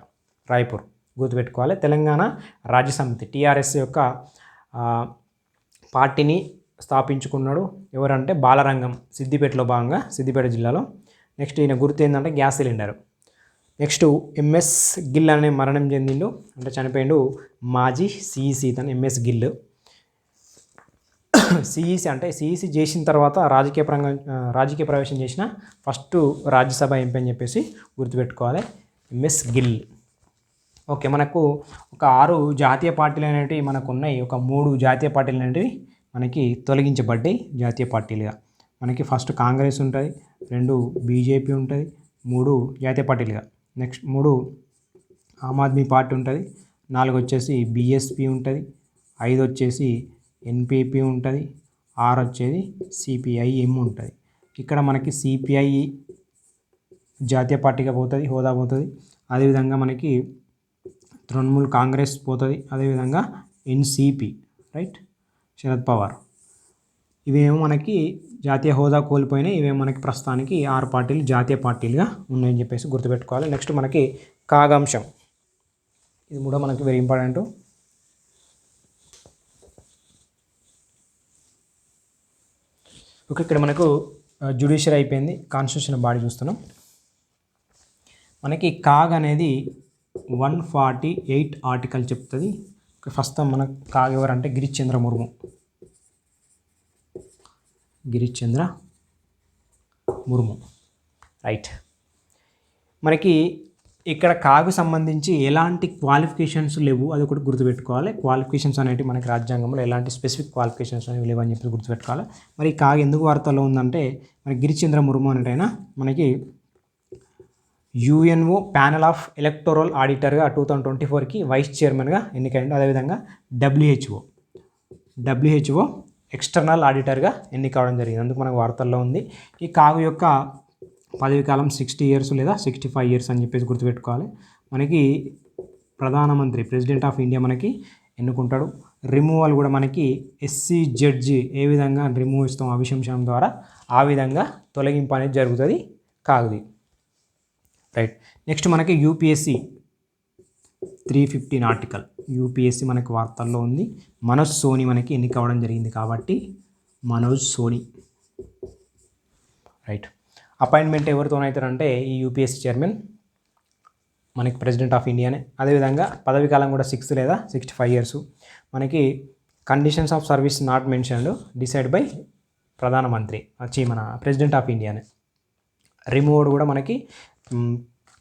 Speaker 1: రాయ్పూర్ గుర్తుపెట్టుకోవాలి. తెలంగాణ రాజ్య సమితి టీఆర్ఎస్ యొక్క పార్టీని స్థాపించుకున్నాడు ఎవరంటే బాలరంగం, సిద్దిపేటలో భాగంగా, సిద్దిపేట జిల్లాలో. నెక్స్ట్ ఈయన గుర్తు ఏంటంటే gas cylinder. Next MS Gill అనే మరణం చెందిండు, అంటే చనిపోయిండు, మాజీ సిఈసి తను ఎంఎస్ గిల్. సిఈసి అంటే సిఈసి చేసిన తర్వాత రాజకీయ ప్రవేశం చేసిన ఫస్ట్ రాజ్యసభ ఎంపీ అని చెప్పేసి గుర్తుపెట్టుకోవాలి, ఎంఎస్ గిల్. ఓకే, మనకు ఒక 6 జాతీయ పార్టీలు అనేవి మనకు ఉన్నాయి. ఒక 3 జాతీయ పార్టీలు అనేవి మనకి తొలగించబడ్డాయి జాతీయ పార్టీలుగా. మనకి ఫస్ట్ కాంగ్రెస్ ఉంటుంది, 2 బీజేపీ ఉంటుంది, 3 జాతీయ పార్టీలుగా. నెక్స్ట్ 3 ఆమ్ ఆద్మీ పార్టీ ఉంటుంది, 4 వచ్చేసి బీఎస్పీ ఉంటుంది, 5 వచ్చేసి ఎన్పీపీ ఉంటుంది, 6 వచ్చేది సిపిఐఎం ఉంటుంది. ఇక్కడ మనకి సిపిఐ జాతీయ పార్టీగా పోతుంది, హోదా పోతుంది. అదేవిధంగా మనకి తృణమూల్ కాంగ్రెస్ పోతుంది, అదేవిధంగా ఎన్సిపి, రైట్, శరద్ పవార్. ఇవేమో మనకి జాతీయ హోదా కోల్పోయినాయి. ఇవేమో మనకి ప్రస్తుతానికి 6 పార్టీలు జాతీయ పార్టీలుగా ఉన్నాయని చెప్పేసి గుర్తుపెట్టుకోవాలి. నెక్స్ట్ మనకి కాగాంశం, ఇది కూడా మనకి వెరీ ఇంపార్టెంట్. ఓకే, ఇక్కడ మనకు జ్యుడిషియరీ అయిపోయింది, కాన్స్టిట్యూషన్ బాడీ చూస్తున్నాం. మనకి కాగ్ అనేది 148 ఆర్టికల్ చెప్తుంది. ఫస్ట్ మన కాగ్ ఎవరంటే గిరీష్ చంద్ర ముర్ము, రైట్. మనకి ఇక్కడ కాగు సంబంధించి ఎలాంటి క్వాలిఫికేషన్స్ లేవు, అది ఒకటి గుర్తుపెట్టుకోవాలి. క్వాలిఫికేషన్స్ అనేవి మనకి రాజ్యాంగంలో ఎలాంటి స్పెసిఫిక్ క్వాలిఫికేషన్స్ అనేవి లేవు అని చెప్పి గుర్తుపెట్టుకోవాలి. మరి కాగు ఎందుకు వార్తల్లో ఉందంటే మనకి గిరీష్ చంద్ర ముర్ము అనేటైనా మనకి యుఎన్ఓ ప్యానల్ ఆఫ్ ఎలక్టోరల్ ఆడిటర్గా 2024కి వైస్ చైర్మన్గా ఎన్నికైంది. అదేవిధంగా డబ్ల్యూహెచ్ఓ ఎక్స్టర్నల్ ఆడిటర్గా ఎన్నికవడం జరిగింది, అందుకు మనకు వార్తల్లో ఉంది. ఈ కాగు యొక్క పదవి కాలం 60 years లేదా 65 years అని చెప్పేసి గుర్తుపెట్టుకోవాలి. మనకి ప్రధానమంత్రి, ప్రెసిడెంట్ ఆఫ్ ఇండియా మనకి ఎన్నుకుంటాడు. రిమూవల్ కూడా మనకి ఎస్సీ జడ్జి ఏ విధంగా రిమూవ్ ఇస్తాం అభిశంసనం ద్వారా, ఆ విధంగా తొలగింపు అనేది జరుగుతుంది కాగుది, రైట్. నెక్స్ట్ మనకి యూపీఎస్సీ 315 ఆర్టికల్ యూపీఎస్సీ మనకి వార్తల్లో ఉంది. మనోజ్ సోని మనకి ఎన్నిక అవ్వడం జరిగింది కాబట్టి మనోజ్ సోని. రైట్. అపాయింట్మెంట్ ఎవరితోనైతారంటే ఈ యూపీఎస్సీ చైర్మన్ మనకి ప్రెసిడెంట్ ఆఫ్ ఇండియానే. అదేవిధంగా పదవి కాలం కూడా 6 లేదా 65 ఇయర్స్. మనకి conditions of service not mentioned, decide by ప్రధానమంత్రి మన ప్రెసిడెంట్ ఆఫ్ ఇండియానే. రిమూవ్డ్ కూడా మనకి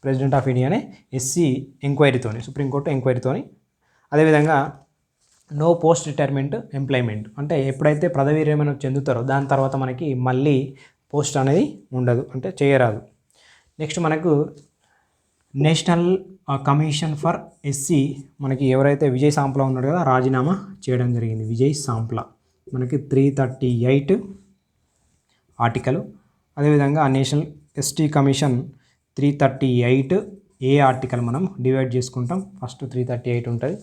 Speaker 1: ప్రెసిడెంట్ ఆఫ్ ఇండియానే ఎస్సీ ఎంక్వైరీతోని, సుప్రీంకోర్టు ఎంక్వైరీతోని. అదేవిధంగా నో పోస్ట్ రిటైర్మెంట్ ఎంప్లాయ్మెంట్, అంటే ఎప్పుడైతే పదవీ విరమణ చెందుతారో దాని తర్వాత మనకి మళ్ళీ పోస్ట్ అనేది ఉండదు, అంటే చేయరాదు. నెక్స్ట్ మనకు నేషనల్ కమిషన్ ఫర్ ఎస్సీ మనకి ఎవరైతే విజయ్ సాంప్లా ఉన్నాడు కదా, రాజీనామా చేయడం జరిగింది. విజయ్ సాంప్లా మనకి 338 ఆర్టికల్. అదేవిధంగా నేషనల్ ఎస్టీ కమిషన్ 338 ఏ ఆర్టికల్ మనం డివైడ్ చేసుకుంటాం. ఫస్ట్ 338 ఉంటుంది.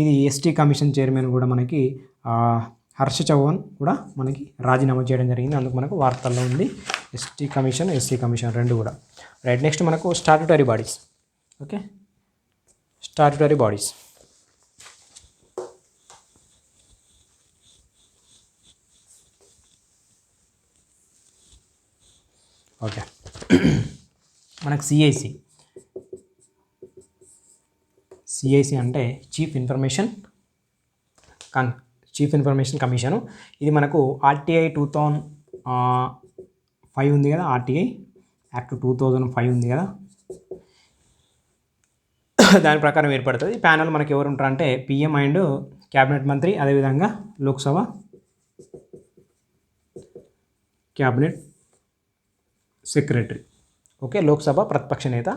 Speaker 1: ఇది ఎస్టీ కమిషన్ చైర్మన్ కూడా మనకి హర్ష చౌహాన్ కూడా మనకి రాజీనామా చేయడం జరిగింది. అందుకు మనకు వార్తల్లో ఉంది ఎస్టీ కమిషన్, ఎస్సీ కమిషన్ రెండు కూడా. రైట్. నెక్స్ట్ మనకు statutory bodies. Okay, statutory bodies. Okay, మనకు సిఐసి అంటే చీఫ్ ఇన్ఫర్మేషన్ కమిషను. ఇది మనకు ఆర్టీఐ 2005 ఉంది కదా, ఆర్టీఐ యాక్ట్ 2005 ఉంది కదా, దాని ప్రకారం ఏర్పడుతుంది. ప్యానల్ మనకి ఎవరు ఉంటారంటే పిఎం అండ్ క్యాబినెట్ మంత్రి, అదేవిధంగా Lok Sabha cabinet secretary. Okay, Lok Sabha ప్రతిపక్ష నేత.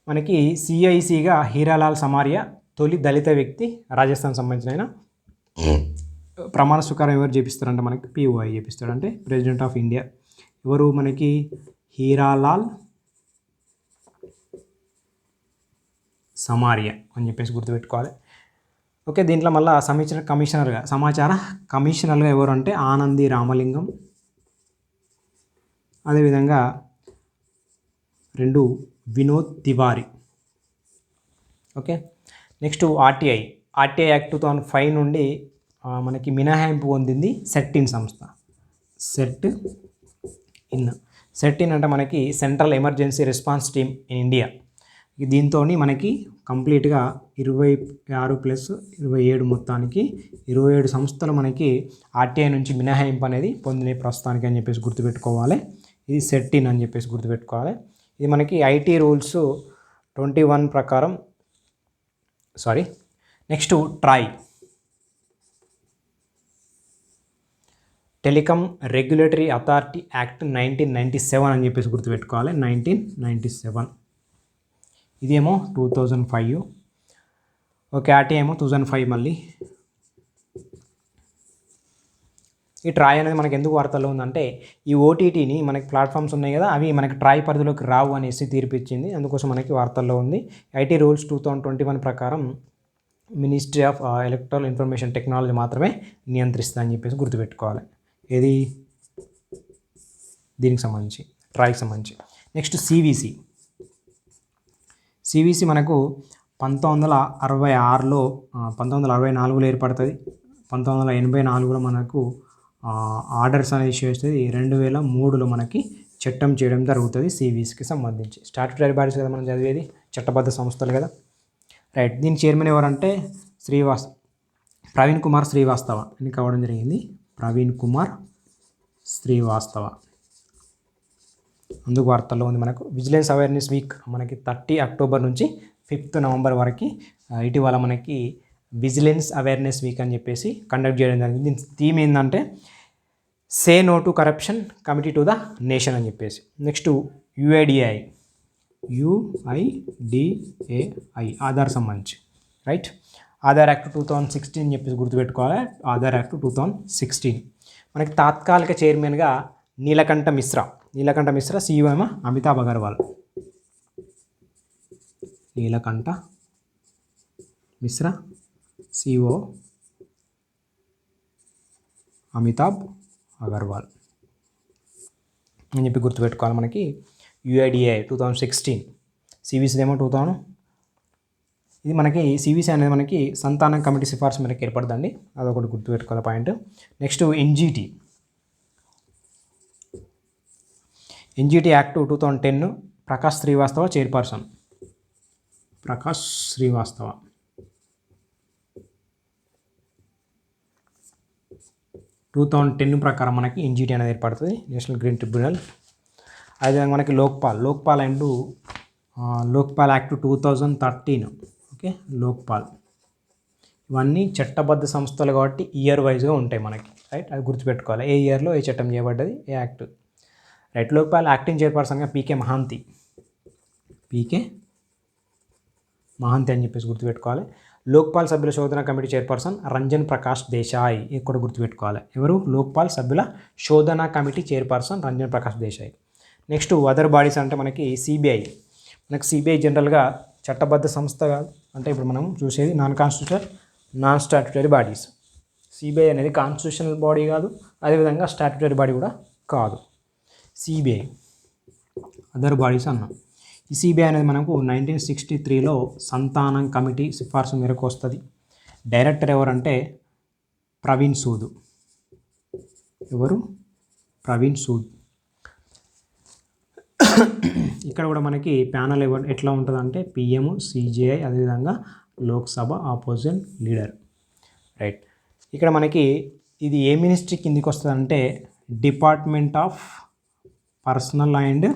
Speaker 1: మనకి సిఐసిగా హీరాలాల్ సమారియా తొలి దళిత వ్యక్తి, రాజస్థాన్ సంబంధించిన ఆయన. ప్రమాణ స్వీకారం ఎవరు చేపిస్తారంటే మనకి పిఓఐ చేపిస్తాడు, అంటే ప్రెసిడెంట్ ఆఫ్ ఇండియా. ఎవరు మనకి హీరాలాల్ సమారియా అని చెప్పేసి గుర్తుపెట్టుకోవాలి. ఓకే, దీంట్లో మళ్ళీ సమాచార కమిషనర్గా ఎవరు అంటే ఆనంది రామలింగం, అదేవిధంగా 2 Vinod Tiwari. Okay, next RTI act 2005 నుండి మనకి మినహాయింపు పొందింది సెట్ ఇన్ సంస్థ. సెట్ ఇన్ అంటే మనకి central emergency response team in India. దీంతో మనకి కంప్లీట్గా 26+27 మొత్తానికి 27 సంస్థలు మనకి ఆర్టీఐ నుంచి మినహాయింపు అనేది పొందిన ప్రస్తుతానికి అని చెప్పేసి గుర్తుపెట్టుకోవాలి. ఇది సెట్ ఇన్ అని చెప్పేసి గుర్తుపెట్టుకోవాలి. ఇది మనకి ఐటీ రూల్స్ 21 ప్రకారం. Next TRAI, telecom regulatory authority act 1997 అని చెప్పేసి గుర్తుపెట్టుకోవాలి. 1997. ఇదేమో 2005. ఓకే, ఆర్టీఐ ఏమో 2005 మళ్ళీ. ఈ ట్రాయ్ అనేది మనకి ఎందుకు వార్తల్లో ఉందంటే ఈ ఓటీటీని మనకి ప్లాట్ఫామ్స్ ఉన్నాయి కదా, అవి మనకి ట్రాయ్ పరిధిలోకి రావు అనేసి తీర్పిచ్చింది. అందుకోసం మనకి వార్తల్లో ఉంది. ఐటీ రూల్స్ 2021 ప్రకారం ministry of electronic information technology మాత్రమే నియంత్రిస్తుంది అని చెప్పేసి గుర్తుపెట్టుకోవాలి. ఏది దీనికి సంబంధించి, ట్రాయ్కి సంబంధించి. నెక్స్ట్ సివిసి మనకు 1966లో 1964లో ఏర్పడుతుంది. 1984లో మనకు ఆర్డర్స్ అనేది ఇష్యూ చేస్తుంది. 2003లో మనకి చట్టం చేయడం జరుగుతుంది సివిసికి సంబంధించి. స్టాట్యుటరీ బాడీస్ కదా మనం చదివేది, చట్టబద్ధ సంస్థలు కదా. రైట్. దీని చైర్మన్ ఎవరంటే ప్రవీణ్ కుమార్ శ్రీవాస్తవ ఎన్నిక అవ్వడం జరిగింది. ప్రవీణ్ కుమార్ శ్రీవాస్తవ. అందుకు వార్తల్లో ఉంది మనకు. విజిలెన్స్ అవేర్నెస్ వీక్ మనకి 30 అక్టోబర్ నుంచి 5 నవంబర్ వరకు ఇటీవల మనకి విజిలెన్స్ అవేర్నెస్ వీక్ అని చెప్పేసి కండక్ట్ చేయడం జరిగింది. దీని థీమ్ ఏంటంటే say no to corruption, commit to the nation అని చెప్పేసి. నెక్స్ట్ యుఐడిఏఐ ఆధార్ సంబంధించి. రైట్. ఆధార్ యాక్ట్ 2016 అని చెప్పేసి గుర్తుపెట్టుకోవాలి. ఆధార్ యాక్ట్ 2016. మనకి తాత్కాలిక చైర్మన్గా నీలకంఠ మిశ్రా, సీఈఓ ఏమో అమితాబ్ అగర్వాల్. నీలకంఠ మిశ్రా, సిఓ అమితాబ్ అగర్వాల్ అని చెప్పి గుర్తుపెట్టుకోవాలి. మనకి యుఐడిఏఐ 2016, సివిసిదేమో 2000. ఇది మనకి సివిసి అనేది మనకి సంతానం కమిటీ సిఫార్సు మేరకు ఏర్పడుతుంది, అదొకటి గుర్తుపెట్టుకోవాలి point. Next NGT act 2010 Prakash Srivastava chairperson. 2010 ప్రకారం మనకి ఎన్జిటి అనేది ఏర్పడుతుంది, నేషనల్ గ్రీన్ ట్రిబ్యునల్. అదేవిధంగా మనకి లోక్పాల్ యాక్ట్ 2013. ఓకే, లోక్పాల్ ఇవన్నీ చట్టబద్ధ సంస్థలు కాబట్టి ఇయర్ వైజ్గా ఉంటాయి మనకి, రైట్. అది గుర్తుపెట్టుకోవాలి, ఏ ఇయర్లో ఏ చట్టం చేయబడ్డది, ఏ యాక్ట్, రైట్. లోక్పాల్ యాక్టింగ్ చైర్పర్సన్గా పీకే మహాంతి అని చెప్పేసి గుర్తుపెట్టుకోవాలి. లోక్పాల్ సభ్యుల శోధన కమిటీ చైర్పర్సన్ రంజన్ ప్రకాష్ దేశాయ్, ఇది కూడా గుర్తుపెట్టుకోవాలి. ఎవరు? లోక్పాల్ సభ్యుల శోధన committee chairperson Ranjan Prakash Desai. Next other bodies అంటే మనకి సిబిఐ. సిబిఐ జనరల్గా చట్టబద్ధ సంస్థ కాదు, అంటే ఇప్పుడు మనం చూసేది నాన్ స్టాట్యుటరీ బాడీస్. సిబిఐ అనేది కాన్స్టిట్యూషనల్ బాడీ కాదు, అదేవిధంగా స్టాట్యుటరీ బాడీ కూడా కాదు. సిబిఐ అదర్ బాడీస్ అన్నాం. ఈ సిబిఐ అనేది మనకు 1963లో సంతానం కమిటీ సిఫార్సు మేరకు వస్తుంది. డైరెక్టర్ ఎవరంటే ప్రవీణ్ సూద్. ప్రవీణ్ సూద్. ఇక్కడ కూడా మనకి ప్యానల్ ఎట్లా ఉంటుందంటే పిఎం, సిజేఐ, అదేవిధంగా లోక్సభ ఆపోజిషన్ లీడర్, రైట్. ఇక్కడ మనకి ఇది ఏ మినిస్ట్రీ కిందికి వస్తుందంటే department of personnel and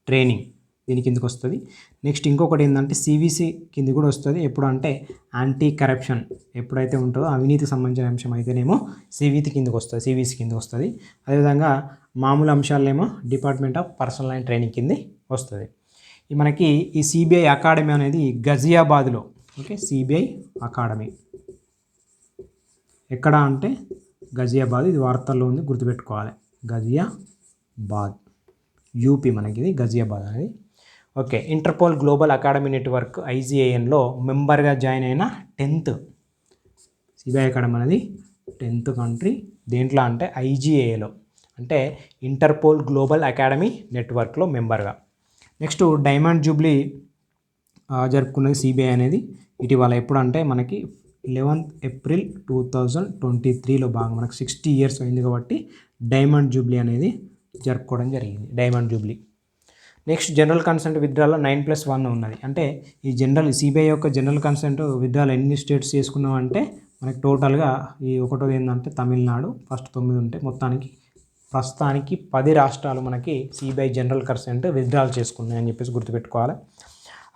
Speaker 1: training, దీని కిందకి వస్తుంది. నెక్స్ట్ ఇంకొకటి ఏంటంటే సివిసి కింది కూడా వస్తుంది. ఎప్పుడు అంటే యాంటీ కరప్షన్ ఎప్పుడైతే ఉంటుందో అవినీతికి సంబంధించిన అంశం అయితేనేమో సివిసి కిందకి వస్తుంది. అదేవిధంగా మామూలు అంశాలనేమో department of personnel and training కింద వస్తుంది. మనకి ఈ సిబిఐ అకాడమీ అనేది గజియాబాద్లో, ఓకే, సిబిఐ అకాడమీ ఎక్కడ అంటే గజియాబాద్, ఇది వార్తల్లో ఉంది, గుర్తుపెట్టుకోవాలి. గజియాబాద్, యూపీ మనకి ఇది గజియాబాద్ అనేది. Okay, interpol global academy network IGANలో మెంబర్గా జాయిన్ అయిన 10th సిబిఐ అకాడమీ అనేది 10th కంట్రీ. దేంట్లో అంటే IGAలో, అంటే ఇంటర్పోల్ గ్లోబల్ అకాడమీ నెట్వర్క్లో మెంబర్గా. నెక్స్ట్ డైమండ్ జూబ్లీ జరుపుకున్నది సిబిఐ అనేది ఇటీవల. ఎప్పుడు అంటే మనకి 11th ఏప్రిల్ 2023లో భాగంగా మనకు 60 years అయింది కాబట్టి డైమండ్ జూబ్లీ అనేది జరుపుకోవడం జరిగింది, diamond jubilee. Next general consent విత్డ్రాలో 9+1 ఉన్నది. అంటే ఈ సిబిఐ యొక్క జనరల్ కన్సెంట్ విత్డ్రాల్ ఎన్ని స్టేట్స్ చేసుకున్నాం అంటే మనకి టోటల్గా ఈ ఒకటోది ఏంటంటే తమిళనాడు, ఫస్ట్ 9 ఉంటే ప్రస్తుతానికి 10 రాష్ట్రాలు మనకి సిబిఐ జనరల్ కన్సెంట్ విత్డ్రాల్ చేసుకున్నాయి అని చెప్పేసి గుర్తుపెట్టుకోవాలి.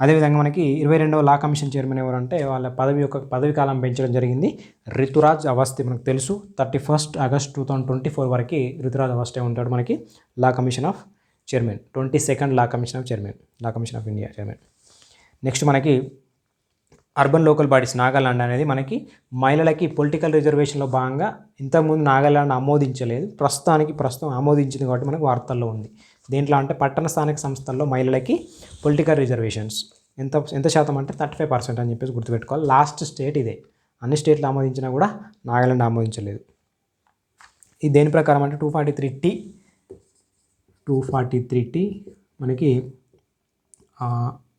Speaker 1: అదేవిధంగా మనకి 22వ లా కమిషన్ చైర్మన్ ఎవరంటే వాళ్ళ పదవి కాలం పెంచడం జరిగింది. రితురాజ్ అవస్థి, మనకు తెలుసు 31st August 2024 వరకు రితురాజ్ అవస్థే ఉంటాడు మనకి law commission of chairman, 22nd law commission of India chairman. Next మనకి అర్బన్ లోకల్ బాడీస్ నాగాలాండ్ అనేది మనకి మహిళలకి పొలిటికల్ రిజర్వేషన్లో భాగంగా ఇంతకుముందు నాగాలాండ్ ఆమోదించలేదు, ప్రస్తుతం ఆమోదించింది కాబట్టి మనకు వార్తల్లో ఉంది. దేంట్లో అంటే పట్టణ స్థానిక సంస్థల్లో మహిళలకి పొలిటికల్ రిజర్వేషన్స్ ఎంత శాతం అంటే 35% అని చెప్పేసి గుర్తుపెట్టుకోవాలి. లాస్ట్ స్టేట్ ఇదే, అన్ని స్టేట్లు ఆమోదించినా కూడా నాగాలాండ్ ఆమోదించలేదు. ఇది దేని ప్రకారం అంటే 243T మనకి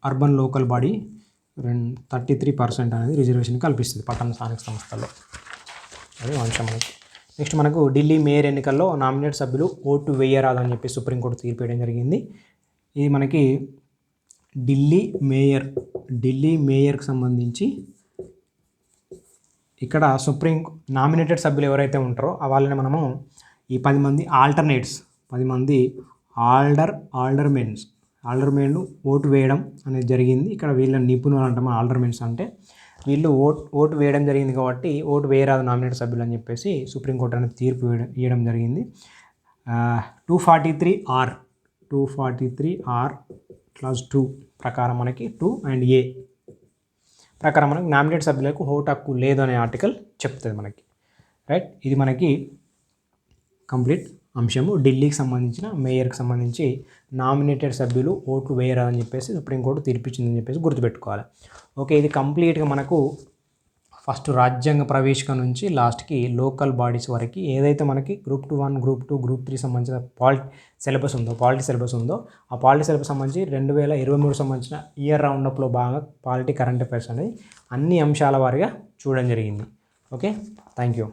Speaker 1: అర్బన్ లోకల్ బాడీ 33% అనేది రిజర్వేషన్ కల్పిస్తుంది పట్టణ స్థానిక సంస్థల్లో, అది అంశం మనకి. నెక్స్ట్ మనకు ఢిల్లీ మేయర్ ఎన్నికల్లో నామినేట్ సభ్యులు ఓటు వేయరాదని చెప్పి సుప్రీంకోర్టు తీర్పు వేయడం జరిగింది. ఇది మనకి ఢిల్లీ మేయర్కి సంబంధించి ఇక్కడ నామినేటెడ్ సభ్యులు ఎవరైతే ఉంటారో వాళ్ళని మనము ఈ 10 మంది ఆల్టర్నేట్స్ 10 మంది ఆల్డర్మెన్లు ఓటు వేయడం అనేది జరిగింది. ఇక్కడ వీళ్ళని నిపుణులు అంటాం ఆల్డర్మెన్స్ అంటే. వీళ్ళు ఓటు వేయడం జరిగింది కాబట్టి ఓటు వేయరాదు నామినేట్ సభ్యులు అని చెప్పేసి సుప్రీంకోర్టు అనేది తీర్పు ఇవ్వడం జరిగింది. 243R క్లాజ్ 2 ప్రకారం మనకి 2 and A ప్రకారం మనకి నామినేట్ సభ్యులకు ఓటు హక్కు లేదు అనే ఆర్టికల్ చెప్తుంది మనకి, రైట్. ఇది మనకి కంప్లీట్ అంశము. ఢిల్లీకి సంబంధించిన మేయర్కి సంబంధించి నామినేటెడ్ సభ్యులు ఓటు వేయరాదని చెప్పేసి సుప్రీంకోర్టు తీర్పిచ్చిందని చెప్పేసి గుర్తుపెట్టుకోవాలి. ఓకే, ఇది కంప్లీట్గా మనకు ఫస్ట్ రాజ్యాంగ ప్రవేశిక నుంచి లాస్ట్కి లోకల్ బాడీస్ వరకు ఏదైతే మనకి గ్రూప్ 2 1 గ్రూప్ 2 గ్రూప్ 3 సంబంధించిన పాలిటీ సిలబస్ ఉందో ఆ పాలిటీ సిలబస్ సంబంధించి 2023 సంబంధించిన ఇయర్ రౌండప్లో భాగంగా పాలిటీ కరెంట్ అఫైర్స్ అనేది అన్ని అంశాల వారీగా చూడడం జరిగింది. Okay, thank you.